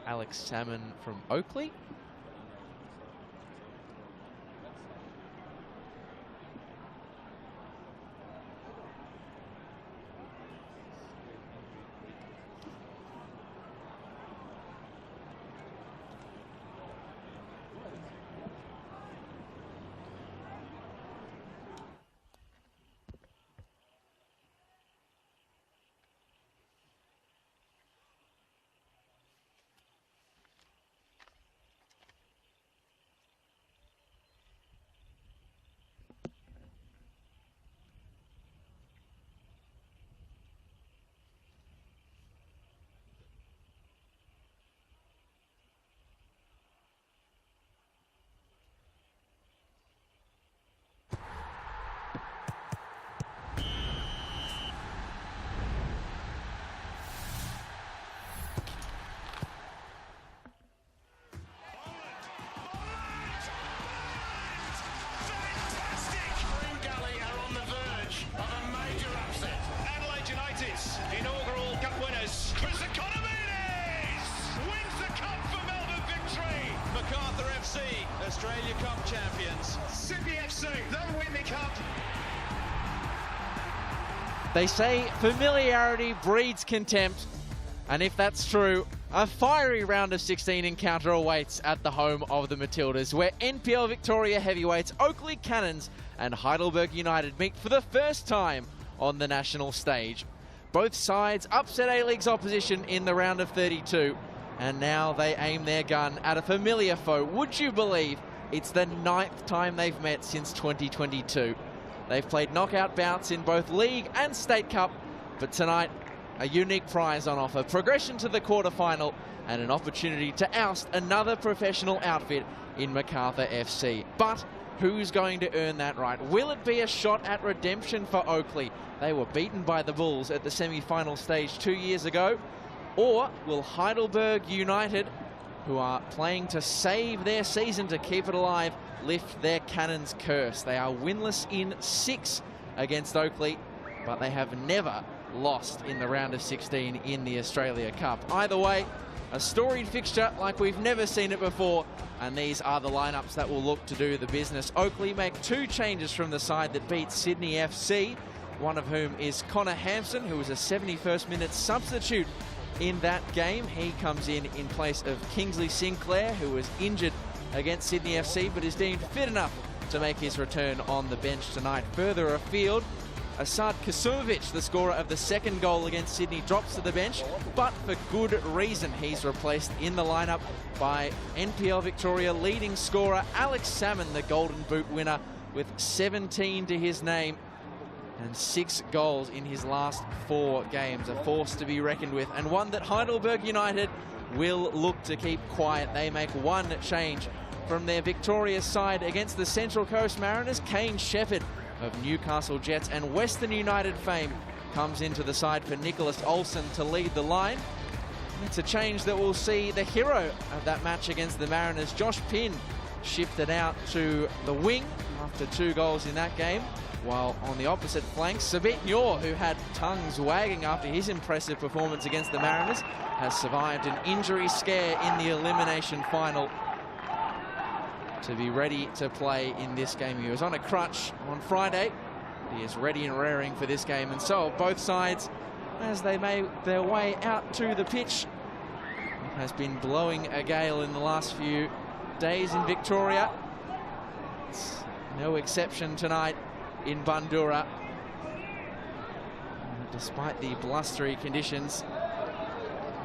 Alex Salmon from Oakleigh. Australia Cup champions. Sydney FC, they'll win the cup. They say familiarity breeds contempt, and if that's true, a fiery round of 16 encounter awaits at the home of the Matildas, where NPL Victoria heavyweights Oakleigh Cannons and Heidelberg United meet for the first time on the national stage. Both sides upset A-League's opposition in the round of 32. And now they aim their gun at a familiar foe. Would you believe it's the 9th time they've met since 2022? They've played knockout bouts in both League and State Cup, but tonight, a unique prize on offer. Progression to the quarterfinal and an opportunity to oust another professional outfit in Macarthur FC. But who's going to earn that right? Will it be a shot at redemption for Oakleigh? They were beaten by the Bulls at the semi-final stage 2 years ago. Or will Heidelberg United, who are playing to save their season to keep it alive, lift their Cannons curse? They are winless in 6 against Oakleigh, but they have never lost in the round of 16 in the Australia Cup. Either way, a storied fixture like we've never seen it before, and these are the lineups that will look to do the business. Oakleigh make 2 changes from the side that beat Sydney FC, one of whom is Connor Hampson, who was a 71st minute substitute in that game. He comes in place of Kingsley Sinclair, who was injured against Sydney FC, but is deemed fit enough to make his return on the bench tonight. Further afield, Asad Kasumovic, the scorer of the 2nd goal against Sydney, drops to the bench, but for good reason. He's replaced in the lineup by NPL Victoria leading scorer Alex Salmon, the Golden Boot winner, with 17 to his name and 6 goals in his last 4 games. A force to be reckoned with, and one that Heidelberg United will look to keep quiet. They make 1 change from their victorious side against the Central Coast Mariners. Kane Shepherd of Newcastle Jets and Western United fame comes into the side for Nicholas Olsen to lead the line. It's a change that will see the hero of that match against the Mariners, Josh Pinn, shifted out to the wing after 2 goals in that game. While on the opposite flank, Sabit Nyor, who had tongues wagging after his impressive performance against the Mariners, has survived an injury scare in the elimination final to be ready to play in this game. He was on a crutch on Friday. He is ready and raring for this game, and so both sides, as they make their way out to the pitch. It has been blowing a gale in the last few days in Victoria. It's no exception tonight in Bandura. Despite the blustery conditions,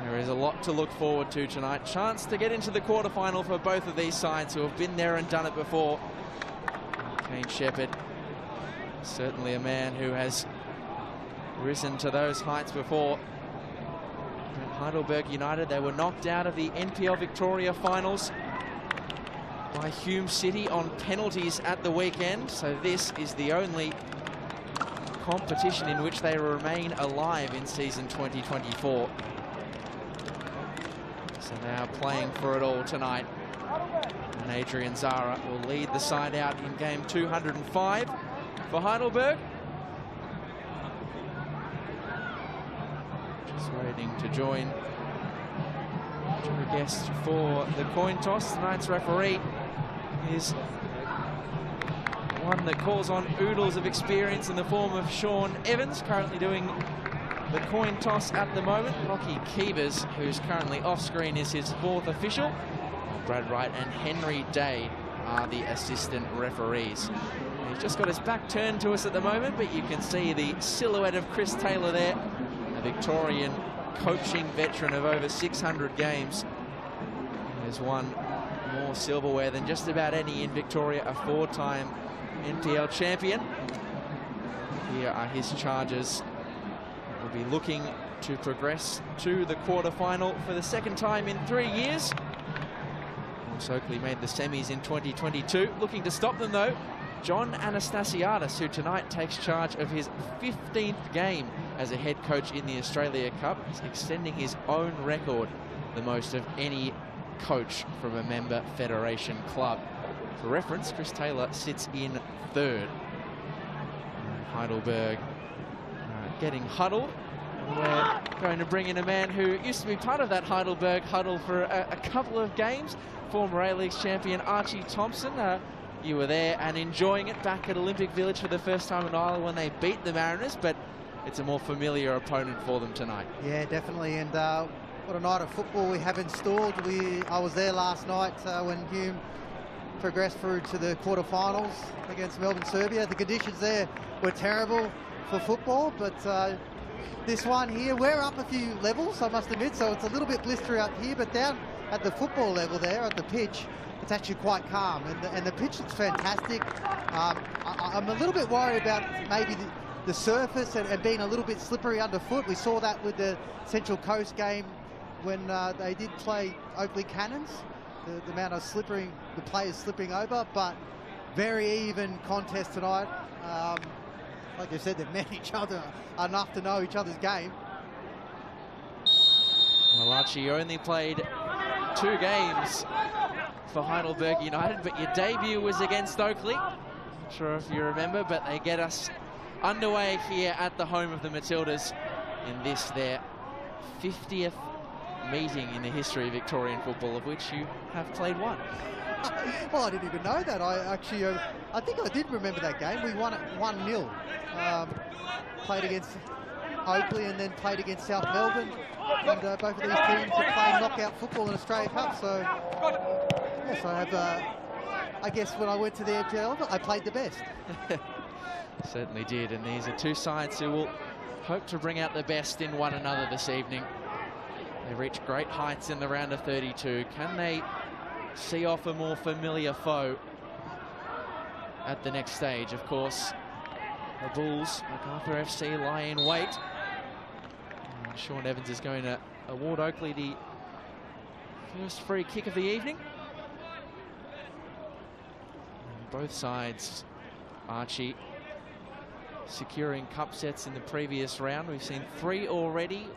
there is a lot to look forward to tonight. Chance to get into the quarterfinal for both of these sides who have been there and done it before. Kane Shepherd, certainly a man who has risen to those heights before. And Heidelberg United, they were knocked out of the NPL Victoria finals by Hume City on penalties at the weekend, so this is the only competition in which they remain alive in season 2024. So they are playing for it all tonight, and Adrian Zara will lead the side out in game 205 for Heidelberg. Just waiting to join Special guest for the coin toss. Tonight's referee is one that calls on oodles of experience in the form of Sean Evans, currently doing the coin toss at the moment. Lockie Keevers, who's currently off screen, is his fourth official. Brad Wright and Henry Day are the assistant referees. He's just got his back turned to us at the moment, but you can see the silhouette of Chris Taylor there, a Victorian coaching veteran of over 600 games. He's won more silverware than just about any in Victoria, a four-time NPL champion. Here are his charges. We'll be looking to progress to the quarter-final for the second time in 3 years. Oakleigh made the semis in 2022. Looking to stop them, though, John Anastasiadis, who tonight takes charge of his 15th game as a head coach in the Australia Cup. He's extending his own record, the most of any coach from a member federation club. For reference, Chris Taylor sits in third. Heidelberg getting huddled. We're going to bring in a man who used to be part of that Heidelberg huddle for a couple of games. Former A-Leagues champion Archie Thompson. You were there and enjoying it back at Olympic Village for the first time in Ireland when they beat the Mariners, but it's a more familiar opponent for them tonight. Yeah, definitely, and what a night of football we have installed. I was there last night when Hume progressed through to the quarterfinals against Melbourne, Serbia. The conditions there were terrible for football, but this one here, we're up a few levels, I must admit, so it's a little bit blistery up here, but down at the football level there, at the pitch, it's actually quite calm, and the pitch looks fantastic. I'm a little bit worried about maybe the surface and being a little bit slippery underfoot. We saw that with the Central Coast game when they did play Oakleigh Cannons, the amount of the players slipping over, but very even contest tonight. Like you said, they've met each other enough to know each other's game. Well, Archie, you only played 2 games for Heidelberg United, but your debut was against Oakleigh. Not sure if you remember, but they get us underway here at the home of the Matildas in this, their 50th meeting in the history of Victorian football, of which you have played one. Well, I didn't even know that. I think I did remember that game. We won it 1-0. Played against Oakleigh and then played against South Melbourne. And both of these teams are playing knockout football in Australia Cup. So, yes, I have, I guess when I went to the NPL, I played the best. Certainly did. And these are two sides who will hope to bring out the best in one another this evening. They reached great heights in the round of 32. Can they see off a more familiar foe at the next stage? Of course, the Bulls, MacArthur FC, lie in wait. And Sean Evans is going to award Oakleigh the first free kick of the evening. And both sides, Archie, securing cup sets in the previous round. We've seen 3 already,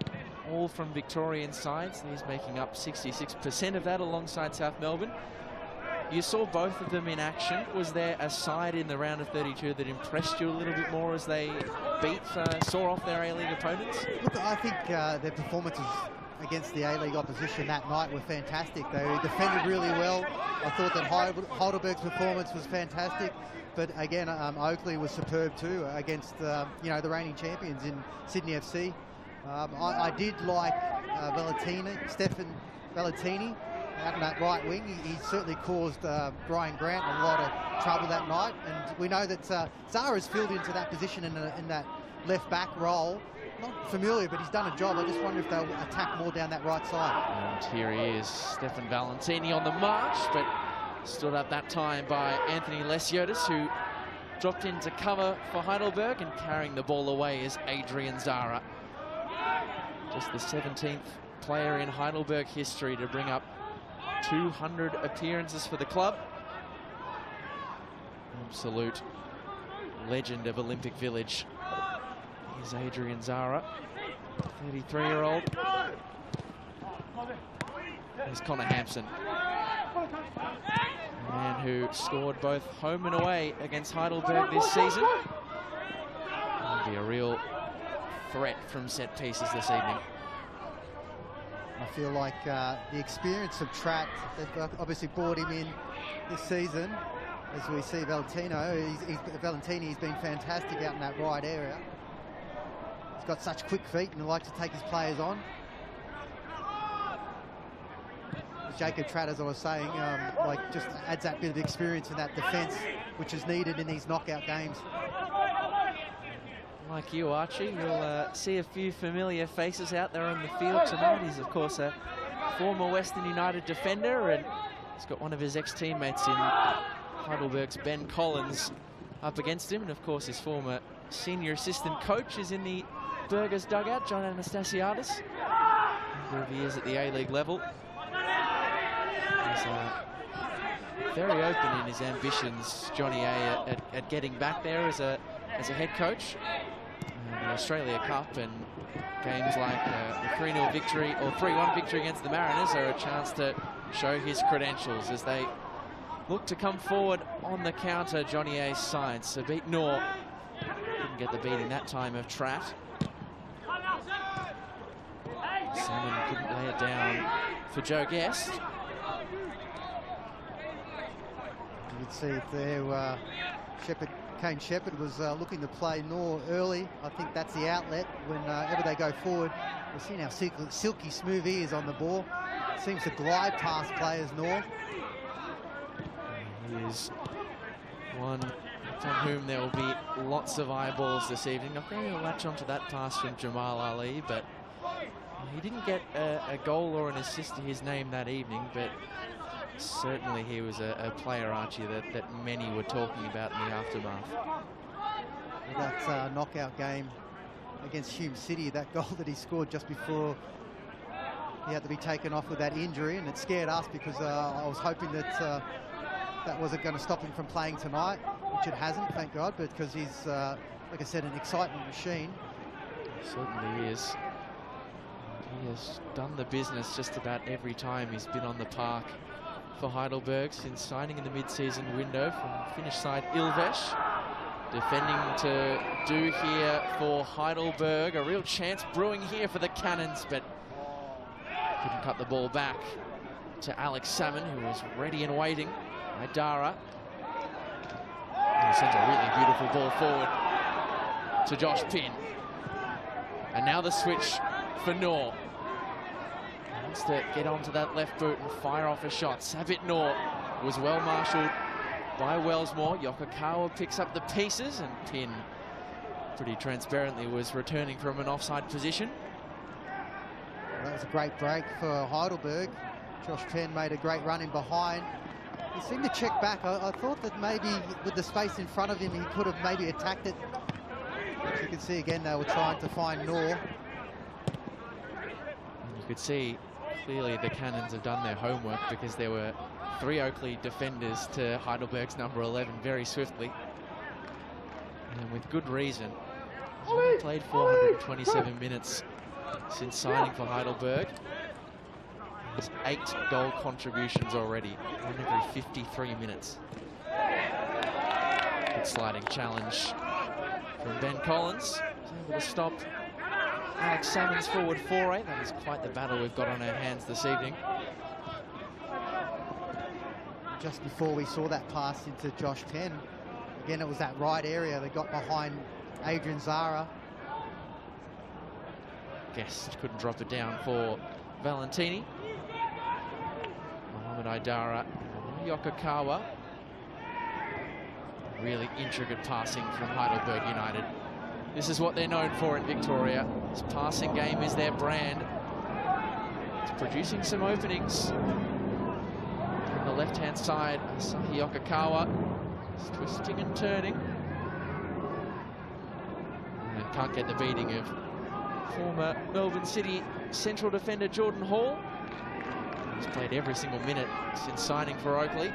all from Victorian sides. These making up 66% of that alongside South Melbourne. You saw both of them in action. Was there a side in the round of 32 that impressed you a little bit more as they saw off their A-League opponents? Look, I think their performances against the A-League opposition that night were fantastic. They defended really well. I thought that Heidelberg's performance was fantastic. But again, Oakleigh was superb too against the reigning champions in Sydney FC. I did like Stefan Valentini out in that right wing. He certainly caused Brian Grant a lot of trouble that night, and we know that Zara's filled into that position in that left back role. Not familiar, but he's done a job. I just wonder if they'll attack more down that right side. And here he is, Stefan Valentini on the march, but stood up that time by Anthony Lesiotis, who dropped into cover for Heidelberg, and carrying the ball away is Adrian Zara. Just the 17th player in Heidelberg history to bring up 200 appearances for the club. Absolute legend of Olympic Village is Adrian Zara, 33-year-old. There's Connor Hampson, a man who scored both home and away against Heidelberg this season. Will be a real threat from set pieces this evening. I feel like the experience of Tratt, they've obviously brought him in this season. As we see Valentini, he's been fantastic out in that wide area. He's got such quick feet and he likes to take his players on. Jacob Tratt, as I was saying, like just adds that bit of experience in that defence, which is needed in these knockout games. Like you, Archie, you'll see a few familiar faces out there on the field tonight. He's, of course, a former Western United defender, and he's got one of his ex-teammates in Heidelberg's Ben Collins up against him. And, of course, his former senior assistant coach is in the Burgers dugout, John Anastasiadis. Number of years at the A-League level. He's very open in his ambitions, Johnny A, at getting back there as a head coach. The Australia Cup and games like the 3-0 victory or 3-1 victory against the Mariners are a chance to show his credentials as they look to come forward on the counter. Johnny A's side. So beat Nor. Couldn't get the beating that time of Tratt. Salmon couldn't lay it down for Joe Guest. You can see there Kane Shepherd was looking to play Nor early. I think that's the outlet whenever they go forward. We've seen how silky smooth he is on the ball. Seems to glide past players, Nor. He is one on whom there will be lots of eyeballs this evening. Not going to latch onto that pass from Jamal Ali, but he didn't get a goal or an assist to his name that evening, but certainly he was a player, Archie, that many were talking about in the aftermath. That knockout game against Hume City, that goal that he scored just before he had to be taken off with that injury, and it scared us because I was hoping that that wasn't going to stop him from playing tonight, which it hasn't, thank God, but because he's, like I said, an excitement machine. Certainly he is. He has done the business just about every time he's been on the park for Heidelberg since signing in the mid-season window from Finnish side Ilves. Defending to do here for Heidelberg. A real chance brewing here for the Cannons, but couldn't cut the ball back to Alex Salmon, who was ready and waiting. Idara. He sends a really beautiful ball forward to Josh Pinn. And now the switch for Nor. Wants to get onto that left boot and fire off a shot. Sabit Nor was well marshalled by Wellsmore. Yokokawa picks up the pieces, and Pinn pretty transparently was returning from an offside position. That was a great break for Heidelberg. Josh Penn made a great run in behind. He seemed to check back. I thought that maybe with the space in front of him, he could have maybe attacked it. As you can see again, they were trying to find Nor. You could see clearly the Cannons have done their homework, because there were 3 Oakleigh defenders to Heidelberg's number 11 very swiftly. And with good reason. He's played 427 minutes since signing for Heidelberg. There's 8 goal contributions already, one every 53 minutes. Good sliding challenge from Ben Collins. He's able to stop Alex Salmon's forward foray. That is quite the battle we've got on our hands this evening. Just before we saw that pass into Josh Penn, again it was that right area they got behind Adrian Zara. Guest couldn't drop it down for Valentini. Mohamed Idara, Yokokawa. Really intricate passing from Heidelberg United. This is what they're known for in Victoria. This passing game is their brand. It's producing some openings. On the left-hand side, Asahi Yokokawa is twisting and turning. And can't get the beating of former Melbourne City central defender Jordan Hall. He's played every single minute since signing for Oakleigh.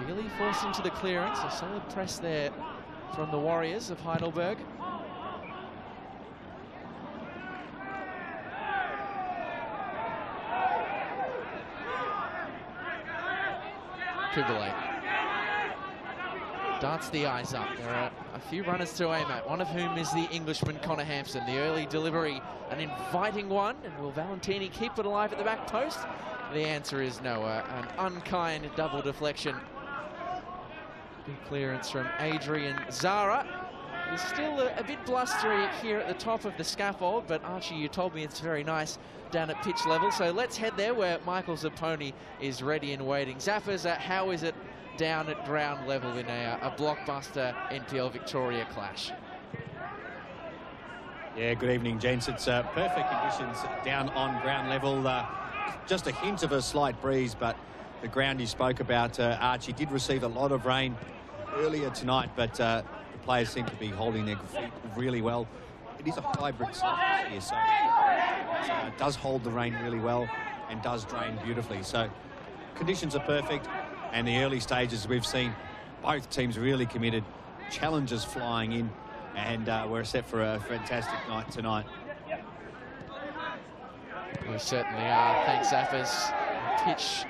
Feely forced into the clearance. A solid press there from the Warriors of Heidelberg. Kubalay. darts the eyes up. There are a few runners to aim at, one of whom is the Englishman Connor Hampson. The early delivery, an inviting one, and will Valentini keep it alive at the back post? The answer is no, an unkind double deflection. Good clearance from Adrian Zara. He's still a bit blustery here at the top of the scaffold, but Archie, you told me it's very nice down at pitch level, so let's head there where Michael Zapponi is ready and waiting. Zappers, how is it down at ground level in a blockbuster NPL Victoria clash? Yeah, good evening, gents. It's perfect conditions down on ground level. Just a hint of a slight breeze, but the ground you spoke about, Archie, did receive a lot of rain earlier tonight, but the players seem to be holding their feet really well. It is a hybrid surface here, so it does hold the rain really well and does drain beautifully. So conditions are perfect, and the early stages we've seen both teams really committed, challenges flying in, and we're set for a fantastic night tonight. We certainly are. Thanks, Zappers. The pitch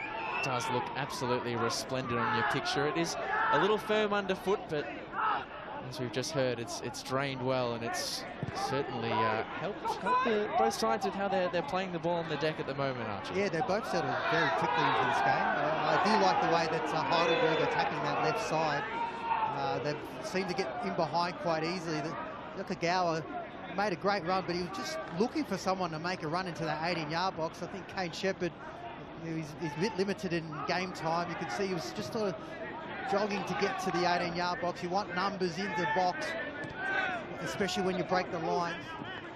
does look absolutely resplendent on your picture. It is a little firm underfoot, but as we've just heard, it's drained well, and it's certainly helped both sides with how they're playing the ball on the deck at the moment, Archie. Yeah, they're both settled very quickly into this game. I do like the way that Heidelberg attacking that left side. They seem to get in behind quite easily. Yokogawa made a great run, but he was just looking for someone to make a run into that 18-yard box. I think Kane Shepherd, he's a bit limited in game time. You could see he was just sort of jogging to get to the 18-yard box. You want numbers in the box, especially when you break the lines.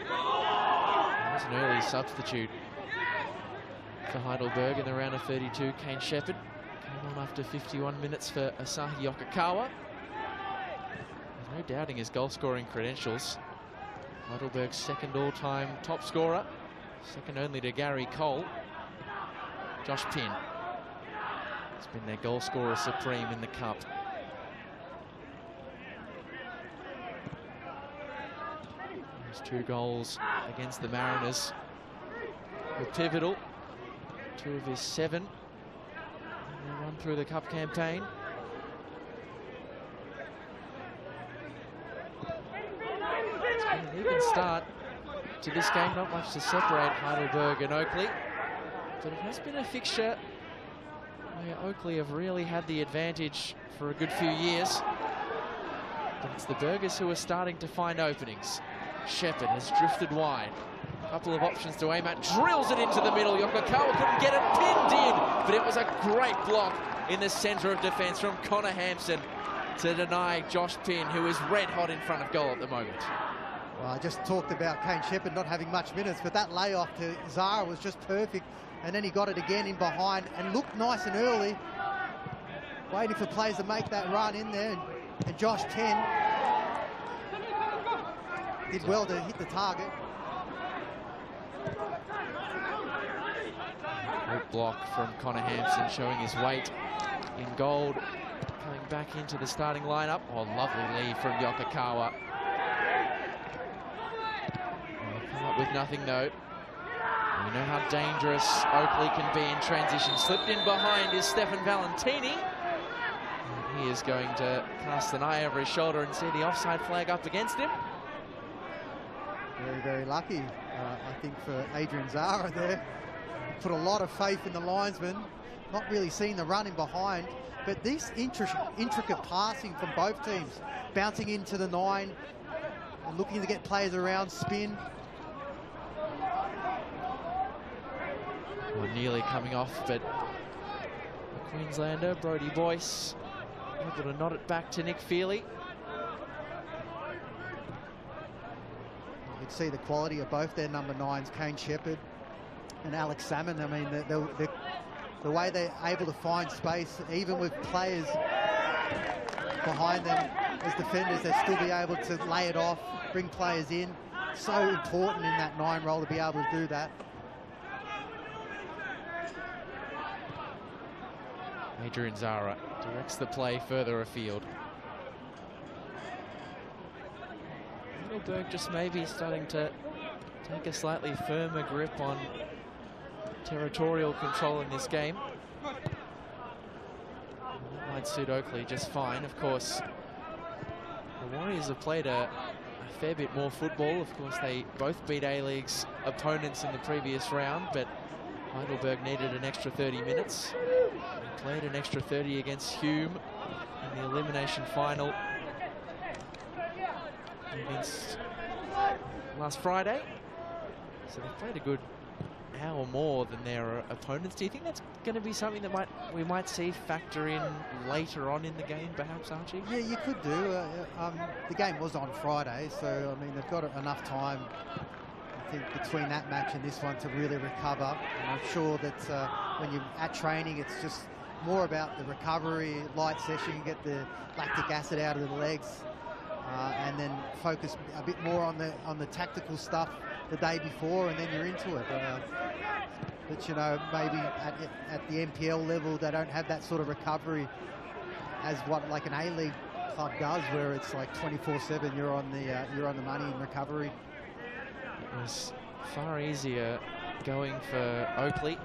There's an early substitute for Heidelberg in the round of 32. Kane Shepherd came on after 51 minutes for Asahi Yokogawa. There's no doubting his goal-scoring credentials. Heidelberg's second all-time top scorer, second only to Gary Cole. Josh Pinn has been their goal scorer supreme in the cup. His 2 goals against the Mariners were pivotal. 2 of his 7 in their run through the cup campaign. It's been an even start to this game, not much to separate Heidelberg and Oakleigh, but it has been a fixture where Oakleigh have really had the advantage for a good few years. But it's the Burgers who are starting to find openings. Shepherd has drifted wide. A couple of options to aim at. Drills it into the middle. Yokogawa couldn't get it pinned in, but it was a great block in the centre of defence from Connor Hampson to deny Josh Pinn, who is red hot in front of goal at the moment. Well, I just talked about Kane Shepherd not having much minutes, but that layoff to Zara was just perfect. And then he got it again in behind and looked nice and early, waiting for players to make that run in there. And Josh Penn did well to hit the target. Good block from Connor Hampson, showing his weight in gold, coming back into the starting lineup. Oh, lovely lead from Yokogawa. Come up with nothing though. We know how dangerous Oakleigh can be in transition. Slipped in behind is Stefan Valentini. And he is going to cast an eye over his shoulder and see the offside flag up against him. Very, very lucky, I think, for Adrian Zara there. Put a lot of faith in the linesman, not really seeing the run in behind. But this intricate passing from both teams, bouncing into the 9, and looking to get players around, spin. Well, nearly coming off, but the Queenslander, Brodie Boyce, able to nod it back to Nick Feely. You could see the quality of both their number 9s, Kane Shepherd and Alex Salmon. I mean, the way they're able to find space, even with players behind them as defenders, they'll still be able to lay it off, bring players in. So important in that 9 role to be able to do that. Adrian Zara directs the play further afield. Heidelberg just maybe starting to take a slightly firmer grip on territorial control in this game. That might suit Oakleigh just fine. Of course, The Warriors have played a fair bit more football. Of course, they both beat A-League's opponents in the previous round, but Heidelberg needed an extra 30 minutes. They played an extra 30 against Hume in the elimination final against last Friday. So they've played a good hour more than their opponents. Do you think that's going to be something that we might see factor in later on in the game, perhaps, Archie? Yeah, you could do. The game was on Friday, so I mean they've got enough time, I think, between that match and this one to really recover. And I'm sure that when you're at training, it's just more about the recovery, light session, get the lactic acid out of the legs, and then focus a bit more on the tactical stuff the day before, and then you're into it. But you know, maybe at the NPL level, they don't have that sort of recovery as what like an A-League club does, where it's like 24/7. You're on the money in recovery. It was far easier going for Oakleigh.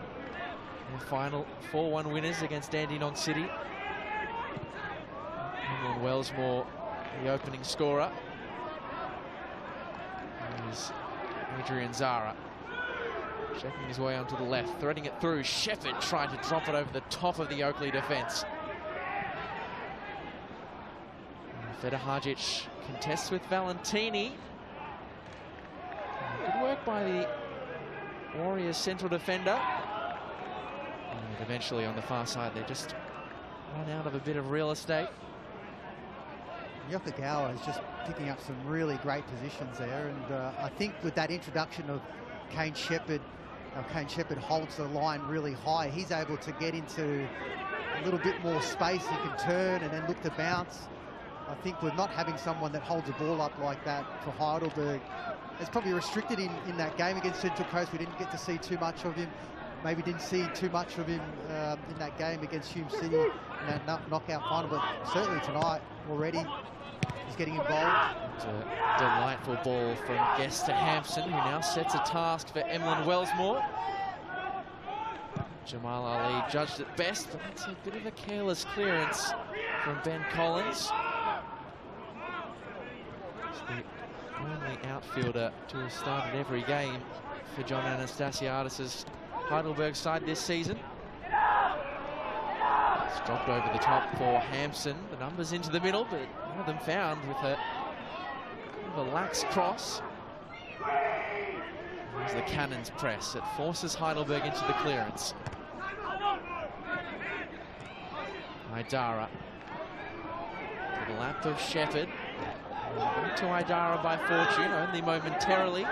Their final 4-1 winners against Dandenong City. And Wellsmore, the opening scorer. Here's Adrian Zara. Checking his way onto the left, threading it through. Shepherd trying to drop it over the top of the Oakleigh defence. Fedahajic contests with Valentini. Good work by the Warriors central defender. And eventually on the far side, they just run out of a bit of real estate. Yokogawa is just picking up some really great positions there, and I think with that introduction of Kane Shepherd holds the line really high. He's able to get into a little bit more space. He can turn and then look to bounce. I think with not having someone that holds the ball up like that for Heidelberg, it's probably restricted in that game against Central Coast. We didn't get to see too much of him. Maybe didn't see too much of him in that game against Hume City in that knockout final, but certainly tonight already he's getting involved. It's a delightful ball from Guest to Hampson, who now sets a task for Emlyn Wellsmore. Jamal Ali judged it best, but that's a bit of a careless clearance from Ben Collins. He's the only outfielder to have started every game for John Anastasiadis' Heidelberg side this season. It's dropped over the top for Hampson. The numbers into the middle, but one of them found with a lax cross. There's the Cannons press. It forces Heidelberg into the clearance. Idara. To the lap of Shepherd. To Idara by fortune, only momentarily.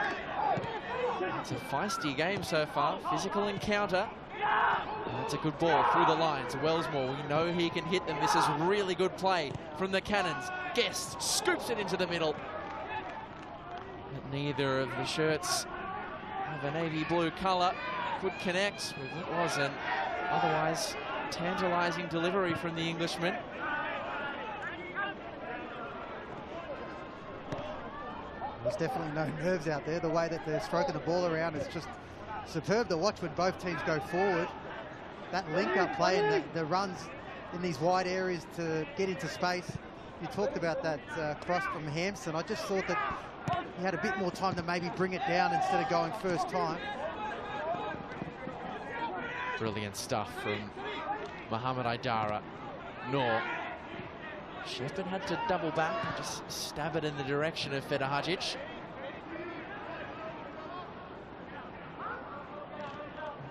It's a feisty game so far. Physical encounter. That's a good ball through the lines. Wellsmore, we know he can hit them. This is really good play from the Cannons. Guest scoops it into the middle. But neither of the shirts of a navy blue colour could connect with what was an otherwise tantalising delivery from the Englishman. There's definitely no nerves out there. The way that they're stroking the ball around is just superb to watch when both teams go forward. That link-up play and the runs in these wide areas to get into space. You talked about that cross from Hampson. I just thought that he had a bit more time to maybe bring it down instead of going first time. Brilliant stuff from Mohamed Idara. Nor. Shepherd had to double back and just stab it in the direction of Fedahajic.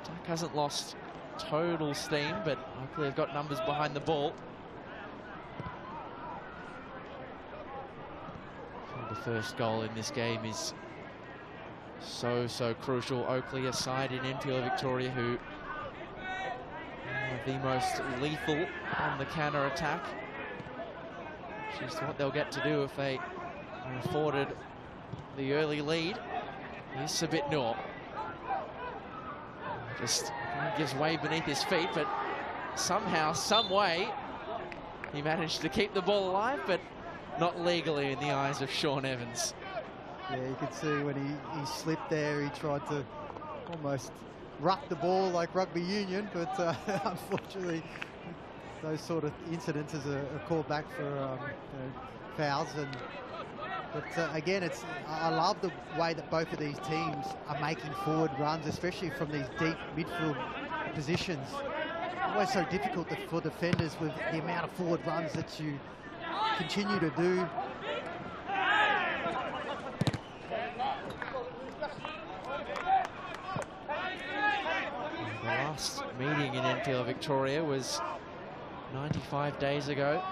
Attack hasn't lost total steam, but Oakleigh have got numbers behind the ball. So the first goal in this game is so crucial. Oakleigh, a side in NPL Victoria who are the most lethal on the counter-attack. Which is what they'll get to do if they are afforded the early lead. Here's Sabit Noor. Just gives way beneath his feet, but somehow, some way, he managed to keep the ball alive, but not legally in the eyes of Sean Evans. Yeah, you could see when he slipped there, he tried to almost ruck the ball like rugby union, but unfortunately those sort of incidences are called back for fouls. But again, I love the way that both of these teams are making forward runs, especially from these deep midfield positions. Always so difficult for defenders with the amount of forward runs that you continue to do. The last meeting in NPL Victoria was 95 days ago.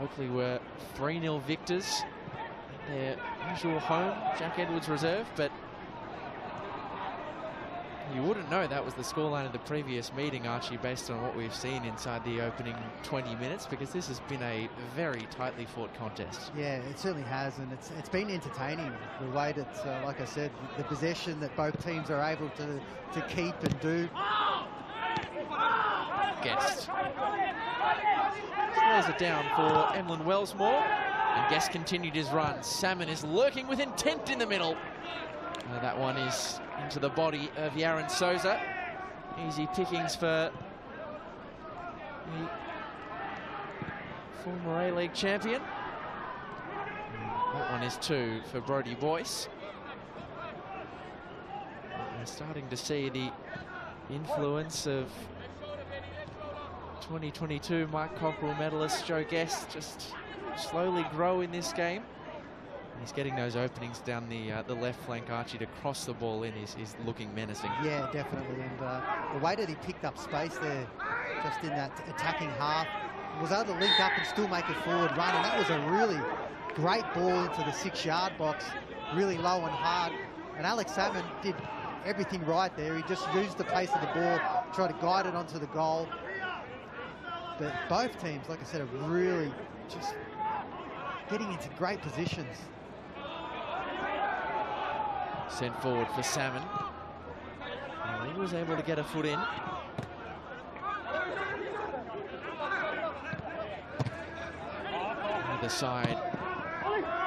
Oakleigh were 3-0 victors at their usual home, Jack Edwards Reserve, but you wouldn't know that was the scoreline of the previous meeting, Archie, based on what we've seen inside the opening 20 minutes, because this has been a very tightly fought contest. Yeah, it certainly has, and it's been entertaining, the way that, like I said, the possession that both teams are able to keep and do. Guest slows it down for Emlyn Wellsmore, and Guest continued his run. Salmon is lurking with intent in the middle. That one is into the body of Yaron Souza. Easy pickings for the former A-League champion. That one is 2 for Brodie Boyce. We're starting to see the influence of 2022 Mike Cockerell medalist Joe Guest just slowly grow in this game. He's getting those openings down the left flank, Archie, to cross the ball in is looking menacing. Yeah, definitely. And the way that he picked up space there, just in that attacking half, was able to link up and still make a forward run. And that was a really great ball into the 6-yard box, really low and hard. And Alex Salmon did everything right there. He just used the pace of the ball, tried to guide it onto the goal. But both teams, like I said, are really just getting into great positions. Sent forward for Salmon. Well, he was able to get a foot in. Either side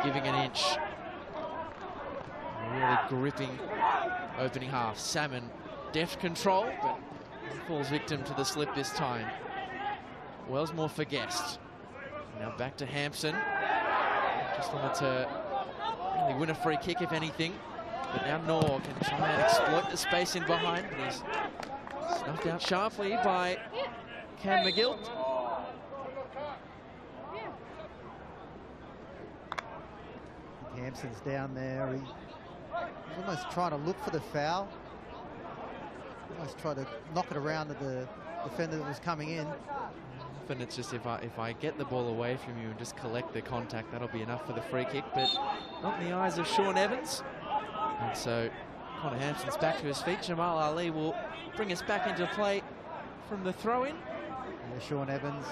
giving an inch. Really gripping opening half. Salmon, deft control, but falls victim to the slip this time. Wellsmore for Guest. Now back to Hampson. Just wanted to really win a free kick, if anything. But now Knorr can try and exploit the space in behind, but he's snuffed out sharply by Cam McGill. Hampson's down there. He's almost trying to look for the foul. Almost try to knock it around at the defender that was coming in. Often it's just if I get the ball away from you and just collect the contact, that'll be enough for the free kick, but not in the eyes of Sean Evans. And so Connor Hampson's back to his feet. Jamal Ali will bring us back into play from the throw-in. Yeah, Sean Evans,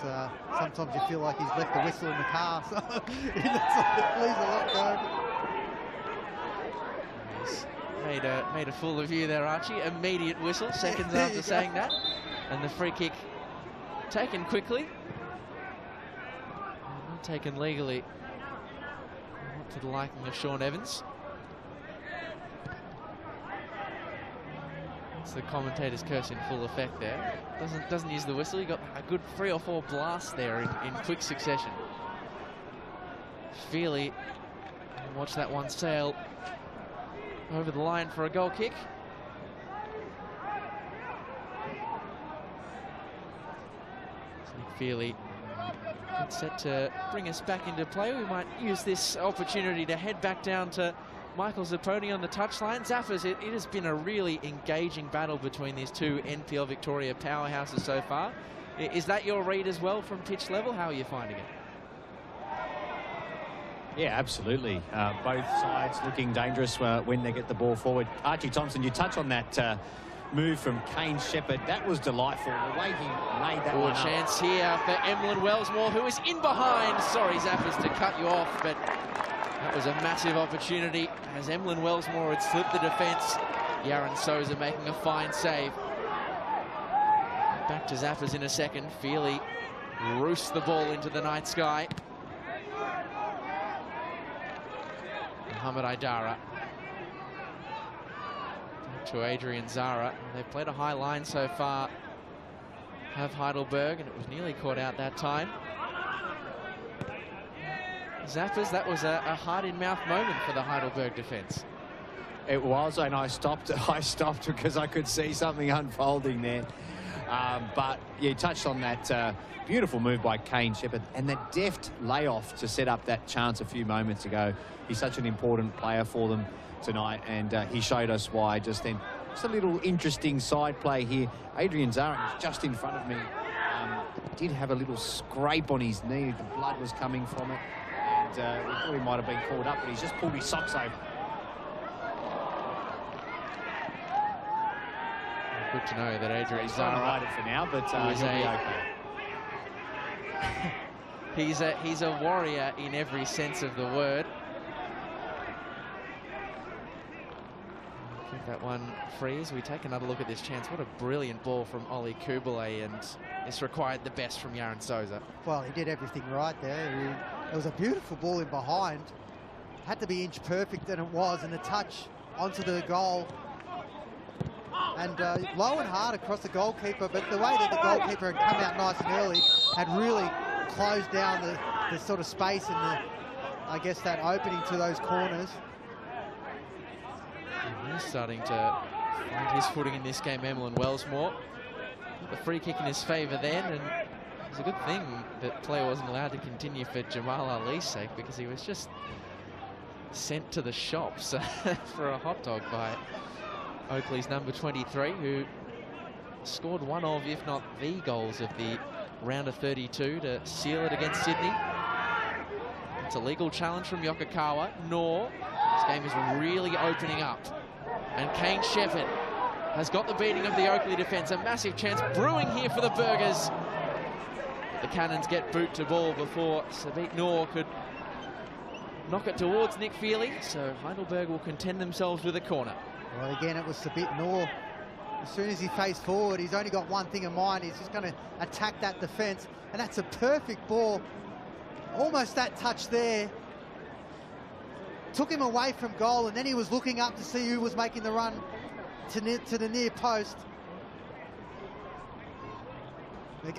sometimes you feel like he's left the whistle in the car, so he looks like it leaves a lot going. He's made a fool of you there, Archie. Immediate whistle, seconds after saying that. And the free kick taken quickly. Not taken legally. Not to the liking of Sean Evans. It's the commentator's curse in full effect there. Doesn't use the whistle. He got a good 3 or 4 blasts there in quick succession. Feely, watch that one sail over the line for a goal kick. Feely set to bring us back into play. We might use this opportunity to head back down to Michael Zapponi on the touchline. Zaffers, it has been a really engaging battle between these two NPL Victoria powerhouses so far. Is that your read as well from pitch level? How are you finding it? Yeah, absolutely. Both sides looking dangerous when they get the ball forward. Archie Thompson, you touch on that move from Kane Shepherd. That was delightful. The way he made that one chance here for Emlyn Wellsmore, who is in behind. Sorry, Zappers, to cut you off, but that was a massive opportunity as Emlyn Wellsmore had slipped the defence. Yaron Souza making a fine save. Back to Zappers in a second. Feely roosts the ball into the night sky. Muhammad Aidara. To Adrian Zara. They've played a high line so far. have Heidelberg, and it was nearly caught out that time. Zappers, that was a heart-in-mouth moment for the Heidelberg defence. It was, and I stopped because I could see something unfolding there. But you touched on that beautiful move by Kane Shepherd and that deft layoff to set up that chance a few moments ago. He's such an important player for them tonight, and he showed us why just then. Just a little interesting side play here. Adrian Zara was just in front of me. Did have a little scrape on his knee. The blood was coming from it, and we thought he might have been caught up, but he's just pulled his socks over. Good to know that Adrian Zara Zara for now, but he'll be okay. He's a warrior in every sense of the word. Keep that one free as we take another look at this chance. What a brilliant ball from Ollie Kubele, and this required the best from Yaron Souza. Well, he did everything right there. It was a beautiful ball in behind. Had to be inch perfect, and it was, and the touch onto the goal. And low and hard across the goalkeeper, but the way that the goalkeeper had come out nice and early had really closed down the sort of space and I guess that opening to those corners. And he's starting to find his footing in this game, Emlyn Wellsmore. Got the free kick in his favour then, and it's a good thing that play wasn't allowed to continue for Jamal Ali's sake, because he was just sent to the shops for a hot dog by Oakleigh's number 23, who scored one of, if not the goals of the round of 32 to seal it against Sydney. It's a legal challenge from Yokokawa, nor this game is really opening up. And Kane Shepherd has got the beating of the Oakleigh defence. A massive chance brewing here for the Burgers. But the Cannons get boot to ball before Sabit Noor could knock it towards Nick Feely. So Heidelberg will contend themselves with a corner. Well, again, it was Sabit Noor. As soon as he faced forward, he's only got one thing in mind. He's just going to attack that defence. And that's a perfect ball. Almost that touch there. Took him away from goal, and then he was looking up to see who was making the run to the near post.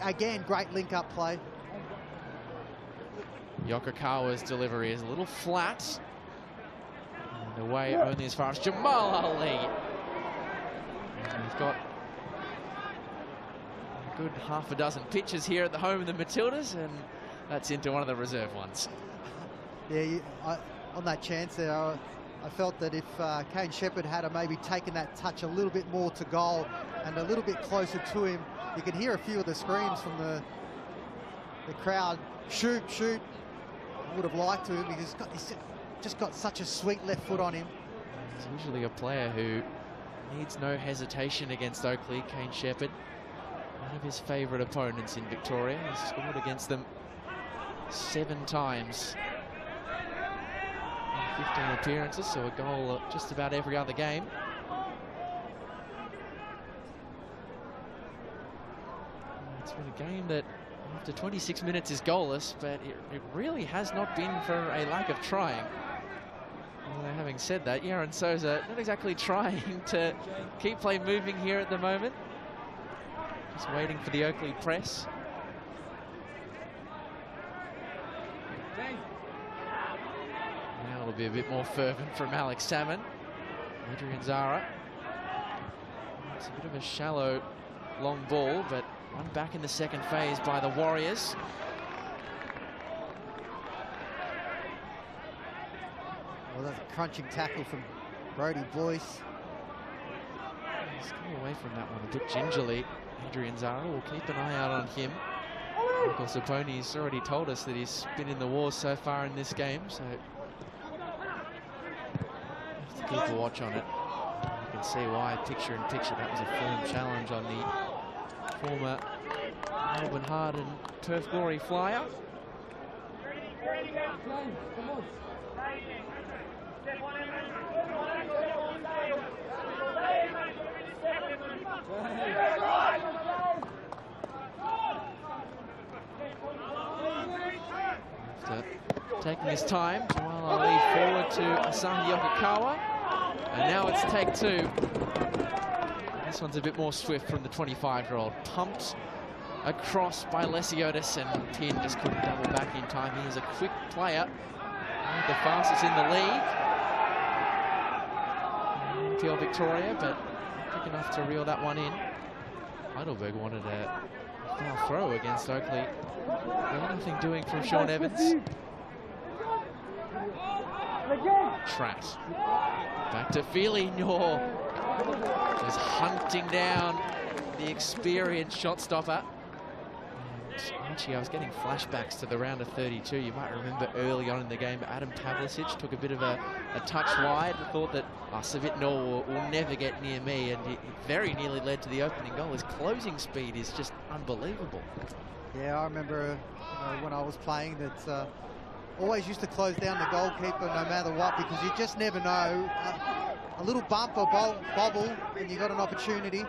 Again, great link-up play. Yokokawa's delivery is a little flat. And away only as far as Jamal Ali. And we've got a good half a dozen pitches here at the home of the Matildas, and that's into one of the reserve ones. Yeah, on that chance there, I felt that if Kane Shepherd had maybe taken that touch a little bit more to goal and a little bit closer to him, you could hear a few of the screams from the crowd. Shoot, shoot. I would have liked to, because he's just got such a sweet left foot on him. He's usually a player who needs no hesitation against Oakleigh. Kane Shepherd, one of his favourite opponents in Victoria. He's scored against them 7 times. 15 appearances, so a goal just about every other game. It's been a game that after 26 minutes is goalless, but it really has not been for a lack of trying. Although having said that, Yaron Souza not exactly trying to keep play moving here at the moment. Just waiting for the Oakleigh press. Now it'll be a bit more fervent from Alex Salmon. Adrian Zara. It's a bit of a shallow, long ball, but one back in the second phase by the Warriors. Well, that's a crunching tackle from Brody Boyce. He's coming away from that one a bit gingerly. Adrian Zara will keep an eye out on him. Michael Saponi's already told us that he's been in the wars so far in this game, so have to keep a watch on it. You can see why, picture in picture, that was a firm challenge on the former Melbourne Hard and Turf Glory flyer. After taking his time, Jamal Ali forward to Asahi Yokokawa, and now it's take 2. This one's a bit more swift from the 25-year-old. Pumped across by Lesiotis, and Pin just couldn't double back in time. He is a quick player, the fastest in the league. NPL Victoria, but quick enough to reel that one in. Heidelberg wanted a foul throw against Oakleigh. Nothing doing from Sean Evans. Trapped. Back to Feely-Nor. Just hunting down the experienced shot stopper. And Archie, I was getting flashbacks to the round of 32. You might remember early on in the game, Adam Pavlicic took a bit of a touch wide. Thought that Savit-Nor will never get near me, and it very nearly led to the opening goal. His closing speed is just unbelievable. Yeah, I remember when I was playing that always used to close down the goalkeeper no matter what, because you just never know. A little bump or bobble and you got an opportunity,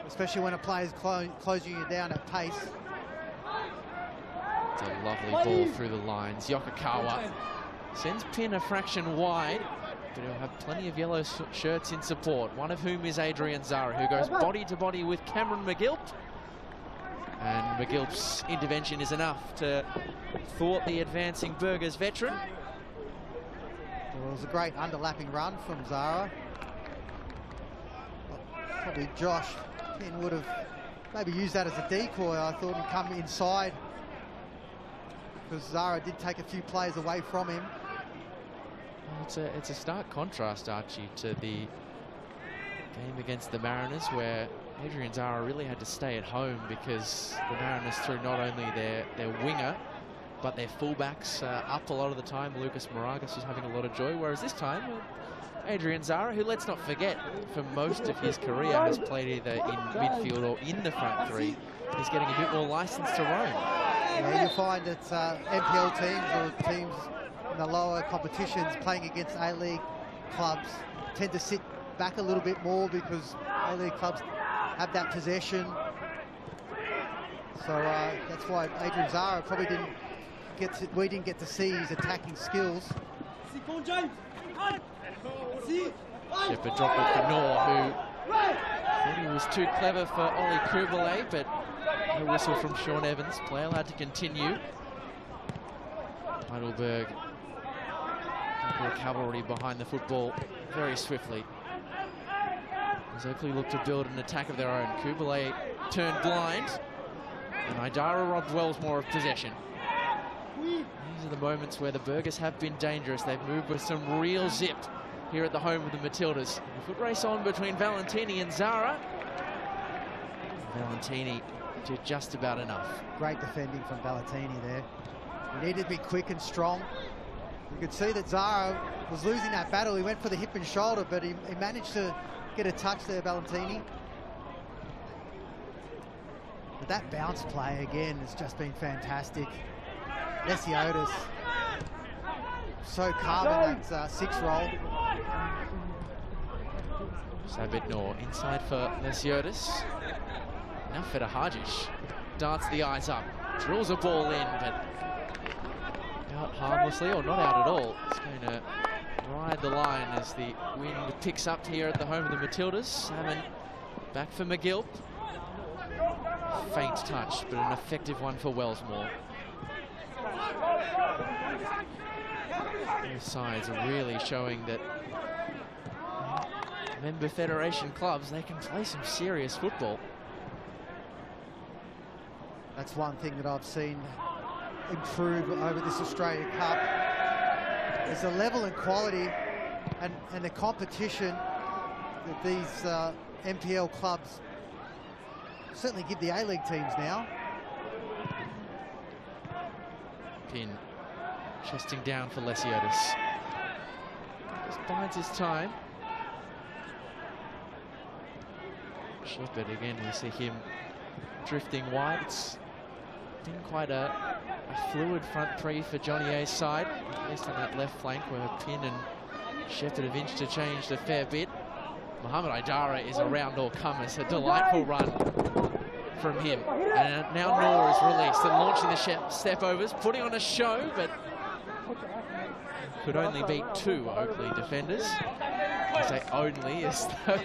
especially when a player's closing you down at pace. It's a lovely ball through the lines. Yokokawa sends Pin a fraction wide, but he'll have plenty of yellow shirts in support, one of whom is Adrian Zara, who goes body to body with Cameron McGilp. And McGilp's intervention is enough to thwart the advancing Burgers veteran. Well, it was a great underlapping run from Zara. Probably Josh Pin would have maybe used that as a decoy, I thought, and come inside, because Zara did take a few players away from him. Well, it's a stark contrast, Archie, to the game against the Mariners, where Adrian Zara really had to stay at home because the Mariners threw not only their winger, but their fullbacks up a lot of the time. Lucas Moragas was having a lot of joy, whereas this time, Adrian Zara, who, let's not forget, for most of his career has played either in midfield or in the front three, is getting a bit more license to roam. Yeah, you find that NPL teams or teams in the lower competitions playing against A-League clubs tend to sit back a little bit more because A-League clubs have that possession. So that's why Adrian Zara probably we didn't get to see his attacking skills. Shepherd dropped it for Nor, who thought he was too clever for Ollie Kubele, but no whistle from Sean Evans. Play allowed to continue. Heidelberg, cavalry behind the football very swiftly. As Oakleigh looked to build an attack of their own. Kubele turned blind, and Idara robbed Wellsmore of possession. These are the moments where the Burgers have been dangerous. They've moved with some real zip here at the home of the Matildas. The foot race on between Valentini and Zara. Valentini did just about enough. Great defending from Valentini there. He needed to be quick and strong. You could see that Zara was losing that battle. He went for the hip and shoulder, but he managed to get a touch there, Valentini. But that bounce play again has just been fantastic. Lesiotis so calm in that 6 roll. Savit-Nor inside for Lesiotis. Now Feta Hajic darts the eyes up, drills a ball in, but out harmlessly, or not out at all. It's going to ride the line as the wind picks up here at the home of the Matildas. Salmon back for McGilp. Faint touch, but an effective one for Wellsmore. Both sides are really showing that member federation clubs, they can play some serious football. That's one thing that I've seen improve over this Australia Cup, is the level and quality and the competition that these NPL clubs certainly give the A-League teams now. Pin chesting down for Lesiotis. Just bides his time. Shepherd again, we see him drifting wide. It's been quite a fluid front three for Johnny A's side, at least on that left flank where Pin and Shepherd have interchanged a fair bit. Mohamed Idara is around all comers. A delightful run from him. And now Nor is released and launching the step overs, putting on a show, but could only beat 2 Oakleigh defenders. I say only as though...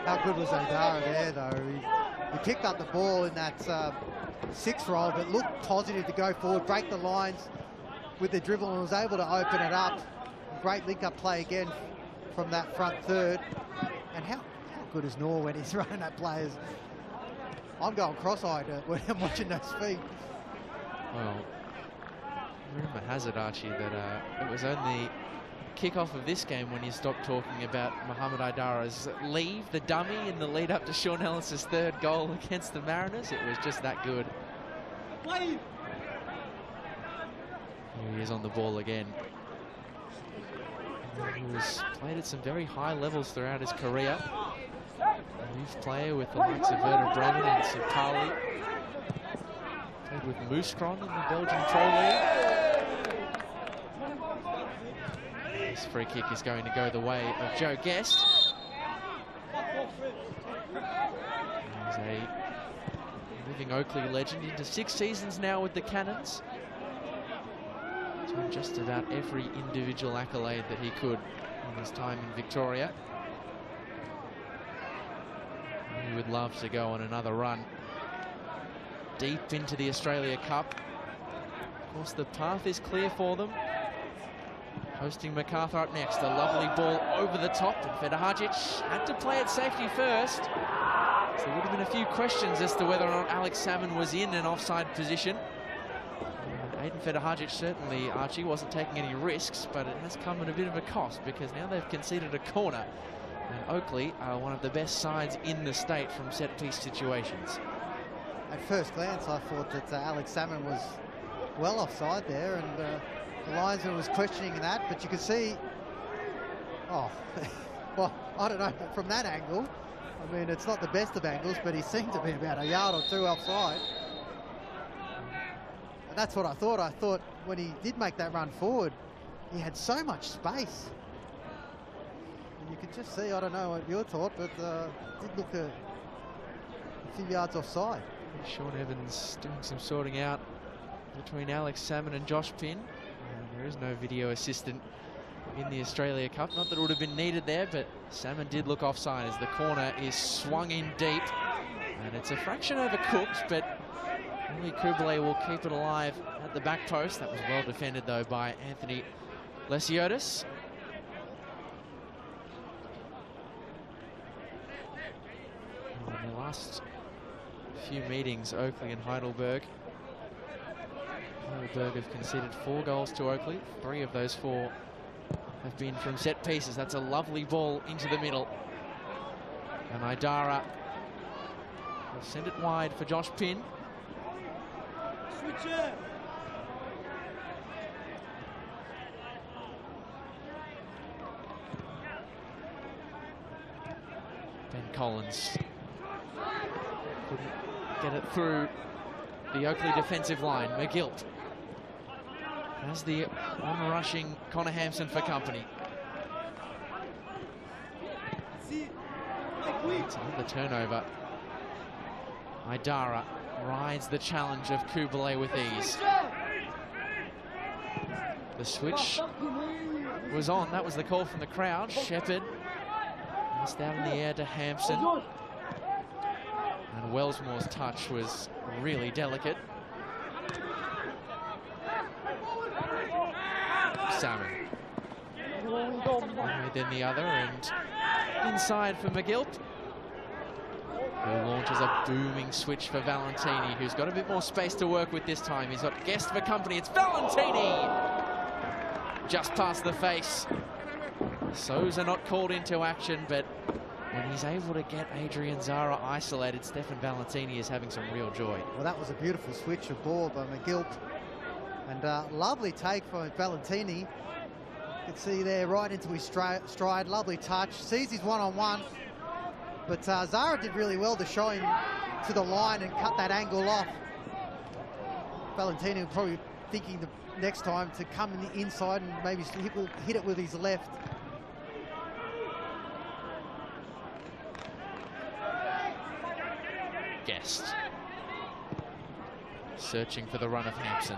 How good was Idara there, though? He picked up the ball in that 6th roll, but looked positive to go forward, break the lines with the dribble, and was able to open it up. Great link-up play again from that front third. And how good is Noor when he's running at players? I'm going cross-eyed when I'm watching those feet. Well, rumour has it, Archie, that it was only kick-off of this game when you stopped talking about Mohamed Aidara's leave, the dummy, in the lead-up to Sean Ellis's 3rd goal against the Mariners. It was just that good. Here he is on the ball again. He's played at some very high levels throughout his career. A youth player with the likes of Werder Bremen and Sipali. Played with Mouscron in the Belgian Pro League. This free kick is going to go the way of Joe Guest. He's a living Oakleigh legend, into 6 seasons now with the Cannons. He's won just about every individual accolade that he could in his time in Victoria. He would love to go on another run deep into the Australia Cup. Of course, the path is clear for them. Hosting Macarthur up next. A lovely ball over the top, and Fedahajic had to play it safety first. So there would have been a few questions as to whether or not Alex Salmon was in an offside position. Aiden Fedahajic certainly, Archie, wasn't taking any risks, but it has come at a bit of a cost because now they've conceded a corner. And Oakleigh are one of the best sides in the state from set-piece situations. At first glance, I thought that Alex Salmon was well offside there, and the linesman was questioning that, but you could see, oh, well, I don't know, from that angle, I mean, it's not the best of angles, but he seemed to be about a yard or 2 offside. And that's what I thought. I thought when he did make that run forward, he had so much space. And you could just see, I don't know what you thought, but did look a few yards offside. Sean Evans doing some sorting out between Alex Salmon and Josh Pinn. And there is no video assistant in the Australia Cup. Not that it would have been needed there, but Salmon did look offside as the corner is swung in deep. And it's a fraction overcooked, but only Kublai will keep it alive at the back post. That was well defended, though, by Anthony Lesiotis. In their last few meetings, Oakleigh and Heidelberg. Heidelberg have conceded 4 goals to Oakleigh. 3 of those 4 have been from set pieces. That's a lovely ball into the middle. And Aidara will send it wide for Josh Pinn. Ben Collins couldn't get it through the Oakleigh defensive line. McGilt has the on-rushing Connor Hampson for company. It's another turnover. Aidara rides the challenge of Kublai with ease. The switch was on. That was the call from the crowd. Shepherd missed out in the air to Hampson. And Wellsmore's touch was really delicate. Salmon. One way, then the other, and inside for McGilt, who launches a booming switch for Valentini, who's got a bit more space to work with this time. He's got Guest for company. It's Valentini! Just past the face. Souza not called into action, but when he's able to get Adrian Zara isolated, Stefan Valentini is having some real joy. Well, that was a beautiful switch of ball by McGilt. And lovely take from Valentini. You can see there right into his stride. Lovely touch. Sees his one-on-one. But Zara did really well to show him to the line and cut that angle off. Valentini probably thinking the next time to come in the inside and maybe hit it with his left. Guest searching for the run of Hampson.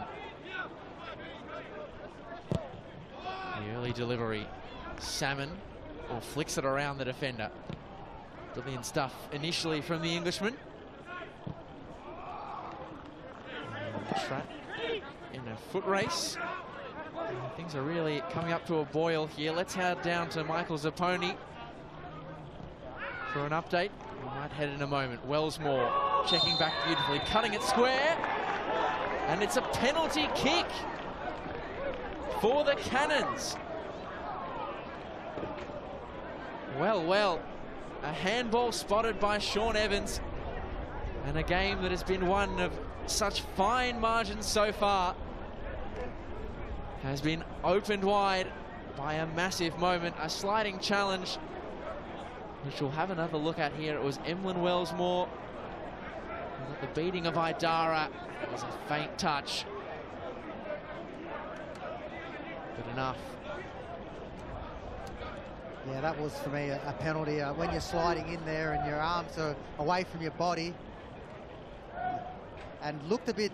The early delivery. Salmon flicks it around the defender. Brilliant stuff initially from the Englishman. foot race. Things are really coming up to a boil here. Let's head down to Michael Zapponi for an update. We might head in a moment. Wellsmore checking back beautifully, cutting it square. And it's a penalty kick for the Cannons. Well, a handball spotted by Sean Evans. And a game that has been one of such fine margins so far has been opened wide by a massive moment, a sliding challenge, which we'll have another look at here. It was Emlyn Wellsmore. The beating of Idara was a faint touch, but enough. Yeah, that was for me a penalty. When you're sliding in there and your arms are away from your body, and looked a bit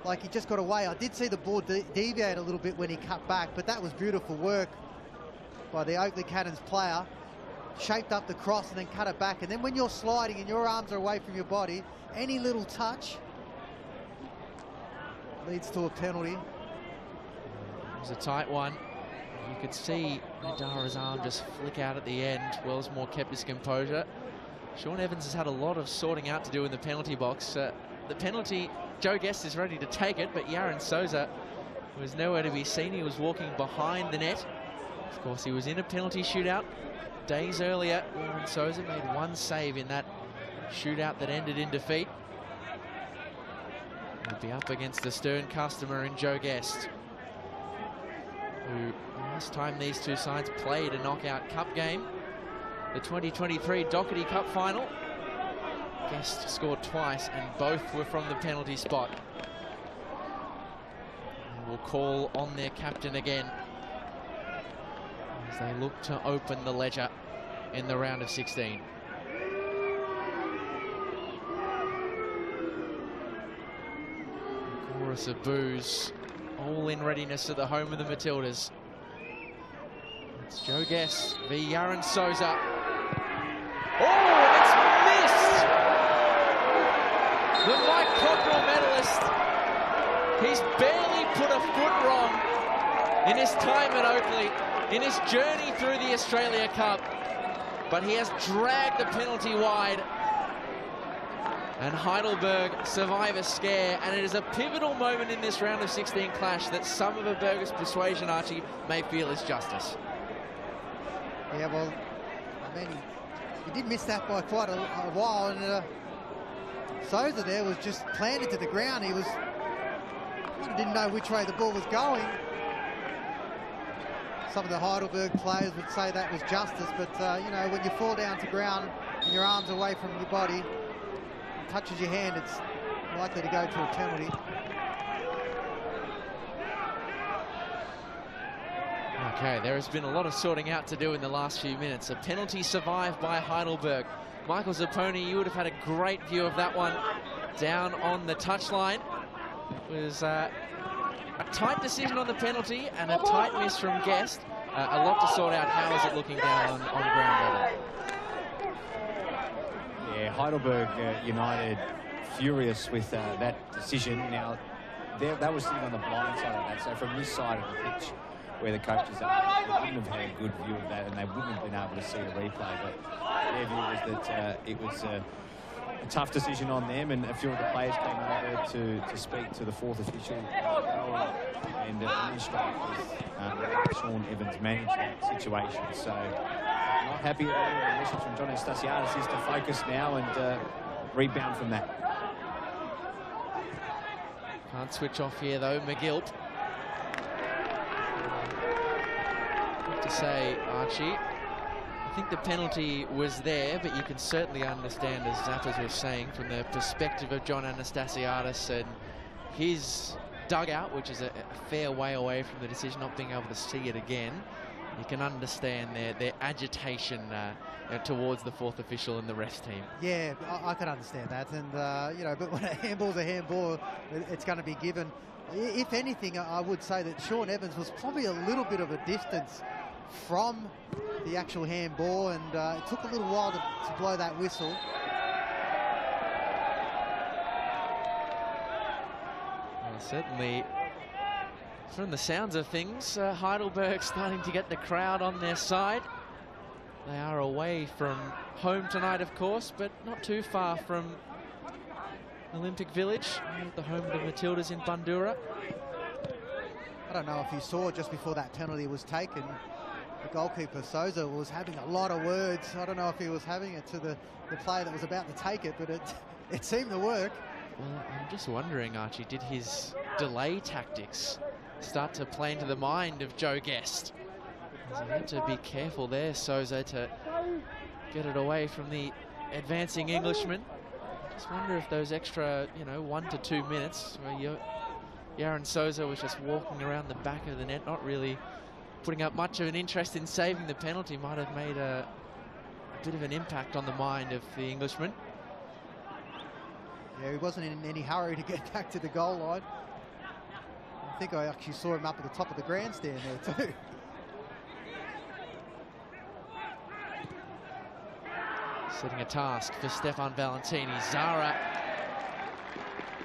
like he just got away. I did see the ball deviate a little bit when he cut back, but that was beautiful work by the Oakleigh Cannons player. Shaped up the cross and then cut it back. And then when you're sliding and your arms are away from your body, any little touch leads to a penalty. It was a tight one. You could see Idara's arm just flick out at the end. Wellsmore kept his composure. Sean Evans has had a lot of sorting out to do in the penalty box. The penalty, Joe Guest is ready to take it, but Yaron Souza was nowhere to be seen. He was walking behind the net. Of course, he was in a penalty shootout days earlier. Yaron Souza made one save in that shootout that ended in defeat. He'll be up against a stern customer in Joe Guest, who last time these two sides played a knockout cup game, the 2023 Doherty Cup final. Guest scored twice and both were from the penalty spot. And will call on their captain again as they look to open the ledger in the round of 16. A chorus of boos, all in readiness at the home of the Matildas. It's Joe Guest v Yaron Souza. Oh, it's missed! The Mike Cockrell medalist, he's barely put a foot wrong in his time at Oakleigh, in his journey through the Australia Cup, but he has dragged the penalty wide, and Heidelberg survive a scare, and it is a pivotal moment in this round of 16 clash that some of the Burgess persuasion, Archie, may feel is justice. Yeah, well, I mean, he did miss that by quite a while, and Souza there was just planted to the ground. He didn't know which way the ball was going. Some of the Heidelberg players would say that was justice, but you know, when you fall down to ground and your arm's away from your body, it touches your hand, it's likely to go to a penalty. Okay, there has been a lot of sorting out to do in the last few minutes. A penalty survived by Heidelberg. Michael Zapponi, you would have had a great view of that one down on the touchline. It was a tight decision on the penalty and a tight miss from Guest. A lot to sort out. How is it looking down on ground level? Yeah, Heidelberg United furious with that decision. Now, that was sitting on the blind side of that. So from this side of the pitch, where the coaches are, they wouldn't have had a good view of that, and they wouldn't have been able to see the replay. But their view was that it was a tough decision on them, and a few of the players came over to speak to the fourth official and demonstrate with Sean Evans managed that situation. So not happy. The message from John Anastasiadis is to focus now and rebound from that. Can't switch off here though, McGilt. To say, Archie, I think the penalty was there, but you can certainly understand, as Zappers was saying, from the perspective of John Anastasiadis and his dugout, which is a fair way away from the decision, not being able to see it again. You can understand their agitation towards the fourth official and the refs team. Yeah, I can understand that, and you know, but when a handball's a handball, it's going to be given. If anything, I would say that Sean Evans was probably a little bit of a distance from the actual handball, and it took a little while to blow that whistle. Certainly, from the sounds of things, Heidelberg starting to get the crowd on their side. They are away from home tonight, of course, but not too far from Olympic Village, the home of the Matildas in Bandura. I don't know if you saw just before that penalty was taken, the goalkeeper Souza was having a lot of words. I don't know if he was having it to the player that was about to take it, but it seemed to work. Well, I'm just wondering, Archie, did his delay tactics start to play into the mind of Joe Guest? He had to be careful there, Souza, to get it away from the advancing Englishman. Just wonder if those extra, 1 to 2 minutes where Yaron Souza was just walking around the back of the net, not really putting up much of an interest in saving the penalty, might have made a bit of an impact on the mind of the Englishman. Yeah, he wasn't in any hurry to get back to the goal line. I think I actually saw him up at the top of the grandstand there too. Setting a task for Stefan Valentini. Zara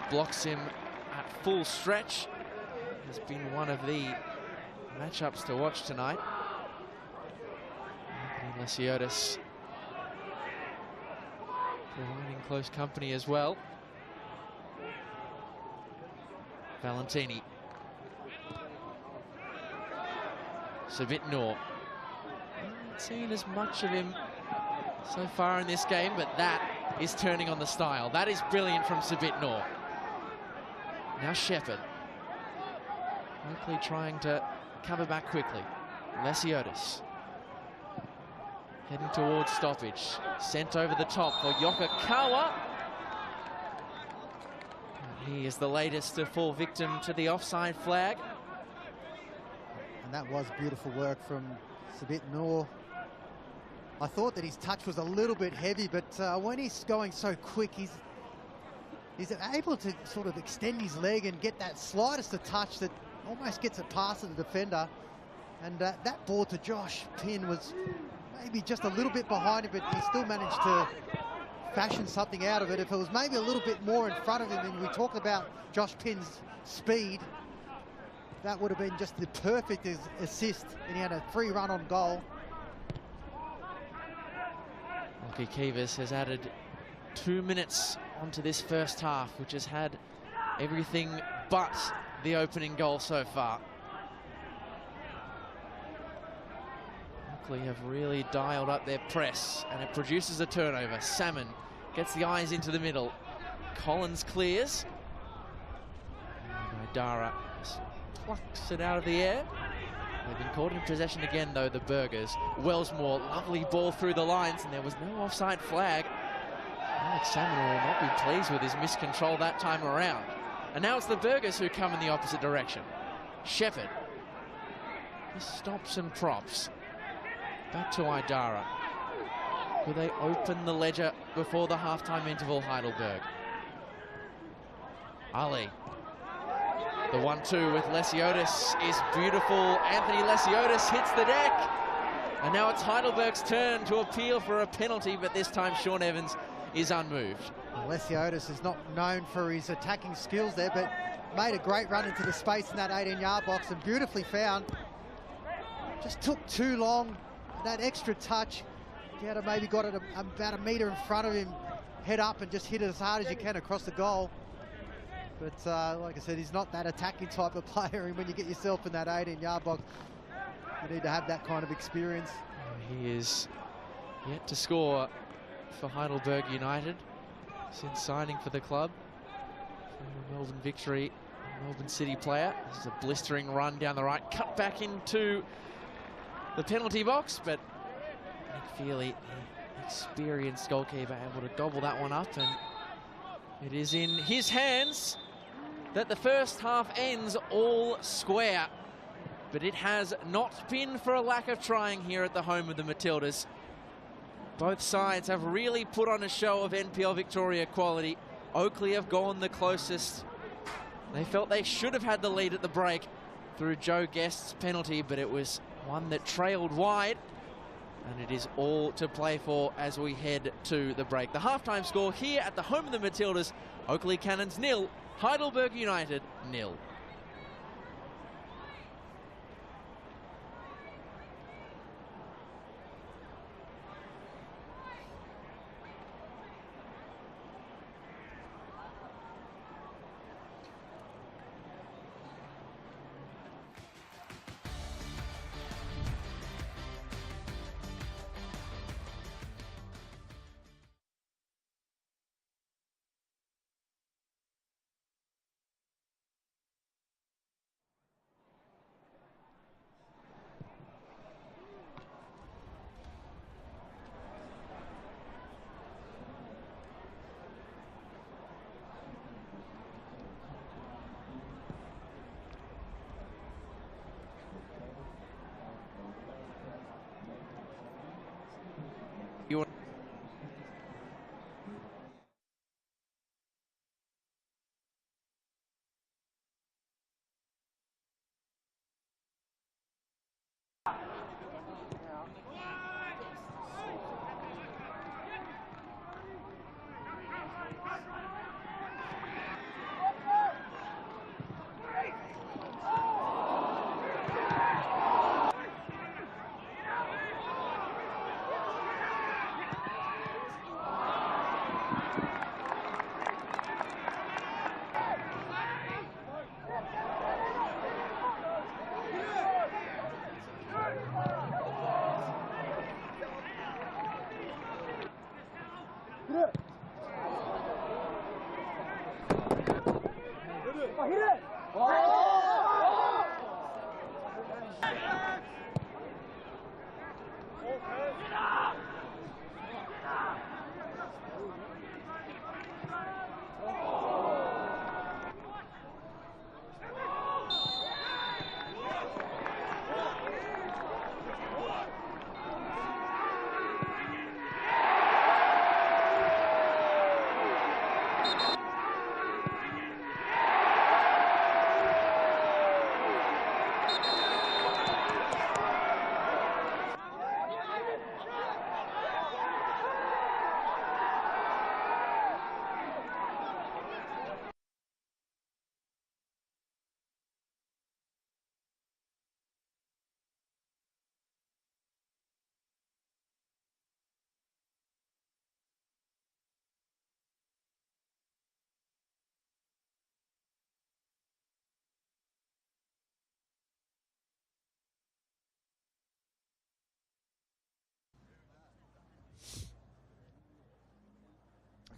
blocks him at full stretch. Has been one of the matchups to watch tonight. Anthony Lesiotis providing close company as well. Valentini. Sabitnor. Not seen as much of him so far in this game, but that is turning on the style. That is brilliant from Sabitnor. Now Shepherd. Oakleigh trying to cover back quickly. Lesiotis. Heading towards stoppage. Sent over the top for Yokokawa. He is the latest to fall victim to the offside flag. And that was beautiful work from Sabitnor. I thought that his touch was a little bit heavy, but when he's going so quick, he's able to sort of extend his leg and get that slightest of touch that almost gets it past the defender. And that ball to Josh Pinn was maybe just a little bit behind him, but he still managed to fashion something out of it. If it was maybe a little bit more in front of him, and we talk about Josh Pinn's speed, that would have been just the perfect assist, and he had a free run on goal. Lockie Kivas has added 2 minutes onto this first half, which has had everything but the opening goal so far. Oakleigh have really dialed up their press, and it produces a turnover. Salmon gets the eyes into the middle. Collins clears. And Idara plucks it out of the air. They've been caught in possession again, though, the Burgers. Wellsmore, lovely ball through the lines, and there was no offside flag. Alex Salmon will not be pleased with his miscontrol that time around. And now it's the Burgers who come in the opposite direction. Shepherd. He stops and props. Back to Idara. Will they open the ledger before the halftime interval, Heidelberg? Ali. The 1-2 with Lesiotis is beautiful. Anthony Lesiotis hits the deck. And now it's Heidelberg's turn to appeal for a penalty, but this time Sean Evans is unmoved. Lesiotis is not known for his attacking skills there, but made a great run into the space in that 18-yard box and beautifully found. Just took too long. That extra touch, you had maybe got it about a metre in front of him, head up and just hit it as hard as you can across the goal. But like I said, he's not that attacking type of player, and when you get yourself in that 18-yard box, you need to have that kind of experience. He is yet to score for Heidelberg United since signing for the club. From a Melbourne Victory, Melbourne City player. This is a blistering run down the right, cut back into the penalty box, but Nick Feely, the experienced goalkeeper, able to gobble that one up, and it is in his hands that the first half ends all square. But it has not been for a lack of trying here at the home of the Matildas. Both sides have really put on a show of NPL Victoria quality. Oakleigh have gone the closest. They felt they should have had the lead at the break through Joe Guest's penalty, but it was one that trailed wide. And it is all to play for as we head to the break. The halftime score here at the home of the Matildas, Oakleigh Cannons 0, Heidelberg United 0.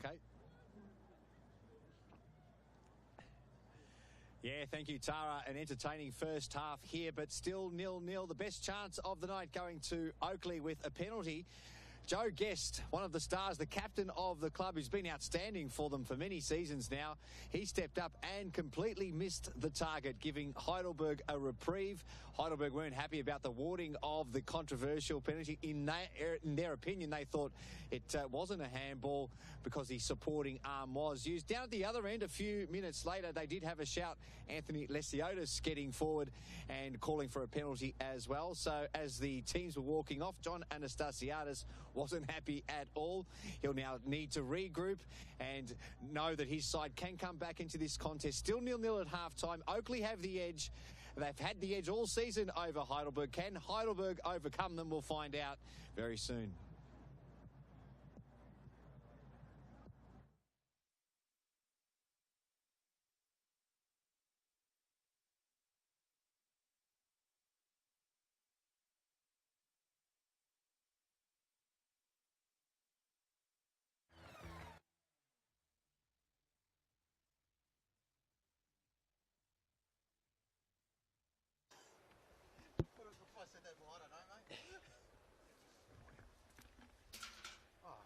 Okay. Yeah, thank you, Tara. An entertaining first half here, but still 0-0. The best chance of the night going to Oakleigh with a penalty. Joe Guest, one of the stars, the captain of the club, who's been outstanding for them for many seasons now. He stepped up and completely missed the target, giving Heidelberg a reprieve. Heidelberg weren't happy about the warding of the controversial penalty. In their opinion, they thought it wasn't a handball because the supporting arm was used. Down at the other end, a few minutes later, they did have a shout. Anthony Lesiotis getting forward and calling for a penalty as well. So as the teams were walking off, John Anastasiadis wasn't happy at all. He'll now need to regroup and know that his side can come back into this contest. Still 0-0 at halftime. Oakleigh have the edge. They've had the edge all season over Heidelberg. Can Heidelberg overcome them? We'll find out very soon. I said that, well, I don't know, mate. Oh,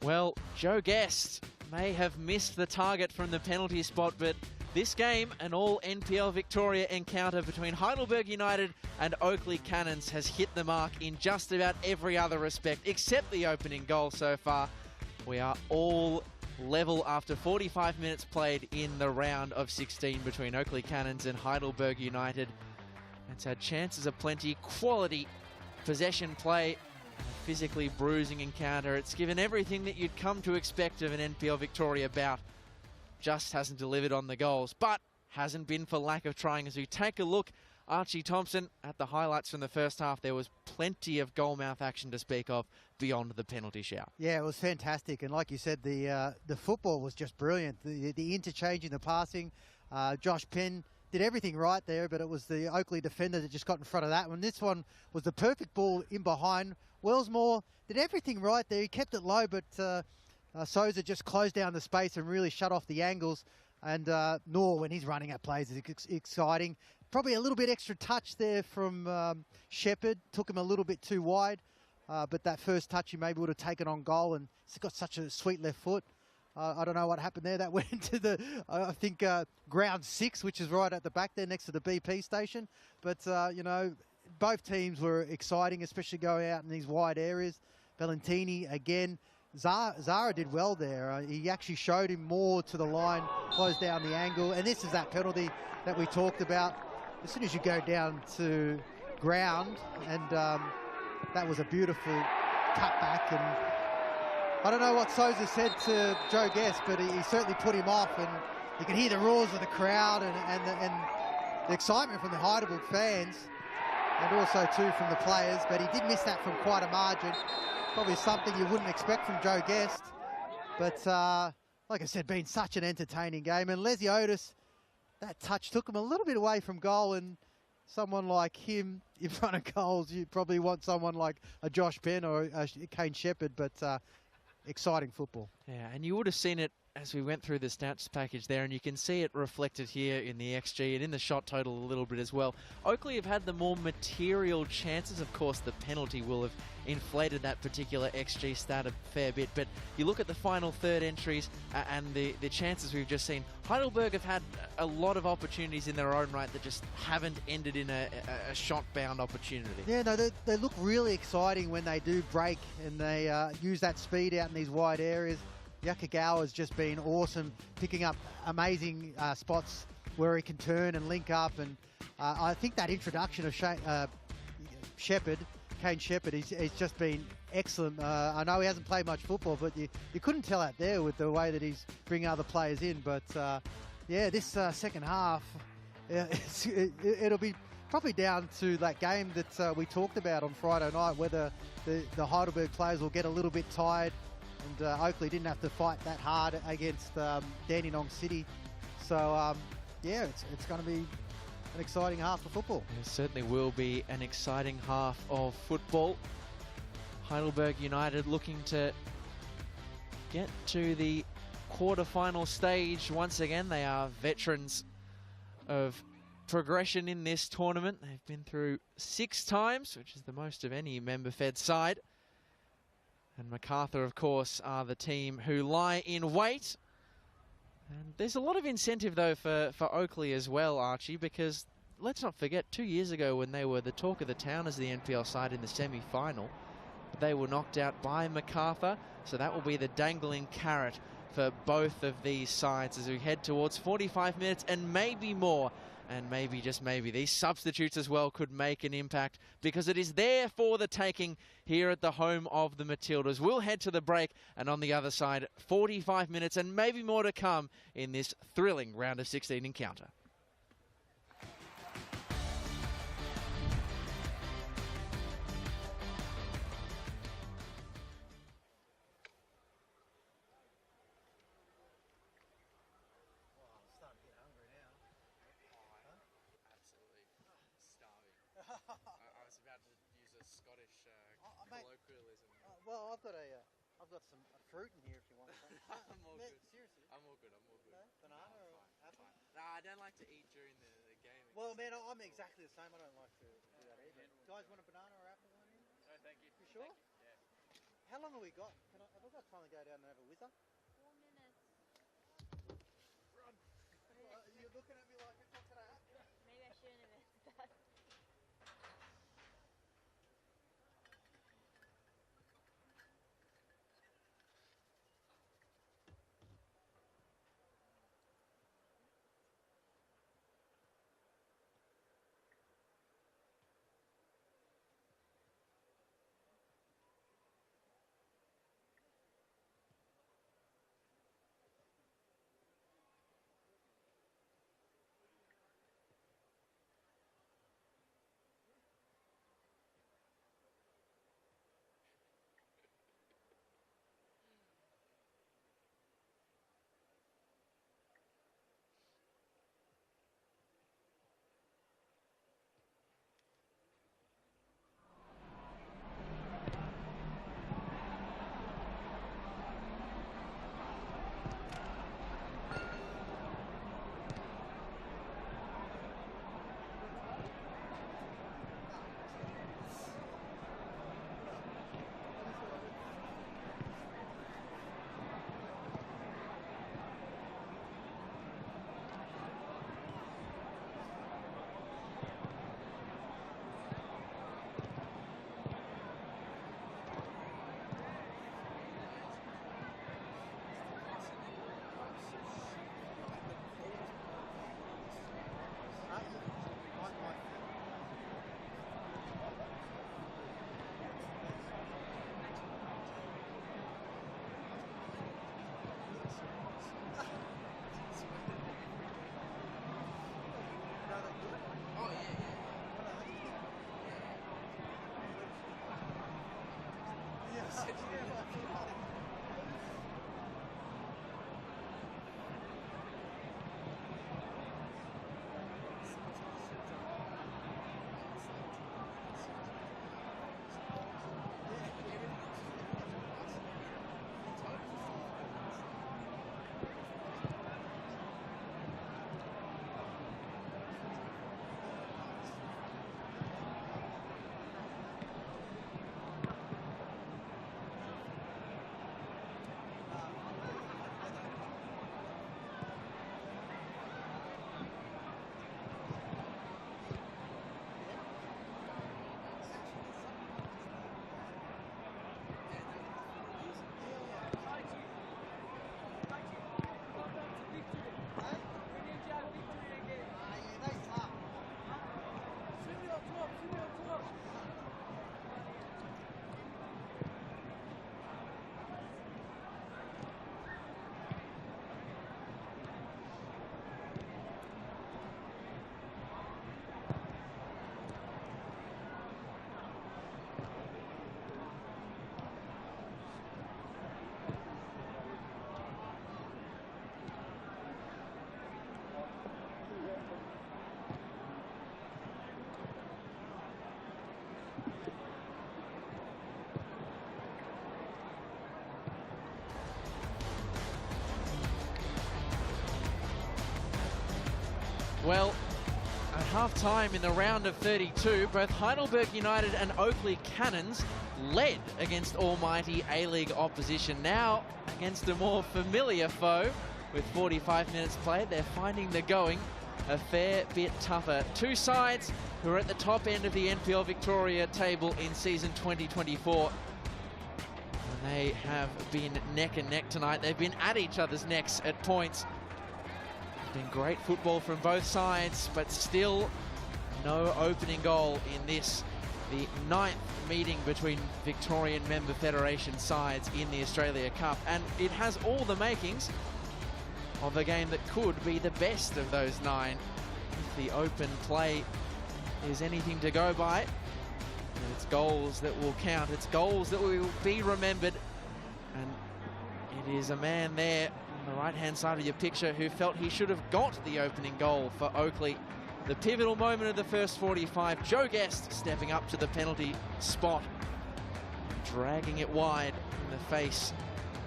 Well, Joe Guest may have missed the target from the penalty spot, but this game, an all-NPL Victoria encounter between Heidelberg United and Oakleigh Cannons, has hit the mark in just about every other respect, except the opening goal so far. We are all level after 45 minutes played in the round of 16 between Oakleigh Cannons and Heidelberg United. It's had chances aplenty, quality possession play, a physically bruising encounter. It's given everything that you'd come to expect of an NPL Victoria bout. Just hasn't delivered on the goals, but hasn't been for lack of trying. As we take a look, Archie Thompson, at the highlights from the first half, there was plenty of goal-mouth action to speak of beyond the penalty shout. Yeah, it was fantastic. And like you said, the football was just brilliant. The interchanging, the passing. Josh Penn did everything right there, but it was the Oakleigh defender that just got in front of that one. This one was the perfect ball in behind. Wellsmore did everything right there. He kept it low, but Souza just closed down the space and really shut off the angles. And Noor, when he's running at plays, is exciting. Probably a little bit extra touch there from Shepherd. Took him a little bit too wide. But that first touch he maybe would have taken on goal, and he's got such a sweet left foot. I don't know what happened there. That went into the, I think, ground 6, which is right at the back there next to the BP station. But, you know, both teams were exciting, especially going out in these wide areas. Valentini, again. Zara did well there. He actually showed him more to the line, closed down the angle. And this is that penalty that we talked about. As soon as you go down to ground, and that was a beautiful cutback. And I don't know what Souza said to Joe Guest, but he certainly put him off. And you can hear the roars of the crowd and the excitement from the Heidelberg fans, and also too from the players. But he did miss that from quite a margin. Probably something you wouldn't expect from Joe Guest. But like I said, been such an entertaining game. And Leslie Otis, that touch took him a little bit away from goal. And someone like him in front of goals, you probably want someone like a Josh Penn or a Kane Shepherd. But exciting football. Yeah, and you would have seen it as we went through the stats package there, and you can see it reflected here in the XG and in the shot total a little bit as well. Oakleigh have had the more material chances. Of course, the penalty will have inflated that particular XG stat a fair bit, but you look at the final third entries and the chances we've just seen. Heidelberg have had a lot of opportunities in their own right that just haven't ended in a shot-bound opportunity. Yeah, no, they look really exciting when they do break and they use that speed out in these wide areas. Yakagawa has just been awesome, picking up amazing spots where he can turn and link up. And I think that introduction of Shepherd, Kane Shepherd, he's just been excellent. I know he hasn't played much football, but you couldn't tell out there with the way that he's bringing other players in. But yeah, this second half, it'll be probably down to that game that we talked about on Friday night, whether the Heidelberg players will get a little bit tired. And Oakleigh didn't have to fight that hard against Dandenong City. So, yeah, it's going to be an exciting half of football. It certainly will be an exciting half of football. Heidelberg United looking to get to the quarter-final stage once again. They are veterans of progression in this tournament. They've been through 6 times, which is the most of any member-fed side. And MacArthur, of course, are the team who lie in wait. And there's a lot of incentive, though, for Oakleigh as well, Archie, because let's not forget, 2 years ago when they were the talk of the town as the NPL side in the semi-final, they were knocked out by MacArthur. So that will be the dangling carrot for both of these sides as we head towards 45 minutes and maybe more. And maybe, just maybe, these substitutes as well could make an impact, because it is there for the taking here at the home of the Matildas. We'll head to the break, and on the other side, 45 minutes and maybe more to come in this thrilling round of 16 encounter. Well, I've got some fruit in here if you want some. I'm all good. Seriously? I'm all good. No? Banana or apple? Nah, I don't like to eat during the game. Well, man, I'm exactly the same. I don't like to do that either. Guys, want a banana or apple one here? No, thank you. You sure? Yeah. How long have we got? Have I got time to go down and have a whizzer? 4 minutes. You're looking at me like it's not going to happen. Maybe I shouldn't have answered that. Well, at half-time in the round of 32, both Heidelberg United and Oakleigh Cannons led against almighty A-League opposition. Now, against a more familiar foe, with 45 minutes played, they're finding the going a fair bit tougher. Two sides who are at the top end of the NPL Victoria table in season 2024. And they have been neck and neck tonight. They've been at each other's necks at points. It's been great football from both sides, but still no opening goal in this, the 9th meeting between Victorian member federation sides in the Australia Cup. And it has all the makings of a game that could be the best of those 9 if the open play is anything to go by. And it's goals that will count, it's goals that will be remembered. And it is a man there on the right-hand side of your picture who felt he should have got the opening goal for Oakleigh. The pivotal moment of the first 45, Joe Guest stepping up to the penalty spot, dragging it wide in the face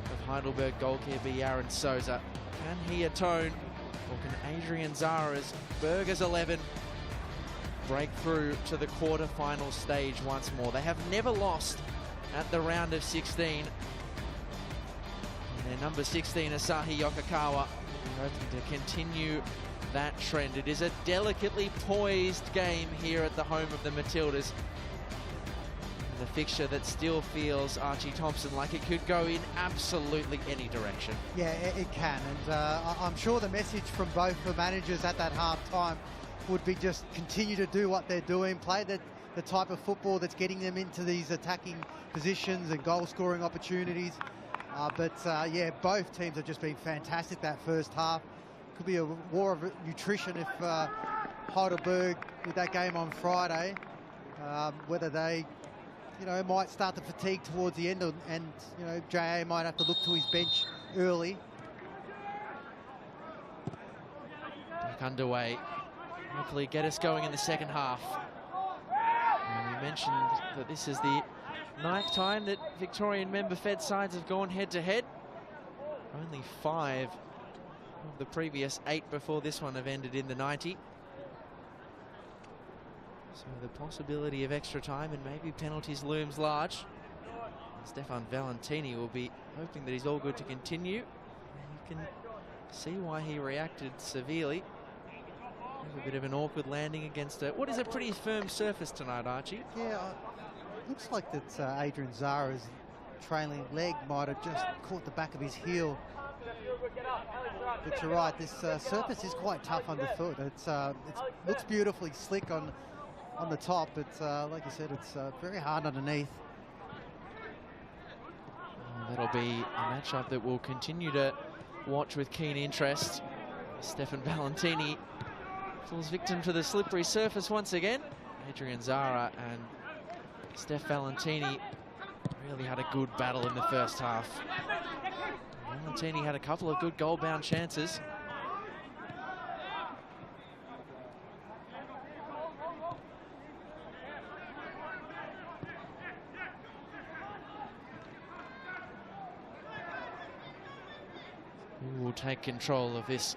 of Heidelberg goalkeeper Yaron Souza. Can he atone, or can Adrian Zara's Burgers 11 break through to the quarter-final stage once more? They have never lost at the round of 16. And their number 16, Asahi Yokokawa, hoping to continue that trend. It is a delicately poised game here at the home of the Matildas. The fixture that still feels, Archie Thompson, like it could go in absolutely any direction. Yeah, it can, and I'm sure the message from both the managers at that half-time would be just continue to do what they're doing, play the type of football that's getting them into these attacking positions and goal-scoring opportunities. Yeah, both teams have just been fantastic that first half. Could be a war of nutrition if Heidelberg, with that game on Friday, whether they might start to fatigue towards the end, and JA might have to look to his bench early. Back underway. Hopefully get us going in the second half. And we mentioned that this is the 9th time that Victorian member Fed sides have gone head-to-head. Only 5 of the previous 8 before this one have ended in the 90. So the possibility of extra time and maybe penalties looms large. Stefan Valentini will be hoping that he's all good to continue. You can see why he reacted severely. A bit of an awkward landing against what is a pretty firm surface tonight, Archie. Yeah, looks like that Adrian Zara's trailing leg might have just caught the back of his heel. But you're right, this surface is quite tough underfoot. It looks beautifully slick on the top, but like you said, it's very hard underneath. That'll be a matchup that we'll continue to watch with keen interest. Stefan Valentini falls victim to the slippery surface once again. Adrian Zara and Steph Valentini really had a good battle in the first half. Valentini had a couple of good goal-bound chances. Who will take control of this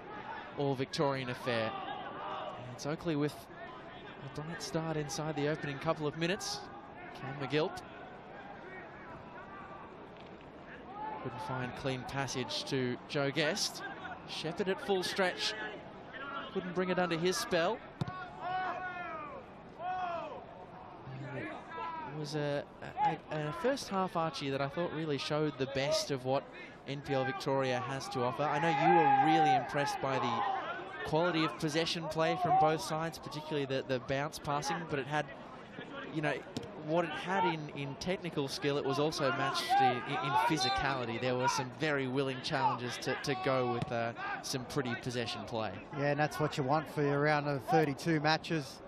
all-Victorian affair? And it's Oakleigh with a bright start inside the opening couple of minutes. Cam McGilt couldn't find clean passage to Joe Guest. Shepherd at full stretch, couldn't bring it under his spell. And it was a first half, Archie, that I thought really showed the best of what NPL Victoria has to offer. I know you were really impressed by the quality of possession play from both sides, particularly the bounce passing, but it had, what it had in technical skill, it was also matched in physicality. There were some very willing challenges to go with some pretty possession play. Yeah, and that's what you want for your round of 32 matches.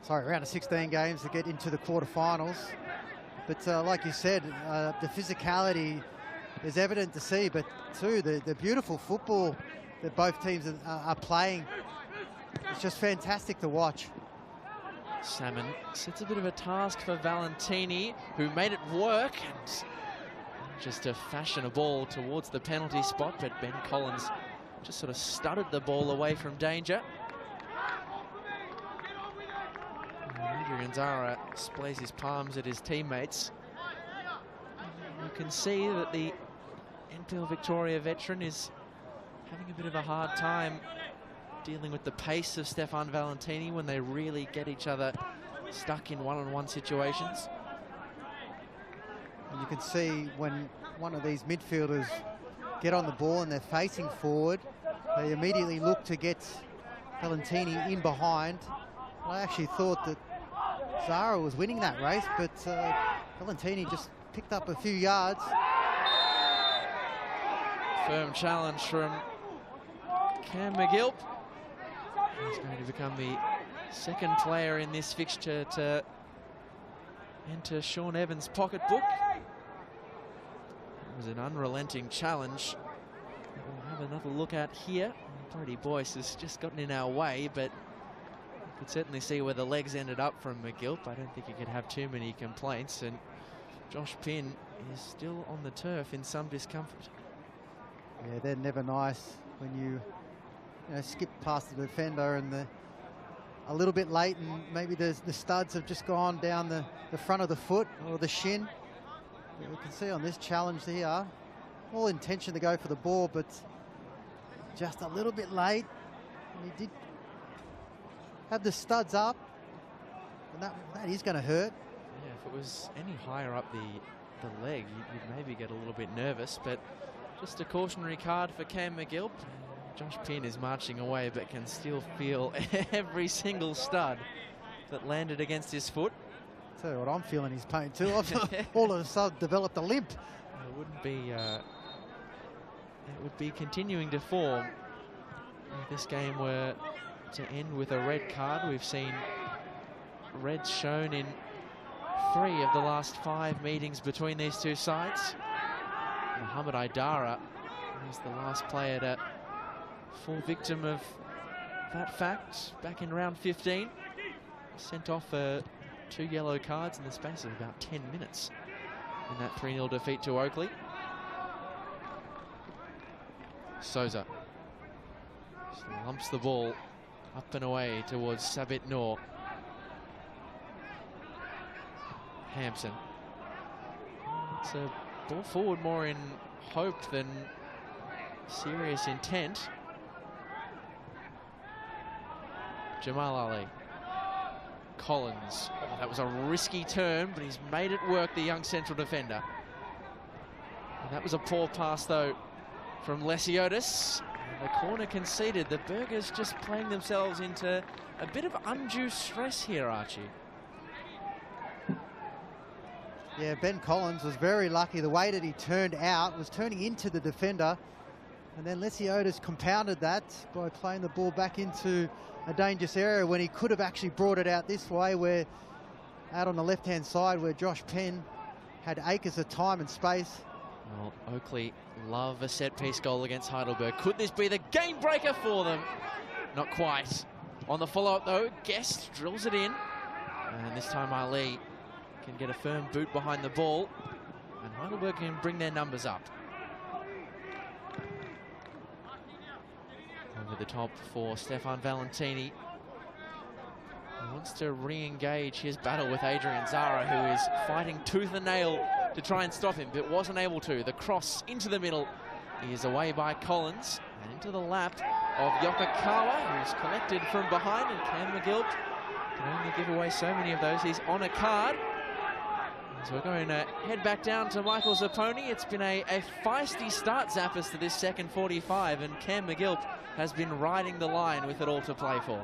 Sorry, round of 16 games to get into the quarterfinals. But like you said, the physicality is evident to see, but too, the beautiful football that both teams are playing. It's just fantastic to watch. Salmon sets a bit of a task for Valentini, who made it work, and just to fashion a ball towards the penalty spot, but Ben Collins just sort of studded the ball away from danger. Adrian Zara displays his palms at his teammates. You can see that the NPL Victoria veteran is having a bit of a hard time dealing with the pace of Stefan Valentini when they really get each other stuck in one-on-one situations. And you can see when one of these midfielders get on the ball and they're facing forward, they immediately look to get Valentini in behind. I actually thought that Zara was winning that race, but Valentini just picked up a few yards. Firm challenge from Cam McGill. He's going to become the second player in this fixture to enter Sean Evans' pocketbook. It was an unrelenting challenge that we'll have another look at here. Brody Boyce has just gotten in our way, but you could certainly see where the legs ended up from McGill. I don't think he could have too many complaints, and Josh Pinn is still on the turf in some discomfort. Yeah, they're never nice when you skip past the defender and a little bit late, and maybe the studs have just gone down the front of the foot or the shin. Yeah, we can see on this challenge here, all intention to go for the ball, but just a little bit late. And he did have the studs up, and that is going to hurt. Yeah, if it was any higher up the leg, you'd maybe get a little bit nervous, but just a cautionary card for Cam McGill. Josh Pinn is marching away, but can still feel every single stud that landed against his foot. Tell you what, I'm feeling his pain too. I've all of a sudden developed a limp. It wouldn't be. It would be continuing to form if this game were to end with a red card. We've seen reds shown in 3 of the last 5 meetings between these two sides. Mohamed Aidara is the last player to fall victim of that fact back in round 15. Sent off 2 yellow cards in the space of about 10 minutes in that 3-0 defeat to Oakleigh. Souza lumps the ball up and away towards Sabit Noor. Hampson. It's a ball forward more in hope than serious intent. Jamal Ali. Collins. Oh, that was a risky turn, but he's made it work, the young central defender. And that was a poor pass, though, from Lesiotis. The corner conceded. The Burgers just playing themselves into a bit of undue stress here, Archie. Yeah, Ben Collins was very lucky. The way that he turned out was turning into the defender, and then Lesiotis compounded that by playing the ball back into a dangerous area when he could have actually brought it out this way, where out on the left-hand side where Josh Penn had acres of time and space. Well, Oakleigh love a set-piece goal against Heidelberg. Could this be the game breaker for them? Not quite. On the follow-up, though, Guest drills it in. And this time Ali can get a firm boot behind the ball. And Heidelberg can bring their numbers up. Over the top for Stefan Valentini. He wants to re-engage his battle with Adrian Zara, who is fighting tooth and nail to try and stop him, but wasn't able to. The cross into the middle. He is away by Collins and into the lap of Yokokawa, who's collected from behind, and Cam McGill can only give away so many of those. He's on a card. So we're going to head back down to Michael Zapponi. It's been a feisty start, Zappos, to this second 45, and Cam McGill has been riding the line with it all to play for.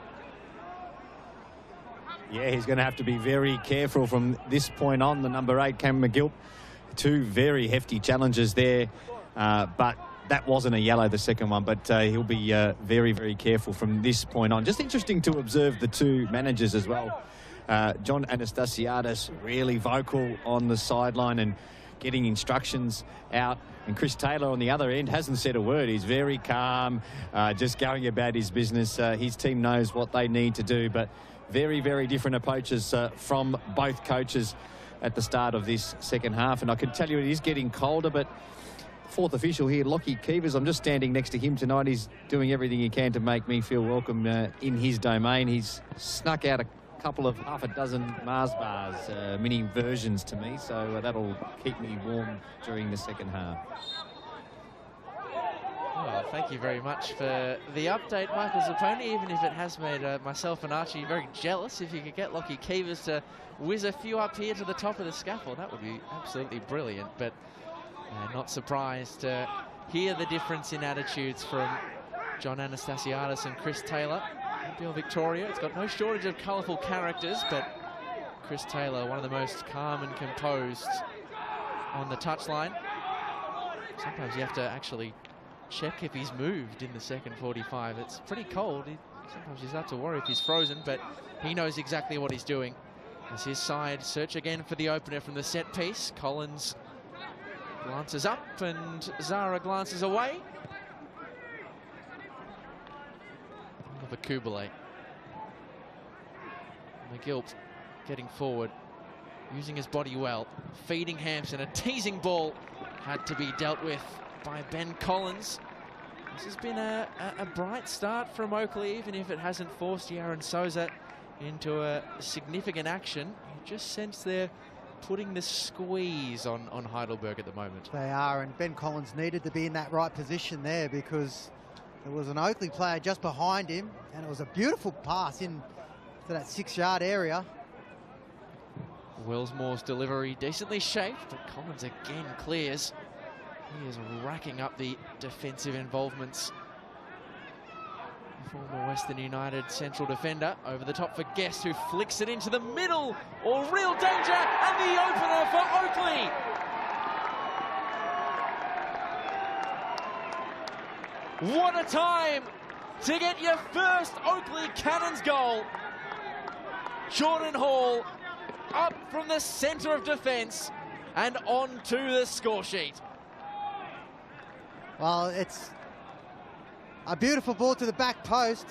Yeah, he's going to have to be very careful from this point on. The number 8, Cam McGill. 2 very hefty challenges there, but that wasn't a yellow, the second one, but he'll be very, very careful from this point on. Just interesting to observe the 2 managers as well. John Anastasiadis really vocal on the sideline and getting instructions out. And Chris Taylor on the other end hasn't said a word. He's very calm, just going about his business. His team knows what they need to do, but very, very different approaches from both coaches at the start of this second half. And I can tell you it is getting colder, but 4th official here, Lockie Keevers, I'm just standing next to him tonight. He's doing everything he can to make me feel welcome in his domain. He's snuck out a couple of half a dozen Mars bars, mini versions to me, so that'll keep me warm during the second half. Well, thank you very much for the update, Michael Zapponi, even if it has made myself and Archie very jealous. If you could get Lockie Keevers to whiz a few up here to the top of the scaffold, that would be absolutely brilliant. But not surprised to hear the difference in attitudes from John Anastasiadis and Chris Taylor. NPL Victoria, it's got no shortage of colourful characters, but Chris Taylor, one of the most calm and composed on the touchline. Sometimes you have to actually check if he's moved in the second 45. It's pretty cold. Sometimes you start to worry if he's frozen, but he knows exactly what he's doing. As his side search again for the opener from the set piece. Collins glances up and Zara glances away. Oliver Kubelet. McGilt getting forward, using his body well, feeding Hampson. A teasing ball had to be dealt with by Ben Collins. This has been a bright start from Oakleigh, even if it hasn't forced Yaron Souza into a significant action. You just sense they're putting the squeeze on Heidelberg at the moment. They are, and Ben Collins needed to be in that right position there because there was an Oakleigh player just behind him, and it was a beautiful pass in to that 6-yard area. Willsmore's delivery decently shaped, but Collins again clears. He is racking up the defensive involvements. Former Western United central defender over the top for Guest, who flicks it into the middle. Or real danger, and the opener for Oakleigh. What a time to get your first Oakleigh Cannons goal. Jordan Hall up from the centre of defence and onto the score sheet. Well, it's a beautiful ball to the back post.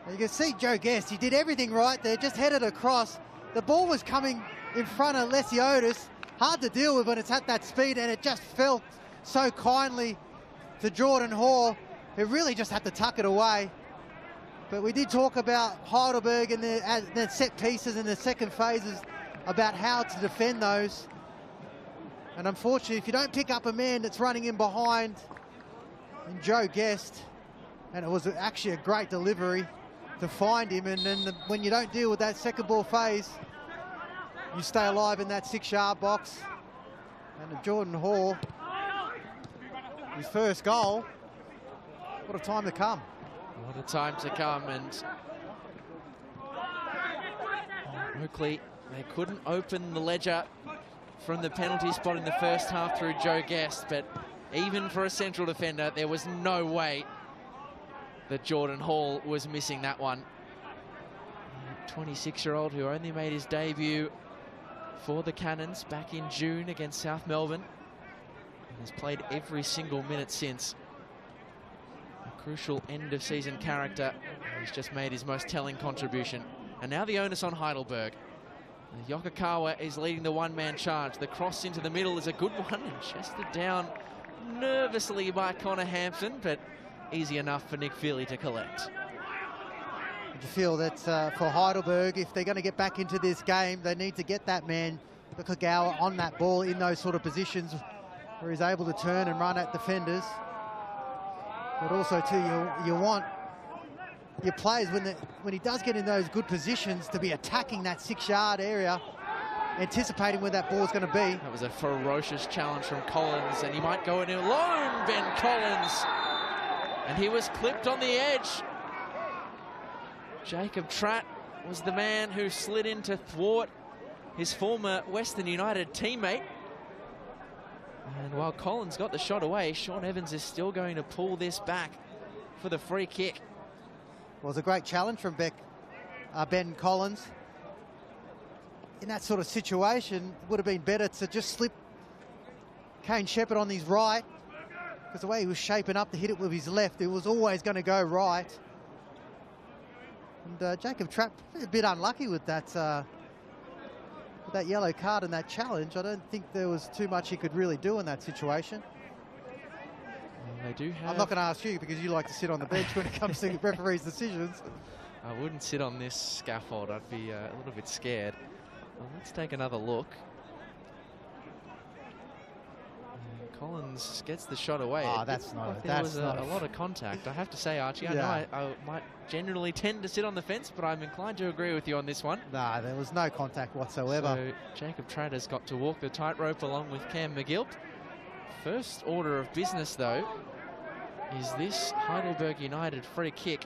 And you can see Joe Guest, he did everything right there, just headed across. The ball was coming in front of Lesiotis. Hard to deal with when it's at that speed, and it just fell so kindly to Jordan Hall, who really just had to tuck it away. But we did talk about Heidelberg and the set pieces in the second phases, about how to defend those. And unfortunately, if you don't pick up a man that's running in behind, and Joe Guest, and it was actually a great delivery to find him, and then when you don't deal with that second ball phase, you stay alive in that 6-yard box. And Jordan Hall, his first goal. What a time to come. What a time to come. And Oakleigh, they couldn't open the ledger from the penalty spot in the first half through Joe Guest, but even for a central defender, there was no way that Jordan Hall was missing that one. 26-year-old who only made his debut for the Cannons back in June against South Melbourne and has played every single minute since. A crucial end-of-season character. He's just made his most telling contribution. And now the onus on Heidelberg. Yokokawa is leading the one-man charge. The cross into the middle is a good one and chested down nervously by Connor Hampson, but easy enough for Nick Feely to collect. You feel that for Heidelberg, if they're going to get back into this game, they need to get that man, Yokokawa, on that ball in those sort of positions where he's able to turn and run at defenders. But also, too, you want your players, when he does get in those good positions, to be attacking that 6-yard area, anticipating where that ball's going to be. That was a ferocious challenge from Collins, and he might go in alone, Ben Collins. And he was clipped on the edge. Jacob Tratt was the man who slid in to thwart his former Western United teammate. And while Collins got the shot away, Sean Evans is still going to pull this back for the free kick. Well, it was a great challenge from Ben Collins. In that sort of situation, it would have been better to just slip Kane Shepherd on his right, because the way he was shaping up to hit it with his left, it was always going to go right. And Jacob Trapp a bit unlucky with that yellow card and that challenge. I don't think there was too much he could really do in that situation. They do have... I'm not going to ask you because you like to sit on the bench when it comes to referees' decisions. I wouldn't sit on this scaffold. I'd be a little bit scared. Well, let's take another look. And Collins gets the shot away. Oh, It that's looked not like a- there that's was not a a- lot of contact. I have to say, Archie, I Yeah. know I might generally tend to sit on the fence, but I'm inclined to agree with you on this one. Nah, there was no contact whatsoever. So Jacob Tratter's got to walk the tightrope along with Cam McGill. First order of business, though, is this Heidelberg United free kick,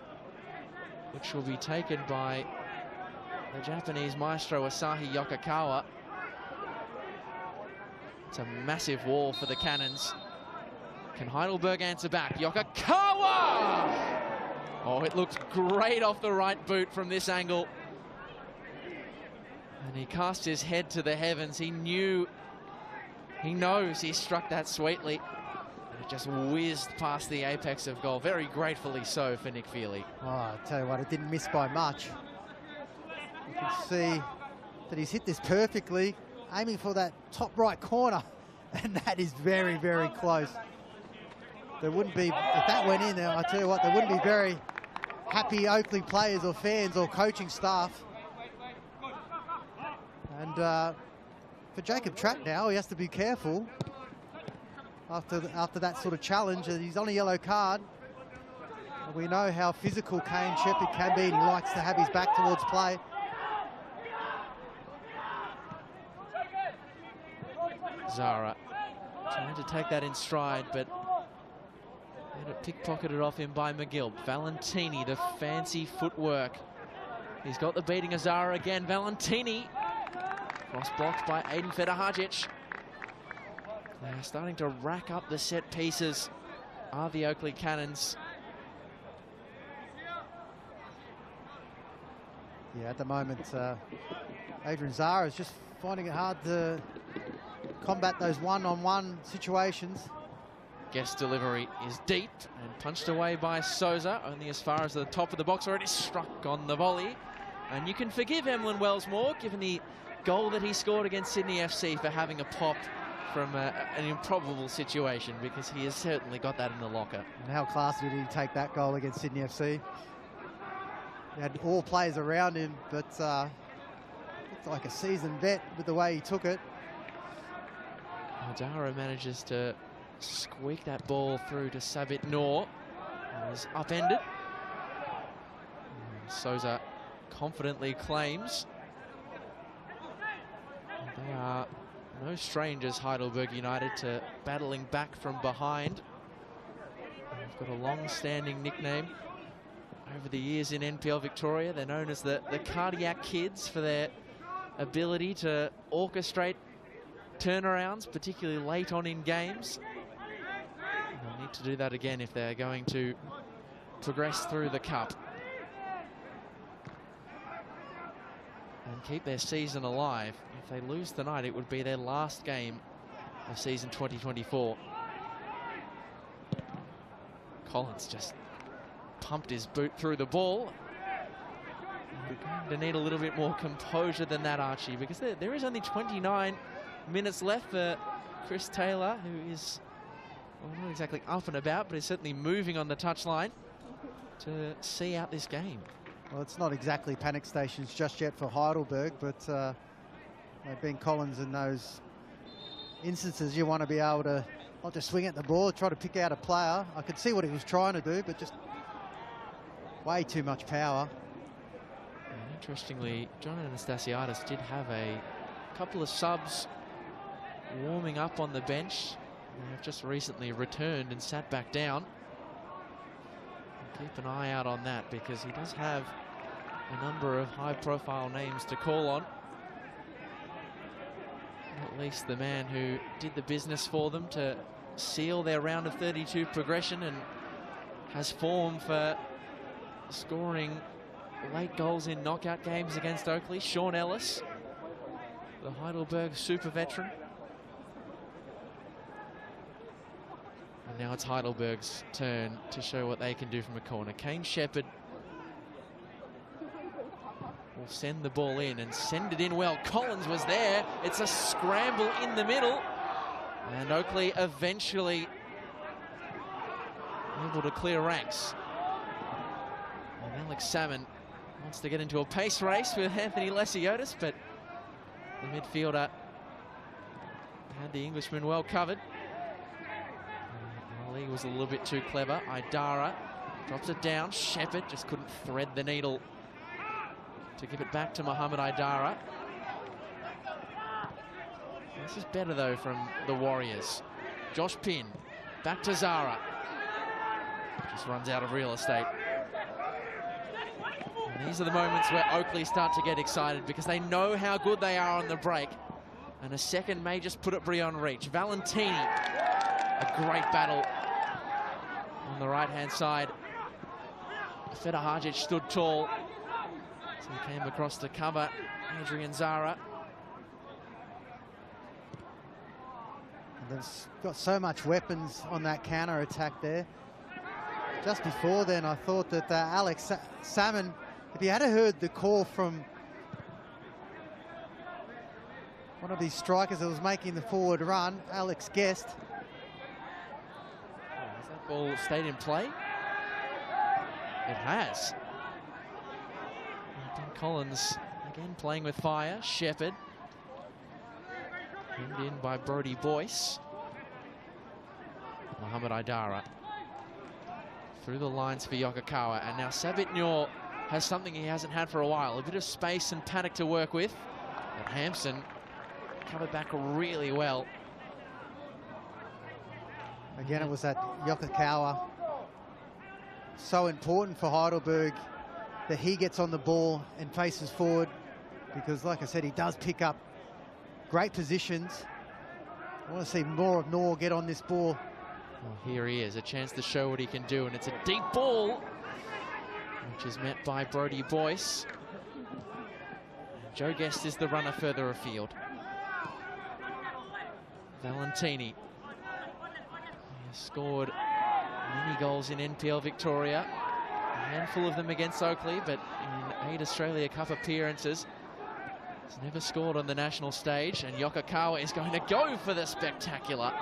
which will be taken by the Japanese maestro Asahi Yokokawa. It's a massive wall for the Cannons. Can Heidelberg answer back? Yokokawa! Oh, it looks great off the right boot from this angle. And he cast his head to the heavens. He knows he struck that sweetly. And it just whizzed past the apex of goal. Very gratefully so for Nick Feely. Oh, I tell you what, it didn't miss by much. You can see that he's hit this perfectly, aiming for that top right corner. And that is very, very close. There wouldn't be, if that went in there, I tell you what, there wouldn't be very happy Oakleigh players or fans or coaching staff. And for Jacob Tratt now, he has to be careful after that sort of challenge. He's on a yellow card. We know how physical Kane Shepherd can be, and he likes to have his back towards play. Zara trying to take that in stride, but had it pickpocketed off him by McGill. Valentini, the fancy footwork. He's got the beating of Zara again. Valentini, cross blocked by Aiden Federhajic. They're starting to rack up the set pieces, are the Oakleigh Cannons. Yeah, at the moment, Adrian Zara is just finding it hard to combat those one-on-one situations. Guest delivery is deep and punched away by Souza, only as far as the top of the box, where it is struck on the volley. And you can forgive Emlyn Wellsmore, given the goal that he scored against Sydney FC, for having a pop from an improbable situation, because he has certainly got that in the locker. And how classy did he take that goal against Sydney FC? He had all players around him, but looked like a seasoned vet with the way he took it. Dara manages to squeak that ball through to Sabit Noor. It was upended. And Souza confidently claims. And they are no strangers, Heidelberg United, to battling back from behind. They've got a long-standing nickname over the years in NPL Victoria. They're known as the Cardiac Kids for their ability to orchestrate turnarounds, particularly late on in games. They'll need to do that again if they're going to progress through the cup and keep their season alive. If they lose tonight, it would be their last game of season 2024. Collins just pumped his boot through the ball. We're going to need a little bit more composure than that, Archie, because there is only 29 minutes left for Chris Taylor, who is, well, not exactly up and about, but is certainly moving on the touchline to see out this game. Well, it's not exactly panic stations just yet for Heidelberg, but being Collins in those instances, you want to be able to not just swing at the ball, try to pick out a player. I could see what he was trying to do, but just way too much power. And interestingly, John Anastasiadis did have a couple of subs warming up on the bench. They have just recently returned and sat back down. Keep an eye out on that, because he does have a number of high-profile names to call on. At least the man who did the business for them to seal their round of 32 progression and has form for scoring late goals in knockout games against Oakleigh, Sean Ellis, the Heidelberg super veteran. And now it's Heidelberg's turn to show what they can do from a corner. Kane Shepherd will send the ball in and send it in well. Collins was there. It's a scramble in the middle. And Oakleigh eventually able to clear ranks. And Alex Salmon Wants to get into a pace race with Anthony Lesiotis, but the midfielder had the Englishman well covered. Ali was a little bit too clever. Idara drops it down. Shepherd just couldn't thread the needle to give it back to Mohamed Idara. This is better, though, from the Warriors. Josh Pinn, back to Zara. Just runs out of real estate. And these are the moments where Oakleigh start to get excited because they know how good they are on the break. And a second may just put it beyond reach. Valentini, a great battle on the right-hand side. Fedahajic stood tall. So he came across to cover Adrian Zara. They've got so much weapons on that counter attack there. Just before then, I thought that Alex Salmon, if he had heard the call from one of these strikers that was making the forward run, Alex Guest. Has that ball stayed in play? It has. Ben Collins again playing with fire. Shepherd. Pinned in by Brodie Boyce. Mohamed Idara. Through the lines for Yokokawa. And now Sabit Noor has something he hasn't had for a while. A bit of space and paddock to work with. But Hampson covered back really well. Again, it was that Yokokawa. So important for Heidelberg that he gets on the ball and faces forward. Because, like I said, he does pick up great positions. I want to see more of Noor get on this ball. Well, here he is, a chance to show what he can do, and it's a deep ball, which is met by Brodie Boyce. And Joe Guest is the runner further afield. Valentini. He has scored many goals in NPL Victoria. A handful of them against Oakleigh, but in 8 Australia Cup appearances. He's never scored on the national stage, and Yokokawa is going to go for the spectacular.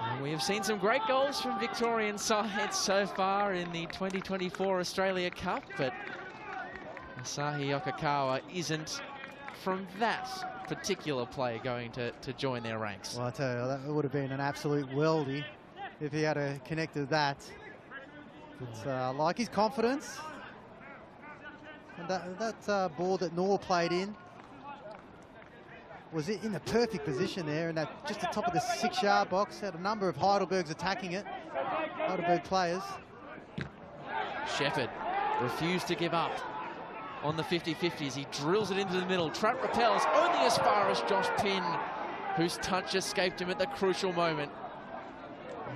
And we have seen some great goals from Victorian sides so far in the 2024 Australia Cup, but Asahi Yokokawa isn't from that particular play going to join their ranks. Well, I tell you, that would have been an absolute worldie if he had connected that. It's like his confidence. And that ball that Noor played in was in the perfect position there, and that just the top of the 6-yard box. Had a number of Heidelbergs attacking it, Heidelberg players. Shepherd refused to give up on the 50-50s. He drills it into the middle. Trap repels only as far as Josh Pinn, whose touch escaped him at the crucial moment.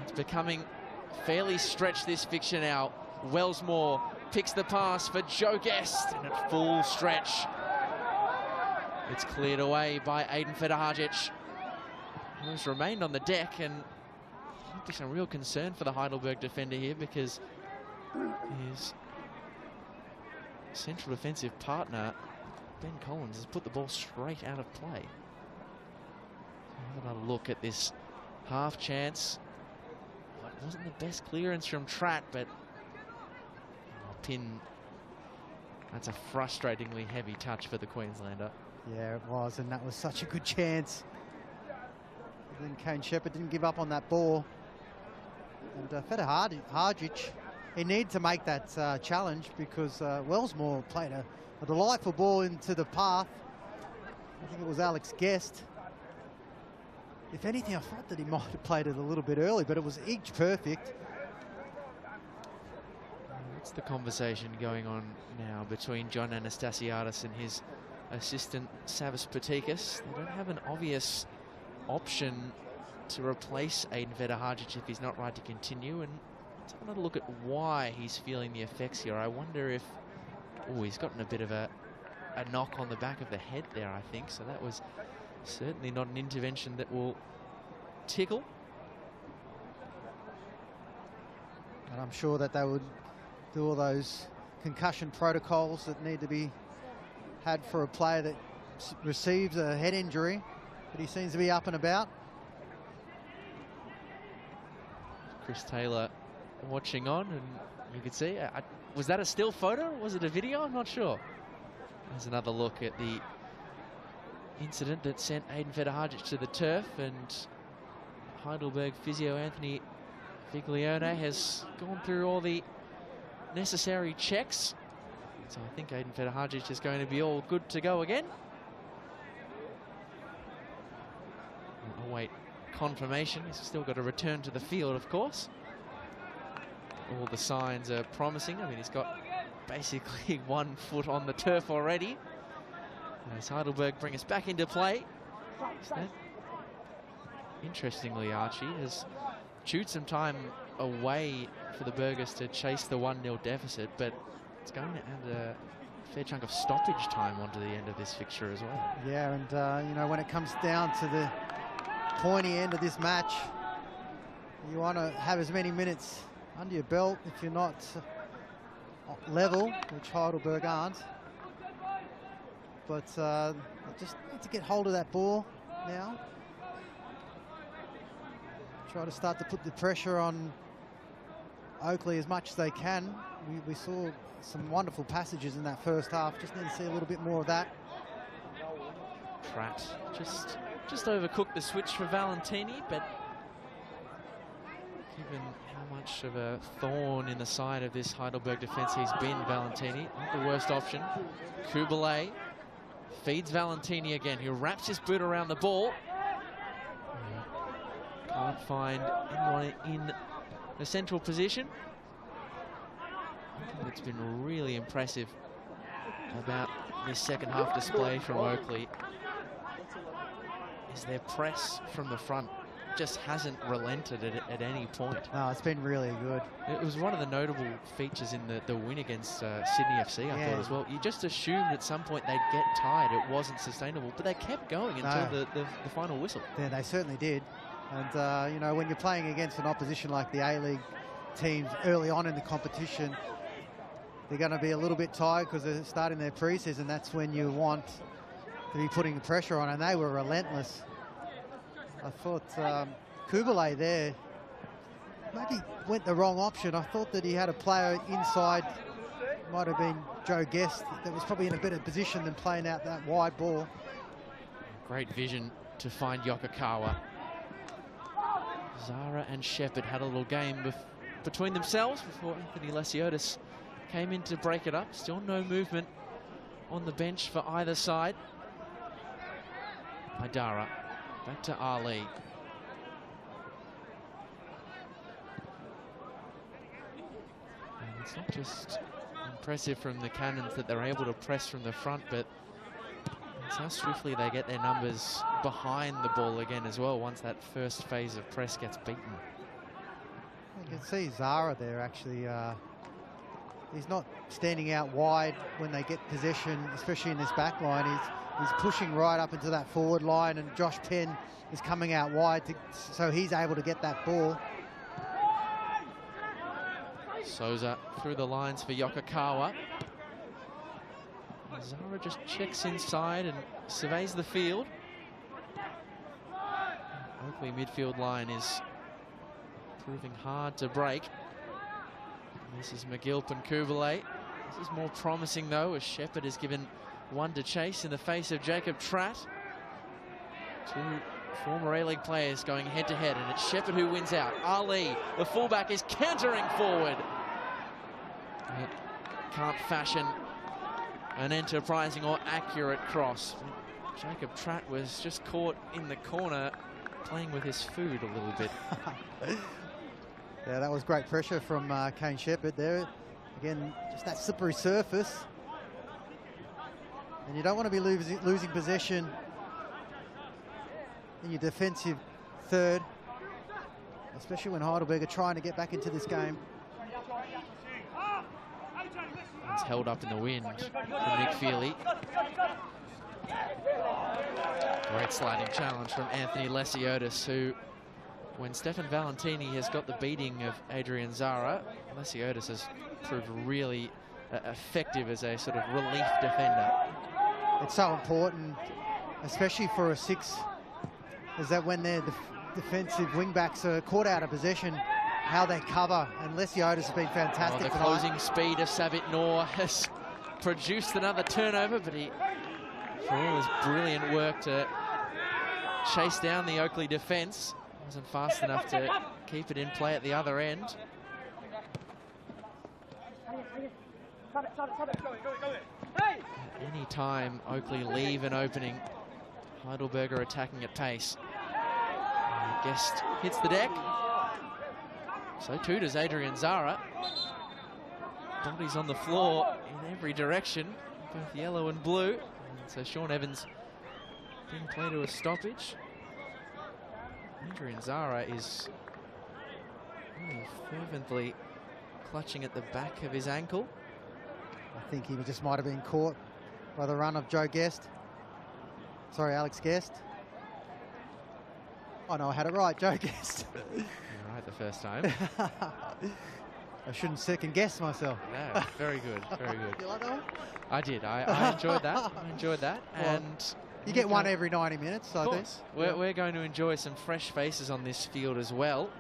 It's becoming fairly stretched, this fixture now. Wellsmore picks the pass for Joe Guest, and at full stretch, it's cleared away by Aiden Fedahajic, who has remained on the deck, and might be some real concern for the Heidelberg defender here because his central defensive partner, Ben Collins, has put the ball straight out of play. Have another look at this half chance. It wasn't the best clearance from Track, but Pin, that's a frustratingly heavy touch for the Queenslander. Yeah, it was, and that was such a good chance. And then Kane Shepherd didn't give up on that ball. And Fedahajic, he needed to make that challenge because Wellsmore played a delightful ball into the path. I think it was Alex Guest. If anything, I thought that he might have played it a little bit early, but it was each perfect. What's the conversation going on now between John Anastasiadis and his assistant Savas Patikas? They don't have an obvious option to replace Aiden Fedahajic if he's not right to continue, and let's have another look at why he's feeling the effects here. I wonder if, oh, he's gotten a bit of a knock on the back of the head there, I think, so that was certainly not an intervention that will tickle. And I'm sure that they would do all those concussion protocols that need to be had for a player that receives a head injury, but he seems to be up and about. Chris Taylor watching on, and you can see Was that a still photo? Was it a video? I'm not sure. There's another look at the incident that sent Aiden Fedahajic to the turf, and Heidelberg physio Anthony Viglione has gone through all the necessary checks. So I think Aiden Fedahajic is going to be all good to go again. I'll await confirmation. He's still got to return to the field, of course. All the signs are promising. I mean, he's got basically 1 foot on the turf already. As Heidelberg bring us back into play. Interestingly, Archie has chewed some time away for the Burgers to chase the 1-0 deficit, but it's going to add a fair chunk of stoppage time onto the end of this fixture as well. Yeah, and you know, when it comes down to the pointy end of this match, you want to have as many minutes under your belt if you're not level, which Heidelberg aren't. But just need to get hold of that ball now. Try to start to put the pressure on Oakleigh as much as they can. We saw some wonderful passages in that first half. Just need to see a little bit more of that. Pratt just overcooked the switch for Valentini, but given how much of a thorn in the side of this Heidelberg defense he's been, Valentini, not the worst option. Kubalay feeds Valentini again, who wraps his boot around the ball. Can't find anyone in the central position. I think it's been really impressive about this second half display from Oakleigh is their press from the front just hasn't relented at any point. No, it's been really good. It was one of the notable features in the win against Sydney FC, I thought, as well. You just assumed at some point they'd get tired. It wasn't sustainable, but they kept going until the final whistle. Yeah, they certainly did. And, you know, when you're playing against an opposition like the A-League teams early on in the competition, they're going to be a little bit tired because they're starting their pre-season. That's when you want to be putting the pressure on, and they were relentless. I thought Kubalay there maybe went the wrong option. I thought that he had a player inside, might have been Joe Guest, that was probably in a better position than playing out that wide ball. Great vision to find Yokokawa. Zara and Shepherd had a little game between themselves before Anthony Lesiotis came in to break it up. Still no movement on the bench for either side. Haidara back to Ali. And it's not just impressive from the Cannons that they're able to press from the front, but it's how swiftly they get their numbers behind the ball again as well once that first phase of press gets beaten. You can see Zara there actually. He's not standing out wide when they get possession, especially in this back line. He's pushing right up into that forward line, and Josh Penn is coming out wide, so he's able to get that ball. Souza through the lines for Yokokawa. Zara just checks inside and surveys the field. Oakleigh midfield line is proving hard to break. This is McGilp and Kubalay. This is more promising though, as Shepherd is given one to chase in the face of Jacob Tratt. Two former A-League players going head to head, and it's Shepherd who wins out. Ali, the fullback, is cantering forward. But can't fashion an enterprising or accurate cross. Jacob Tratt was just caught in the corner playing with his food a little bit. Yeah, that was great pressure from Kane Shepherd there. Again, just that slippery surface. And you don't want to be losing possession in your defensive third, especially when Heidelberg are trying to get back into this game. It's held up in the wind from Nick Feely. Great sliding challenge from Anthony Lesiotis, who, when Stefan Valentini has got the beating of Adrian Zara, Lesiotis has proved really effective as a sort of relief defender. It's so important, especially for a 6, is that when their defensive wing-backs are caught out of possession, how they cover, and Lesiotis has been fantastic The tonight. closing speed of Savit Noor has produced another turnover, but he, for all his brilliant work to chase down the Oakleigh defence, wasn't fast enough to keep it in play at the other end. At any time Oakleigh leave an opening, Heidelberg are attacking at pace. Guest hits the deck. So too does Adrian Zara. Bodies on the floor in every direction, both yellow and blue. And so Sean Evans didn't play to a stoppage. Adrian Zara is really fervently clutching at the back of his ankle. I think he just might have been caught by the run of Joe Guest. Sorry, Alex Guest. Oh no, I had it right, Joe Guest. You're right the first time. I shouldn't second guess myself. No, very good, very good. You like that one? I did. I enjoyed that. I enjoyed that. Well, and you get one every 90 minutes, I of think. course. We're going to enjoy some fresh faces on this field as well.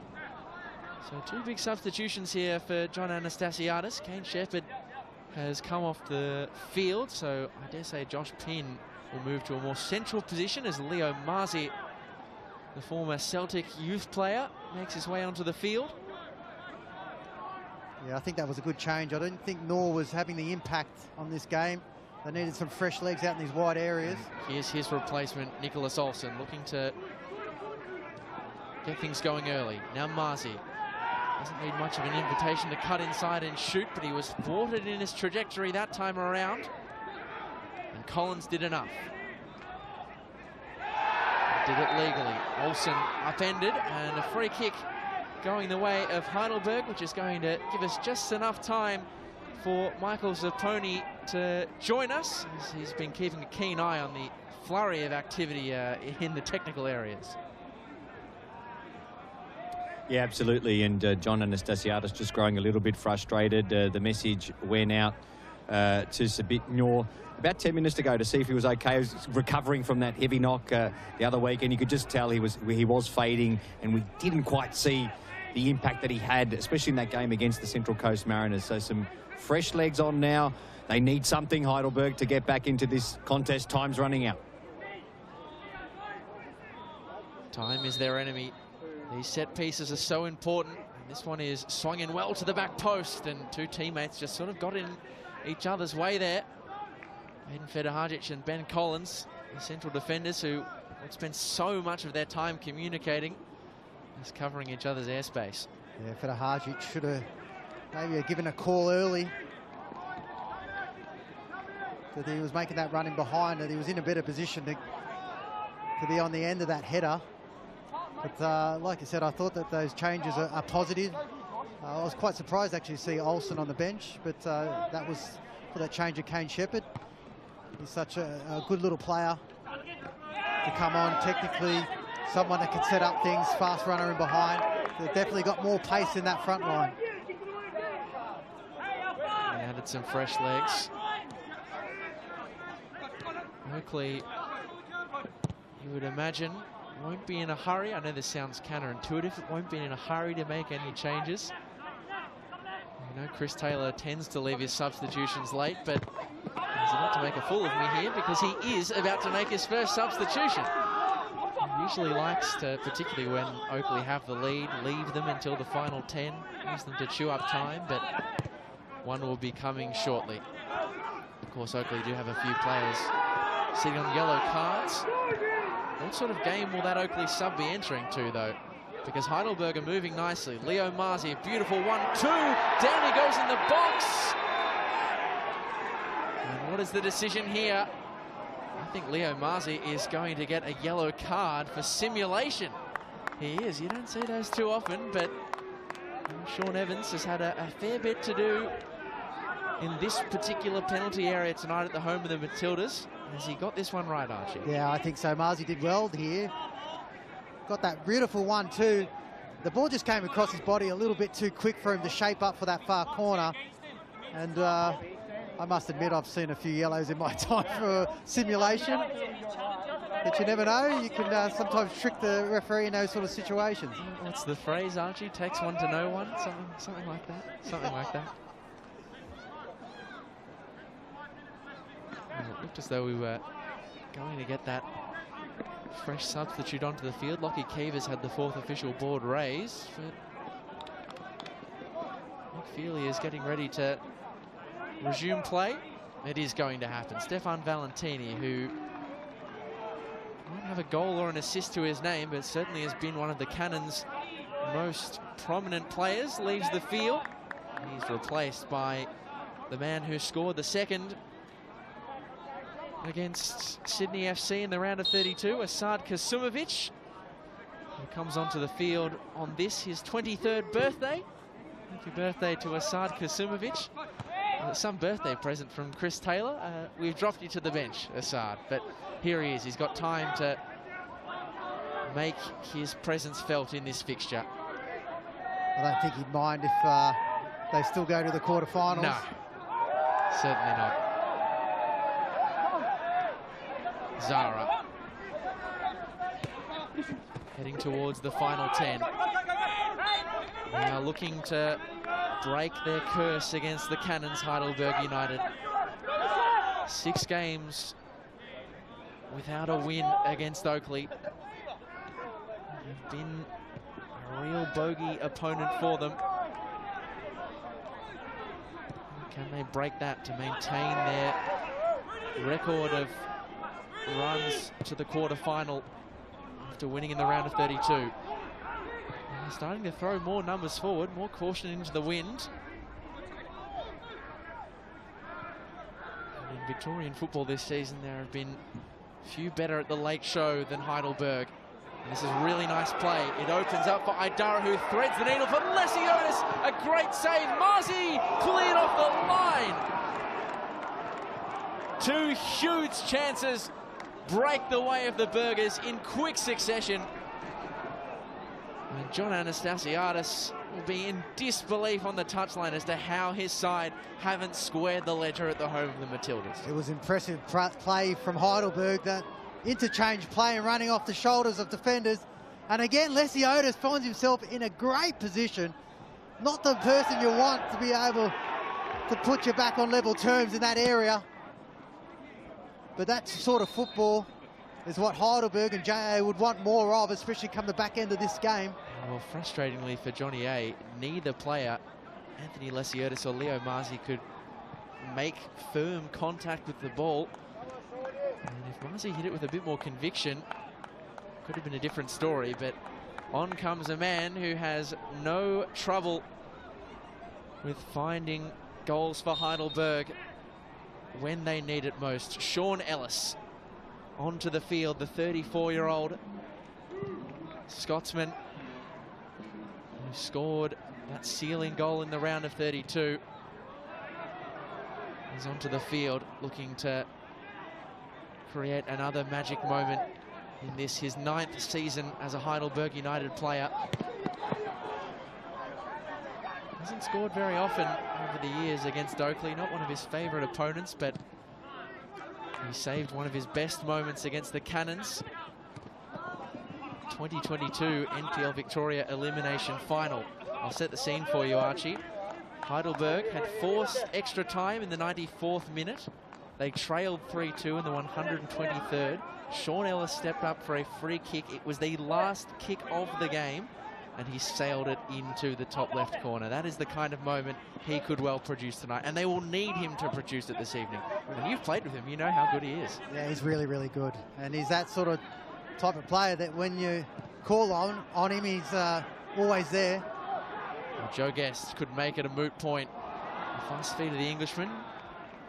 So two big substitutions here for John Anastasiadis. Kane Shepherd has come off the field, so I dare say Josh Pinn will move to a more central position as Leo Marzi, the former Celtic youth player, makes his way onto the field. Yeah, I think that was a good change. I don't think Noor was having the impact on this game. They needed some fresh legs out in these wide areas. Here's his replacement, Nicholas Olsen, looking to get things going early. Now Marzi doesn't need much of an invitation to cut inside and shoot, but he was thwarted in his trajectory that time around. And Collins did enough. Did it legally. Olsen upended, and a free kick going the way of Heidelberg, which is going to give us just enough time for Michael Zapponi to join us, as he's been keeping a keen eye on the flurry of activity in the technical areas. Yeah, absolutely. And John Anastasiadis just growing a little bit frustrated. The message went out to Savit Noor about 10 minutes ago to see if he was okay. He was recovering from that heavy knock the other week, and you could just tell he was fading, and we didn't quite see the impact that he had, especially in that game against the Central Coast Mariners. So some fresh legs on now. They need something, Heidelberg, to get back into this contest. Time's running out. Time is their enemy. These set pieces are so important. And this one is swung in well to the back post, and two teammates just sort of got in each other's way there. Aiden Fedohajic and Ben Collins, the central defenders who would spend so much of their time communicating, just covering each other's airspace. Yeah, Fedohajic should have maybe given a call early. That he was making that run in behind, and he was in a better position to be on the end of that header. But like I said, I thought that those changes are positive. I was quite surprised actually to see Olsen on the bench, but that was for that change of Kane Shepherd. He's such a good little player to come on technically, someone that can set up things, fast runner in behind. They've definitely got more pace in that front line. And added some fresh legs. Oakleigh, you would imagine, won't be in a hurry. I know this sounds counterintuitive. It won't be in a hurry to make any changes. You know, Chris Taylor tends to leave his substitutions late, but he's about to make a fool of me here because he is about to make his first substitution. He usually likes to, particularly when Oakleigh have the lead, leave them until the final 10, use them to chew up time, but one will be coming shortly. Of course, Oakleigh do have a few players sitting on yellow cards. What sort of game will that Oakleigh sub be entering to, though? Because Heidelberg are moving nicely. Leo Marzi, a beautiful 1-2. Down he goes in the box. And what is the decision here? I think Leo Marzi is going to get a yellow card for simulation. He is. You don't see those too often, but Sean Evans has had a fair bit to do in this particular penalty area tonight at the home of the Matildas. Has he got this one right, Archie? Yeah, I think so. Marzi did well here. Got that beautiful 1-2. The ball just came across his body a little bit too quick for him to shape up for that far corner. And I must admit, I've seen a few yellows in my time for simulation. But you never know. You can sometimes trick the referee in those sort of situations. What's the phrase, Archie? Takes one to know one? Something like that. Something like that. And it looked as though we were going to get that fresh substitute onto the field. Lockie Keevers had the 4th official board raised, but McFeely is getting ready to resume play. It is going to happen. Stefan Valentini, who won't have a goal or an assist to his name, but certainly has been one of the Cannons' most prominent players, leaves the field. He's replaced by the man who scored the second against Sydney FC in the round of 32, Asad Kasumovic, who comes onto the field on this, his 23rd birthday. Happy birthday to Asad Kasumovic. Some birthday present from Chris Taylor. We've dropped you to the bench, Asad, but here he is. He's got time to make his presence felt in this fixture. I don't think he'd mind if they still go to the quarterfinals. No, certainly not. Zara heading towards the final 10. Now looking to break their curse against the Cannons, Heidelberg United. 6 games without a win against Oakleigh. They've been a real bogey opponent for them. Can they break that to maintain their record of runs to the quarter-final after winning in the round of 32? And they're starting to throw more numbers forward, more caution into the wind. And in Victorian football this season, there have been few better at the late show than Heidelberg. And this is really nice play. It opens up for Idara, who threads the needle for Lesiotis. A great save. Marzi cleared off the line. 2 huge chances break the way of the Burgers in quick succession. And John Anastasiadis will be in disbelief on the touchline as to how his side haven't squared the ledger at the home of the Matildas. It was impressive play from Heidelberg, that interchange play and running off the shoulders of defenders. And again, Lesiotis finds himself in a great position. Not the person you want to be able to put you back on level terms in that area. But that sort of football is what Heidelberg and JA would want more of, especially come the back end of this game. Well, frustratingly for Johnny A, neither player, Anthony Lesiotis or Leo Marzi, could make firm contact with the ball. And if Marzi hit it with a bit more conviction, could have been a different story. But on comes a man who has no trouble with finding goals for Heidelberg when they need it most. Sean Ellis onto the field, the 34-year-old Scotsman who scored that sealing goal in the round of 32. He's onto the field looking to create another magic moment in this, his 9th season as a Heidelberg United player. Hasn't scored very often over the years against Oakleigh, not one of his favourite opponents, but he saved one of his best moments against the Cannons. 2022 NPL Victoria elimination final. I'll set the scene for you, Archie. Heidelberg had forced extra time in the 94th minute. They trailed 3-2 in the 123rd. Sean Ellis stepped up for a free kick. It was the last kick of the game, and he sailed it into the top left corner. That is the kind of moment he could well produce tonight, and they will need him to produce it this evening. And you've played with him, you know how good he is. Yeah, he's really, really good. And he's that sort of type of player that when you call on him, he's always there. Well, Joe Guest could make it a moot point. The fast feet of the Englishman.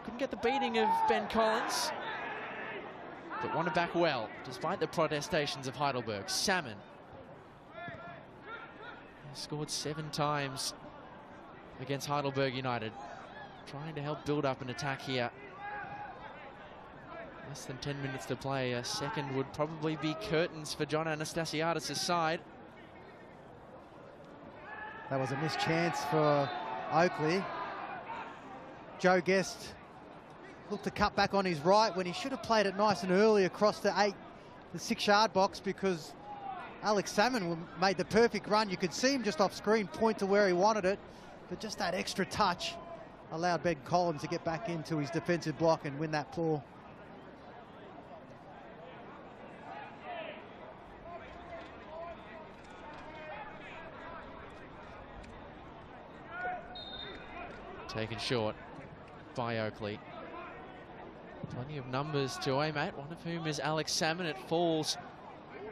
Couldn't get the beating of Ben Collins, but won it back well, despite the protestations of Heidelberg. Salmon scored 7 times against Heidelberg United, trying to help build up an attack here. Less than 10 minutes to play. A second would probably be curtains for John Anastasiadis' side. That was a missed chance for Oakleigh. Joe Guest looked to cut back on his right when he should have played it nice and early across the the 6-yard box because Alex Salmon made the perfect run. You could see him just off screen point to where he wanted it, but just that extra touch allowed Ben Collins to get back into his defensive block and win that ball. Taken short by Oakleigh. Plenty of numbers to aim at, one of whom is Alex Salmon. It falls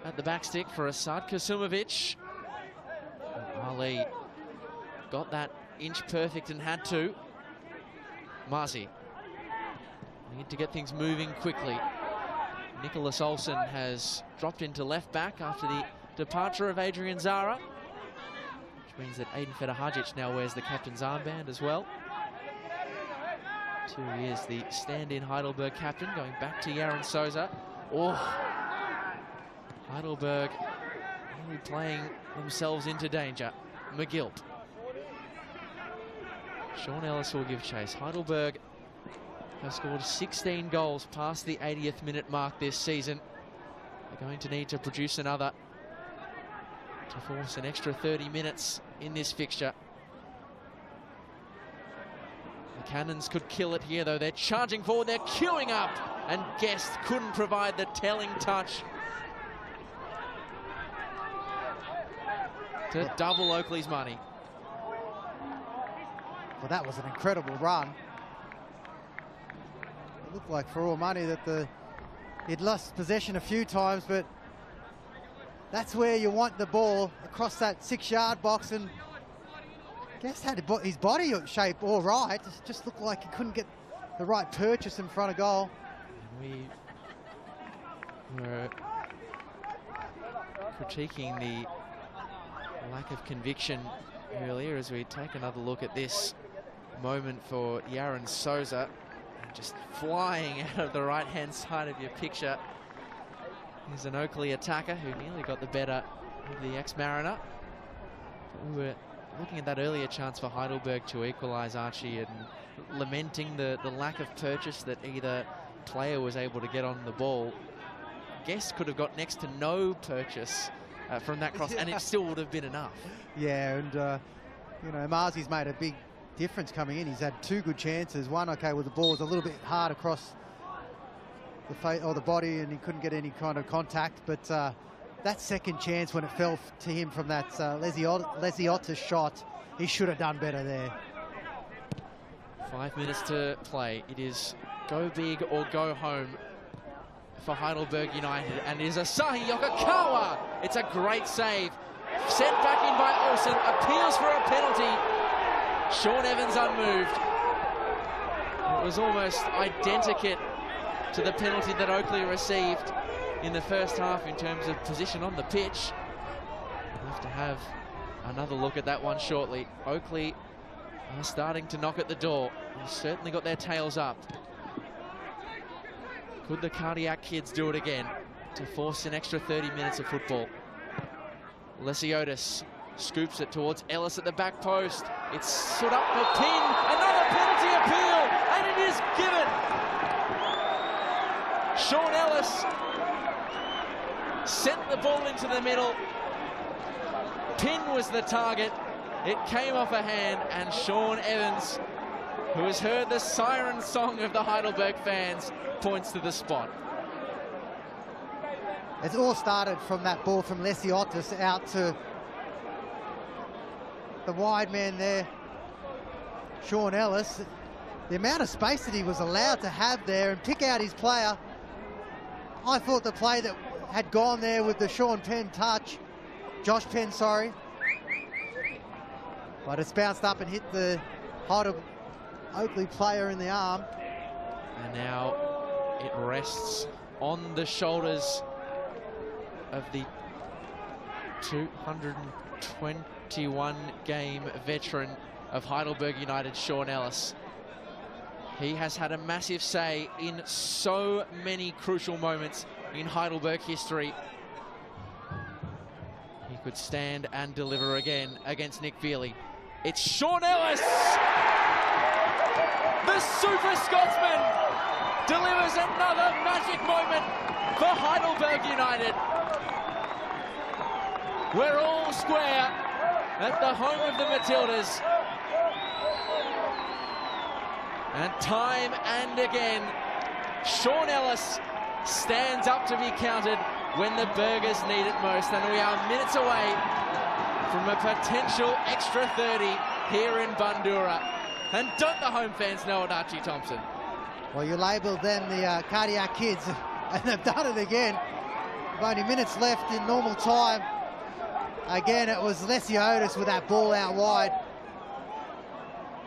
at the back stick for Asad Kasumovic. Ali got that inch perfect and had to. Marzi need to get things moving quickly. Nicholas Olsen has dropped into left back after the departure of Adrian Zara, which means that Aiden Federhajic now wears the captain's armband as well. 2 years the stand-in Heidelberg captain, going back to Yaron Souza. Oh, Heidelberg really playing themselves into danger. McGilt. Sean Ellis will give chase. Heidelberg have scored 16 goals past the 80th minute mark this season. They're going to need to produce another to force an extra 30 minutes in this fixture. The Cannons could kill it here, though. They're charging forward, they're queuing up, and Guest couldn't provide the telling touch to double Oakleigh's money. Well, that was an incredible run. It looked like, for all money, that he'd lost possession a few times, but that's where you want the ball, across that 6-yard box, and Guest had his body shape all right. It just looked like he couldn't get the right purchase in front of goal. We were critiquing the lack of conviction earlier as we take another look at this moment for Yaron Souza, just flying out of the right-hand side of your picture. He's an Oakleigh attacker who nearly got the better of the ex-Mariner. We were looking at that earlier chance for Heidelberg to equalise, Archie, and lamenting the lack of purchase that either player was able to get on the ball. Guest could have got next to no purchase from that cross, and it still would have been enough. Yeah, and you know, Marzi's made a big difference coming in. He's had 2 good chances. One, okay, with the ball was a little bit hard across the face or the body, and he couldn't get any kind of contact. But that second chance, when it fell to him from that Lesiotta shot, he should have done better there. 5 minutes to play. It is go big or go home for Heidelberg United, and it is Asahi Yokokawa. It's a great save. Sent back in by Olsen, appeals for a penalty. Sean Evans unmoved. It was almost identical to the penalty that Oakleigh received in the first half in terms of position on the pitch. We'll have to have another look at that one shortly. Oakleigh are starting to knock at the door. They've certainly got their tails up. Could the Cardiac kids do it again to force an extra 30 minutes of football? Lesiotis scoops it towards Ellis at the back post. It's stood up for pin. Another penalty appeal, and it is given. Sean Ellis sent the ball into the middle. Pin was the target. It came off a hand, and Sean Evans, who has heard the siren song of the Heidelberg fans, points to the spot. It all started from that ball from Lesiotis out to the wide man there, Sean Ellis. The amount of space that he was allowed to have there and pick out his player. I thought the play that had gone there with the Sean Penn touch, Josh Penn, sorry. But it's bounced up and hit the Oakleigh player in the arm. And now it rests on the shoulders of the 221 game veteran of Heidelberg United, Sean Ellis. He has had a massive say in so many crucial moments in Heidelberg history. He could stand and deliver again against Nick Feely. It's Sean Ellis! The Super Scotsman delivers another magic moment for Heidelberg United. We're all square at the home of the Matildas. And time and again, Sean Ellis stands up to be counted when the Burgers need it most. And we are minutes away from a potential extra 30 here in Bundoora. And don't the home fans know it, Archie Thompson? Well, you labelled them the cardiac kids, and they've done it again. With only minutes left in normal time. Again, it was Lesiotis with that ball out wide.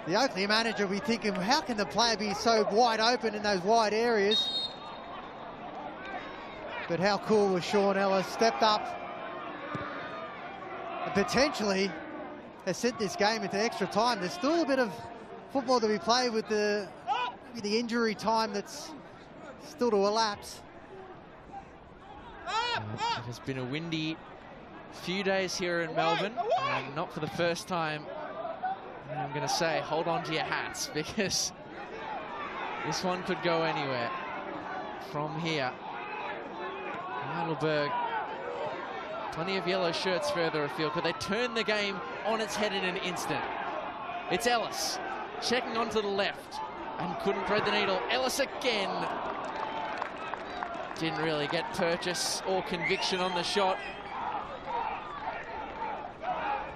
The Oakleigh manager will be thinking, how can the player be so wide open in those wide areas? But how cool was Sean Ellis? Stepped up and potentially has sent this game into extra time. There's still a bit of football to be played with the injury time that's still to elapse. It has been a windy few days here in Melbourne, and not for the first time. And I'm going to say, hold on to your hats, because this one could go anywhere from here. Heidelberg, plenty of yellow shirts further afield. Could they turn the game on its head in an instant? It's Ellis checking onto the left and couldn't thread the needle. Ellis again. Didn't really get purchase or conviction on the shot.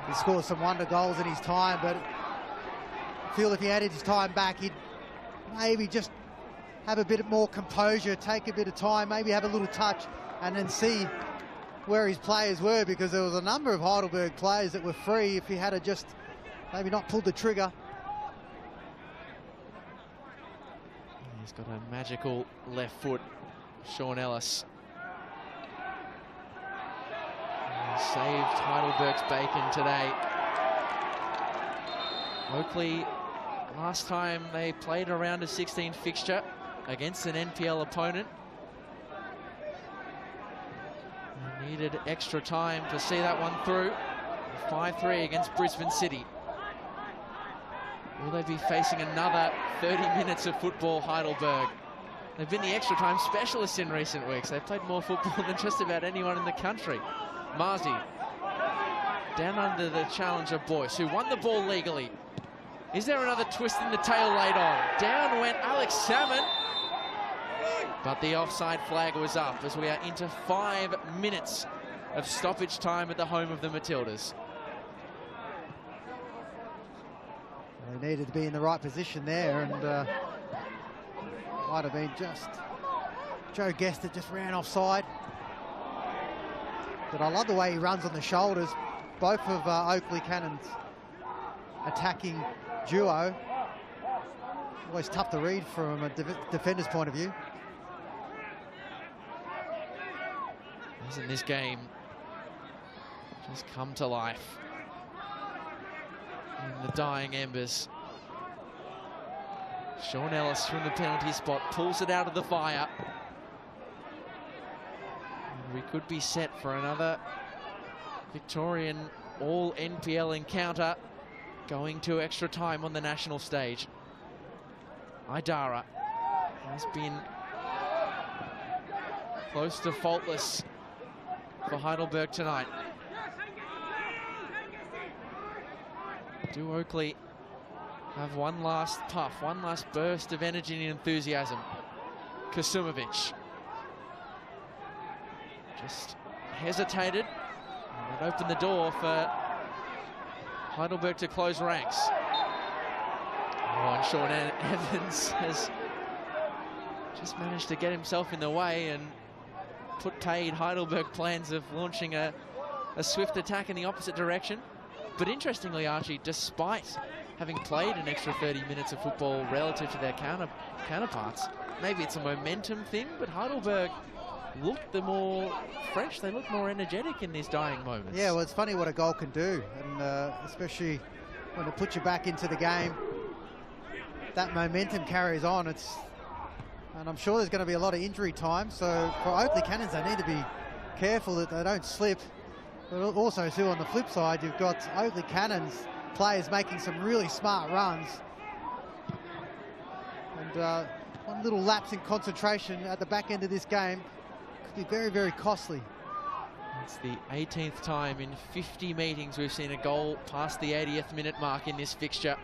He scored some wonder goals in his time, but I feel if he added his time back, he'd maybe just have a bit more composure, take a bit of time, maybe have a little touch, and then see where his players were, because there was a number of Heidelberg players that were free if he had just maybe not pulled the trigger. He's got a magical left foot, Sean Ellis. He saved Heidelberg's bacon today. Oakleigh, last time they played a round of 16 fixture against an NPL opponent, they needed extra time to see that one through. 5-3 against Brisbane City. Will they be facing another 30 minutes of football, Heidelberg? They've been the extra time specialists in recent weeks. They've played more football than just about anyone in the country. Marzi down under the challenge of Boyce, who won the ball legally. Is there another twist in the tail laid on? Down went Alex Salmon, but the offside flag was up as we are into 5 minutes of stoppage time at the home of the Matildas. They needed to be in the right position there, and might have been just Joe Guest that just ran offside. But I love the way he runs on the shoulders. Both of Oakleigh Cannon's attacking duo. Always tough to read from a defender's point of view. Hasn't this game just come to life in the dying embers? Sean Ellis from the penalty spot pulls it out of the fire. And we could be set for another Victorian all-NPL encounter going to extra time on the national stage. Idara has been close to faultless for Heidelberg tonight. Do Oakleigh have one last puff, one last burst of energy and enthusiasm? Kasumovic just hesitated, and it opened the door for Heidelberg to close ranks. Oh, and Sean Evans has just managed to get himself in the way and put paid Heidelberg plans of launching a swift attack in the opposite direction. But interestingly, Archie, despite having played an extra 30 minutes of football relative to their counterparts, maybe it's a momentum thing, but Heidelberg looked the more fresh, they looked more energetic in these dying moments. Yeah, well, it's funny what a goal can do, and especially when it puts you back into the game. That momentum carries on. And I'm sure there's going to be a lot of injury time, so for Oakleigh Cannons, they need to be careful that they don't slip. But also, too, on the flip side, you've got Oakleigh Cannons players making some really smart runs. And one little lapse in concentration at the back end of this game Could be very, very costly. It's the 18th time in 50 meetings we've seen a goal past the 80th minute mark in this fixture.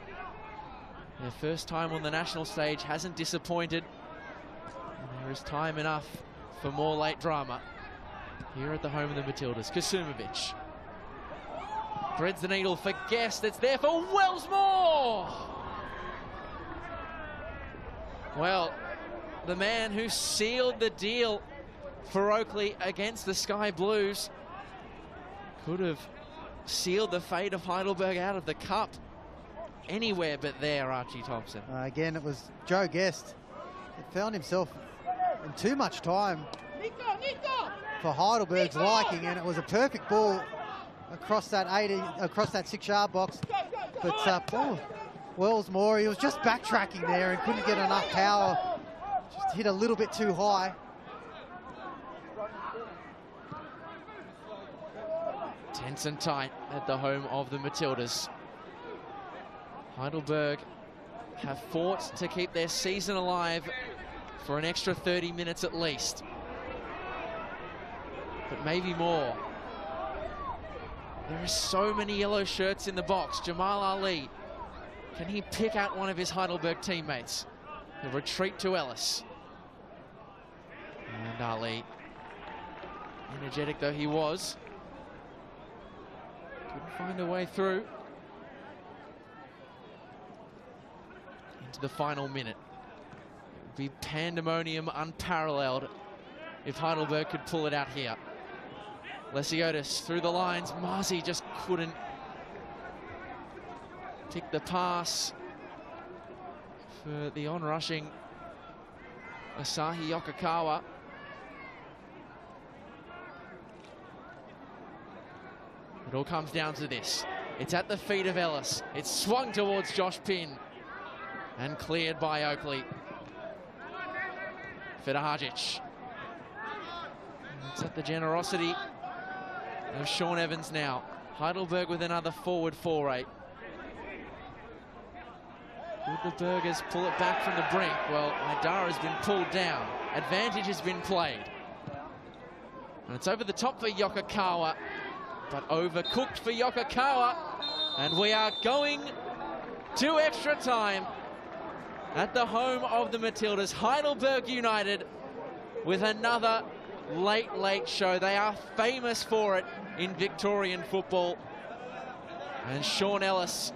Their first time on the national stage hasn't disappointed. And there is time enough for more late drama here at the home of the Matildas. Kasumovic threads the needle for Guest. It's there for Wellsmore. Well, the man who sealed the deal for Oakleigh against the Sky Blues could have sealed the fate of Heidelberg out of the cup anywhere but there, Archie Thompson. Again, it was Joe Guest that found himself in too much time for Heidelberg's liking, and it was a perfect ball across that 6-yard box. But Paul Wellsmore, he was just backtracking there and couldn't get enough power. Just hit a little bit too high. Tense and tight at the home of the Matildas. Heidelberg have fought to keep their season alive for an extra 30 minutes at least. But maybe more. There are so many yellow shirts in the box. Jamal Ali, can he pick out one of his Heidelberg teammates? He'll retreat to Ellis. And Ali, energetic though he was, couldn't find a way through into the final minute. It would be pandemonium unparalleled if Heidelberg could pull it out here. Lesiotis through the lines. Marzi just couldn't pick the pass for the on-rushing Asahi Yokokawa. It all comes down to this. It's at the feet of Ellis. It's swung towards Josh Pinn and cleared by Oakleigh. Fedahajic. It's at the generosity of Sean Evans now. Heidelberg with another forward foray. Would the Burgers pull it back from the brink? Well, Idara has been pulled down. Advantage has been played. And it's over the top for Yokokawa, but overcooked for Yokokawa. And we are going to extra time at the home of the Matildas. Heidelberg United with another late show. They are famous for it in Victorian football. And Sean Ellis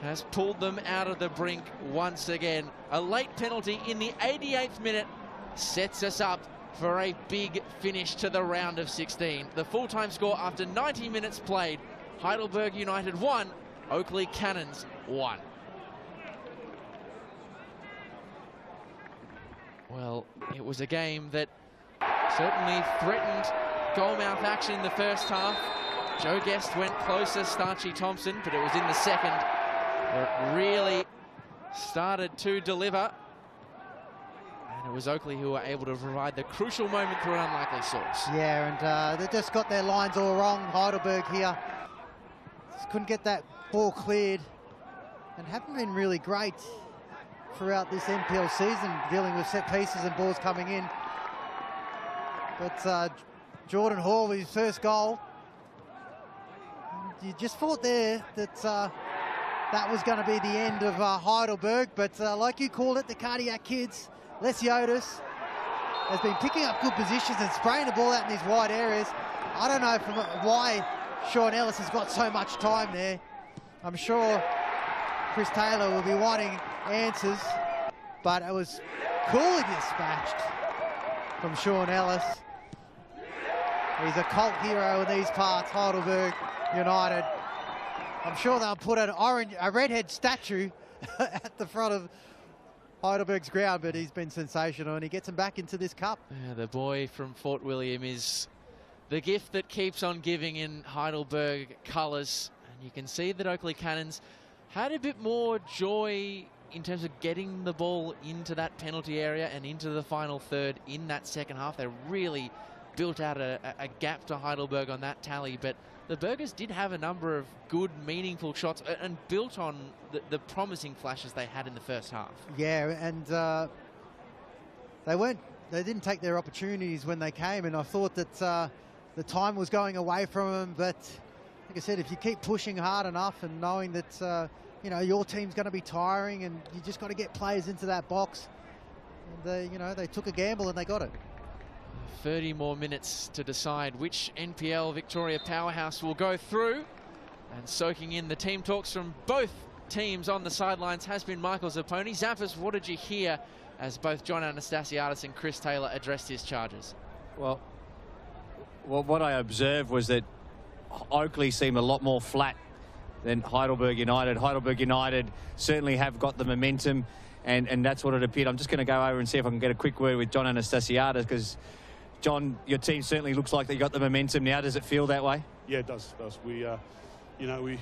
has pulled them out of the brink once again. A late penalty in the 88th minute sets us up for a big finish to the round of 16. The full-time score after 90 minutes played: Heidelberg United 1, Oakleigh Cannons 1. Well, it was a game that certainly threatened goalmouth action in the first half. Joe Guest went closer, Starchy Thompson, but it was in the second where it really started to deliver. And it was Oakleigh who were able to provide the crucial moment through an unlikely source. Yeah, and they just got their lines all wrong, Heidelberg here. Just couldn't get that ball cleared and haven't been really great throughout this NPL season, dealing with set pieces and balls coming in. But Jordan Hall with his first goal. You just thought there that that was going to be the end of Heidelberg, but like you called it, the cardiac kids, Lesiotis has been picking up good positions and spraying the ball out in these wide areas. I don't know why Sean Ellis has got so much time there. I'm sure Chris Taylor will be wanting answers, but it was coolly dispatched from Sean Ellis. He's a cult hero in these parts, Heidelberg United. I'm sure they'll put a redhead statue at the front of Heidelberg's ground, but he's been sensational and he gets him back into this cup. Yeah, the boy from Fort William is the gift that keeps on giving in Heidelberg colours. And you can see that Oakleigh Cannons had a bit more joy in terms of getting the ball into that penalty area and into the final third in that second half. They really built out a gap to Heidelberg on that tally, but the Burgers did have a number of good, meaningful shots and built on the promising flashes they had in the first half. Yeah, and they weren't they didn't take their opportunities when they came, and I thought that the time was going away from them. But like I said, if you keep pushing hard enough and knowing that you know, your team's going to be tiring, and you just got to get players into that box. And you know, they took a gamble and they got it. 30 more minutes to decide which NPL Victoria powerhouse will go through. And soaking in the team talks from both teams on the sidelines has been Michael Zapponi. Zappers, what did you hear as both John Anastasiadis and Chris Taylor addressed his charges? Well, what I observed was that Oakleigh seemed a lot more flat than Heidelberg United. Heidelberg United certainly have got the momentum, and that's what it appeared. I'm just going to go over and see if I can get a quick word with John Anastasiadis, because John, your team certainly looks like they got the momentum now. Does it feel that way? Yeah, it does. We, you know, we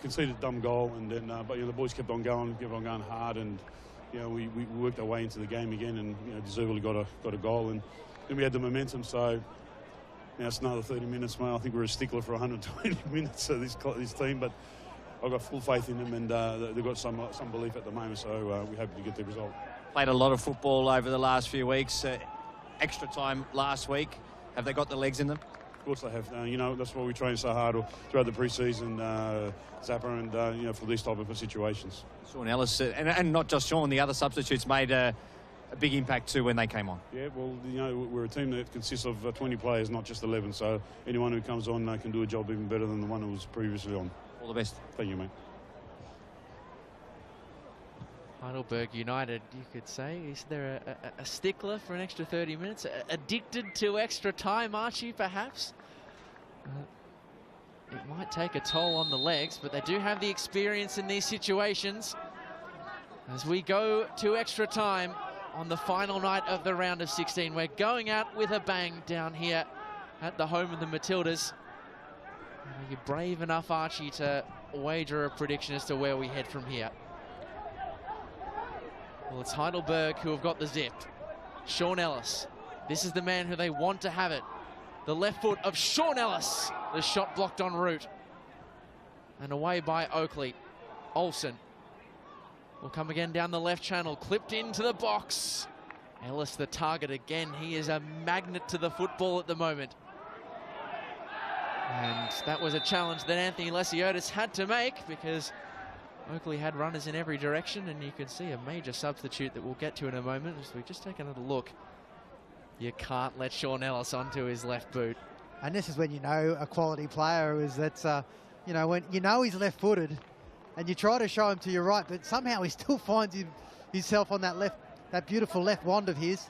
conceded a dumb goal, and then, but you know, the boys kept on going hard, and you know, we worked our way into the game again, and you know, deservedly got a goal, and then we had the momentum. So now it's another 30 minutes, mate. I think we're a stickler for 120 minutes. This team, but I've got full faith in them, and they've got some belief at the moment. So we're happy to get the result. Played a lot of football over the last few weeks. Extra time last week. Have they got the legs in them? Of course they have. You know, that's why we train so hard throughout the pre-season, Zappa, and you know, for these type of situations. Sean Ellis, and not just Sean, the other substitutes made a big impact too when they came on. Yeah, well, you know, we're a team that consists of 20 players, not just 11. So anyone who comes on can do a job even better than the one who was previously on. All the best. Thank you, mate. Heidelberg United, you could say. Is there a stickler for an extra 30 minutes? Addicted to extra time, Archie, perhaps? It might take a toll on the legs, but they do have the experience in these situations. As we go to extra time on the final night of the round of 16, we're going out with a bang down here at the home of the Matildas. Are you brave enough, Archie, to wager a prediction as to where we head from here? Well, it's Heidelberg who have got the zip. Sean Ellis. This is the man who they want to have it. The left foot of Sean Ellis. The shot blocked en route. And away by Oakleigh. Olsen will come again down the left channel. Clipped into the box. Ellis the target again. He is a magnet to the football at the moment. And that was a challenge that Anthony Lesiotis had to make, because Oakleigh had runners in every direction, and you can see a major substitute that we'll get to in a moment. As we just take another look, you can't let Sean Ellis onto his left boot. And this is when you know a quality player is that, you know, when you know he's left-footed, and you try to show him to your right, but somehow he still finds himself on that beautiful left wand of his.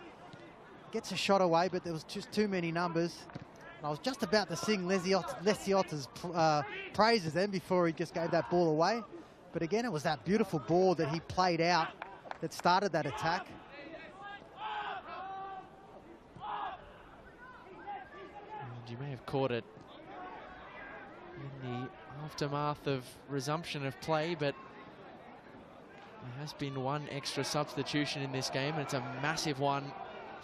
Gets a shot away, but there was just too many numbers. And I was just about to sing Lesiota's praises then before he just gave that ball away. But again, it was that beautiful ball that he played out that started that attack. And you may have caught it in the aftermath of resumption of play, but there has been one extra substitution in this game, and it's a massive one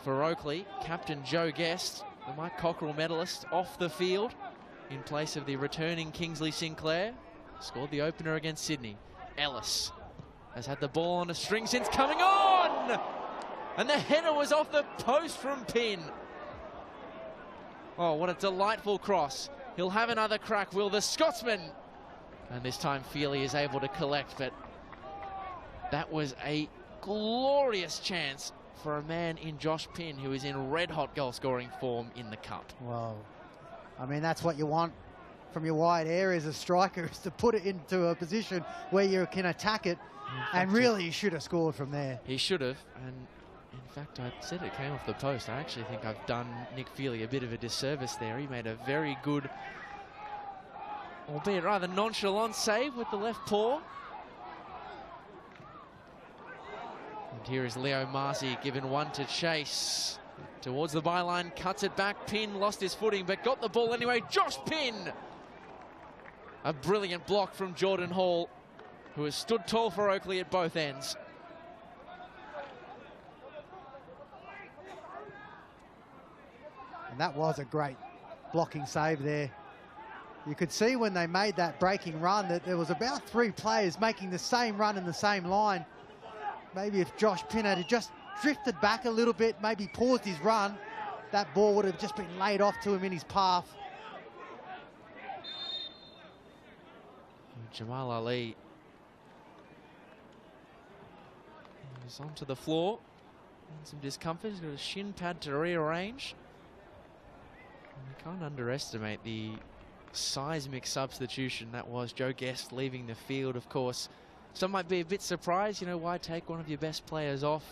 for Oakleigh. Captain Joe Guest, the Mike Cockerell medalist, off the field in place of the returning Kingsley Sinclair. Scored the opener against Sydney. Ellis has had the ball on a string since coming on! And the header was off the post from Pin. Oh, what a delightful cross. He'll have another crack, will the Scotsman? And this time Feely is able to collect, but that was a glorious chance for a man in Josh Pin, who is in red-hot goal-scoring form in the Cup. Well, I mean, that's what you want from your wide areas as striker, is to put it into a position where you can attack it, and really he should have scored from there. He should have, and in fact I said it came off the post. I actually think I've done Nick Feely a bit of a disservice there. He made a very good, albeit rather nonchalant save with the left paw. And here is Leo Marzi given one to chase. Towards the byline, cuts it back. Pin lost his footing, but got the ball anyway. Josh Pin! A brilliant block from Jordan Hall, who has stood tall for Oakleigh at both ends. And that was a great blocking save there. You could see when they made that breaking run that there was about 3 players making the same run in the same line. Maybe if Josh Pin had just drifted back a little bit, maybe paused his run, that ball would have just been laid off to him in his path. Jamal Ali is onto the floor. And some discomfort. He's got a shin pad to rearrange. And you can't underestimate the seismic substitution that was. Joe Guest leaving the field, of course. Some might be a bit surprised, you know, why take one of your best players off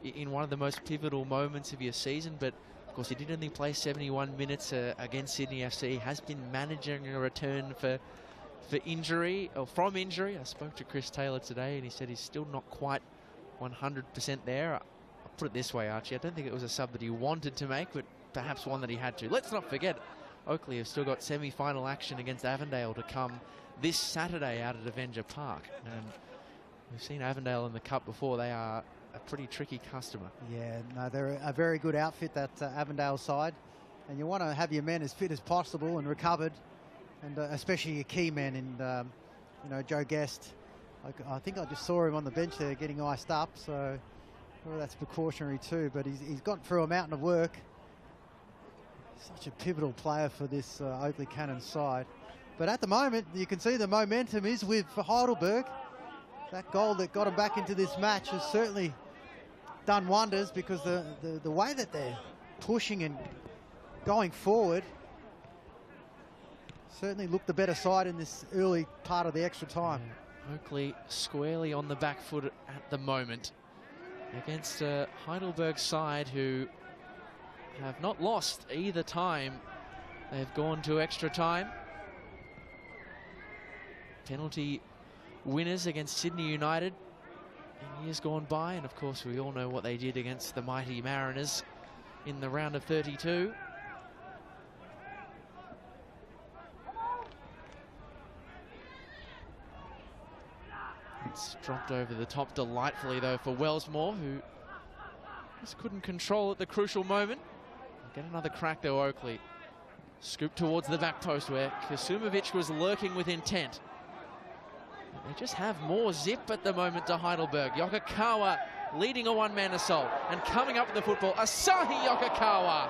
in one of the most pivotal moments of your season, but of course he did only play 71 minutes against Sydney FC. He has been managing a return for injury, or from injury. I spoke to Chris Taylor today and he said he's still not quite 100% there. I'll put it this way, Archie, I don't think it was a sub that he wanted to make, but perhaps one that he had to. Let's not forget, Oakleigh have still got semi-final action against Avondale to come this Saturday out at Avenger Park. And we've seen Avondale in the Cup before. They are a pretty tricky customer. Yeah, no, they're a very good outfit, that Avondale side. And you want to have your men as fit as possible and recovered, and especially your key men. And, you know, Joe Guest, I think I just saw him on the bench there getting iced up, so well, that's precautionary too. But he's gone through a mountain of work. Such a pivotal player for this Oakleigh Cannons side. But at the moment, you can see the momentum is with Heidelberg. That goal that got them back into this match has certainly done wonders, because the way that they're pushing and going forward certainly looked the better side in this early part of the extra time. Yeah. Oakleigh squarely on the back foot at the moment against a Heidelberg side who have not lost either time they've gone to extra time. Penalty winners against Sydney United in years gone by, and of course we all know what they did against the mighty Mariners in the round of 32. It's dropped over the top delightfully though for Wellsmore, who just couldn't control at the crucial moment. Get another crack though, Oakleigh. Scoop towards the back post where Kasumovic was lurking with intent. They just have more zip at the moment to Heidelberg. Yokokawa leading a one-man assault, and coming up with the football, Asahi Yokokawa.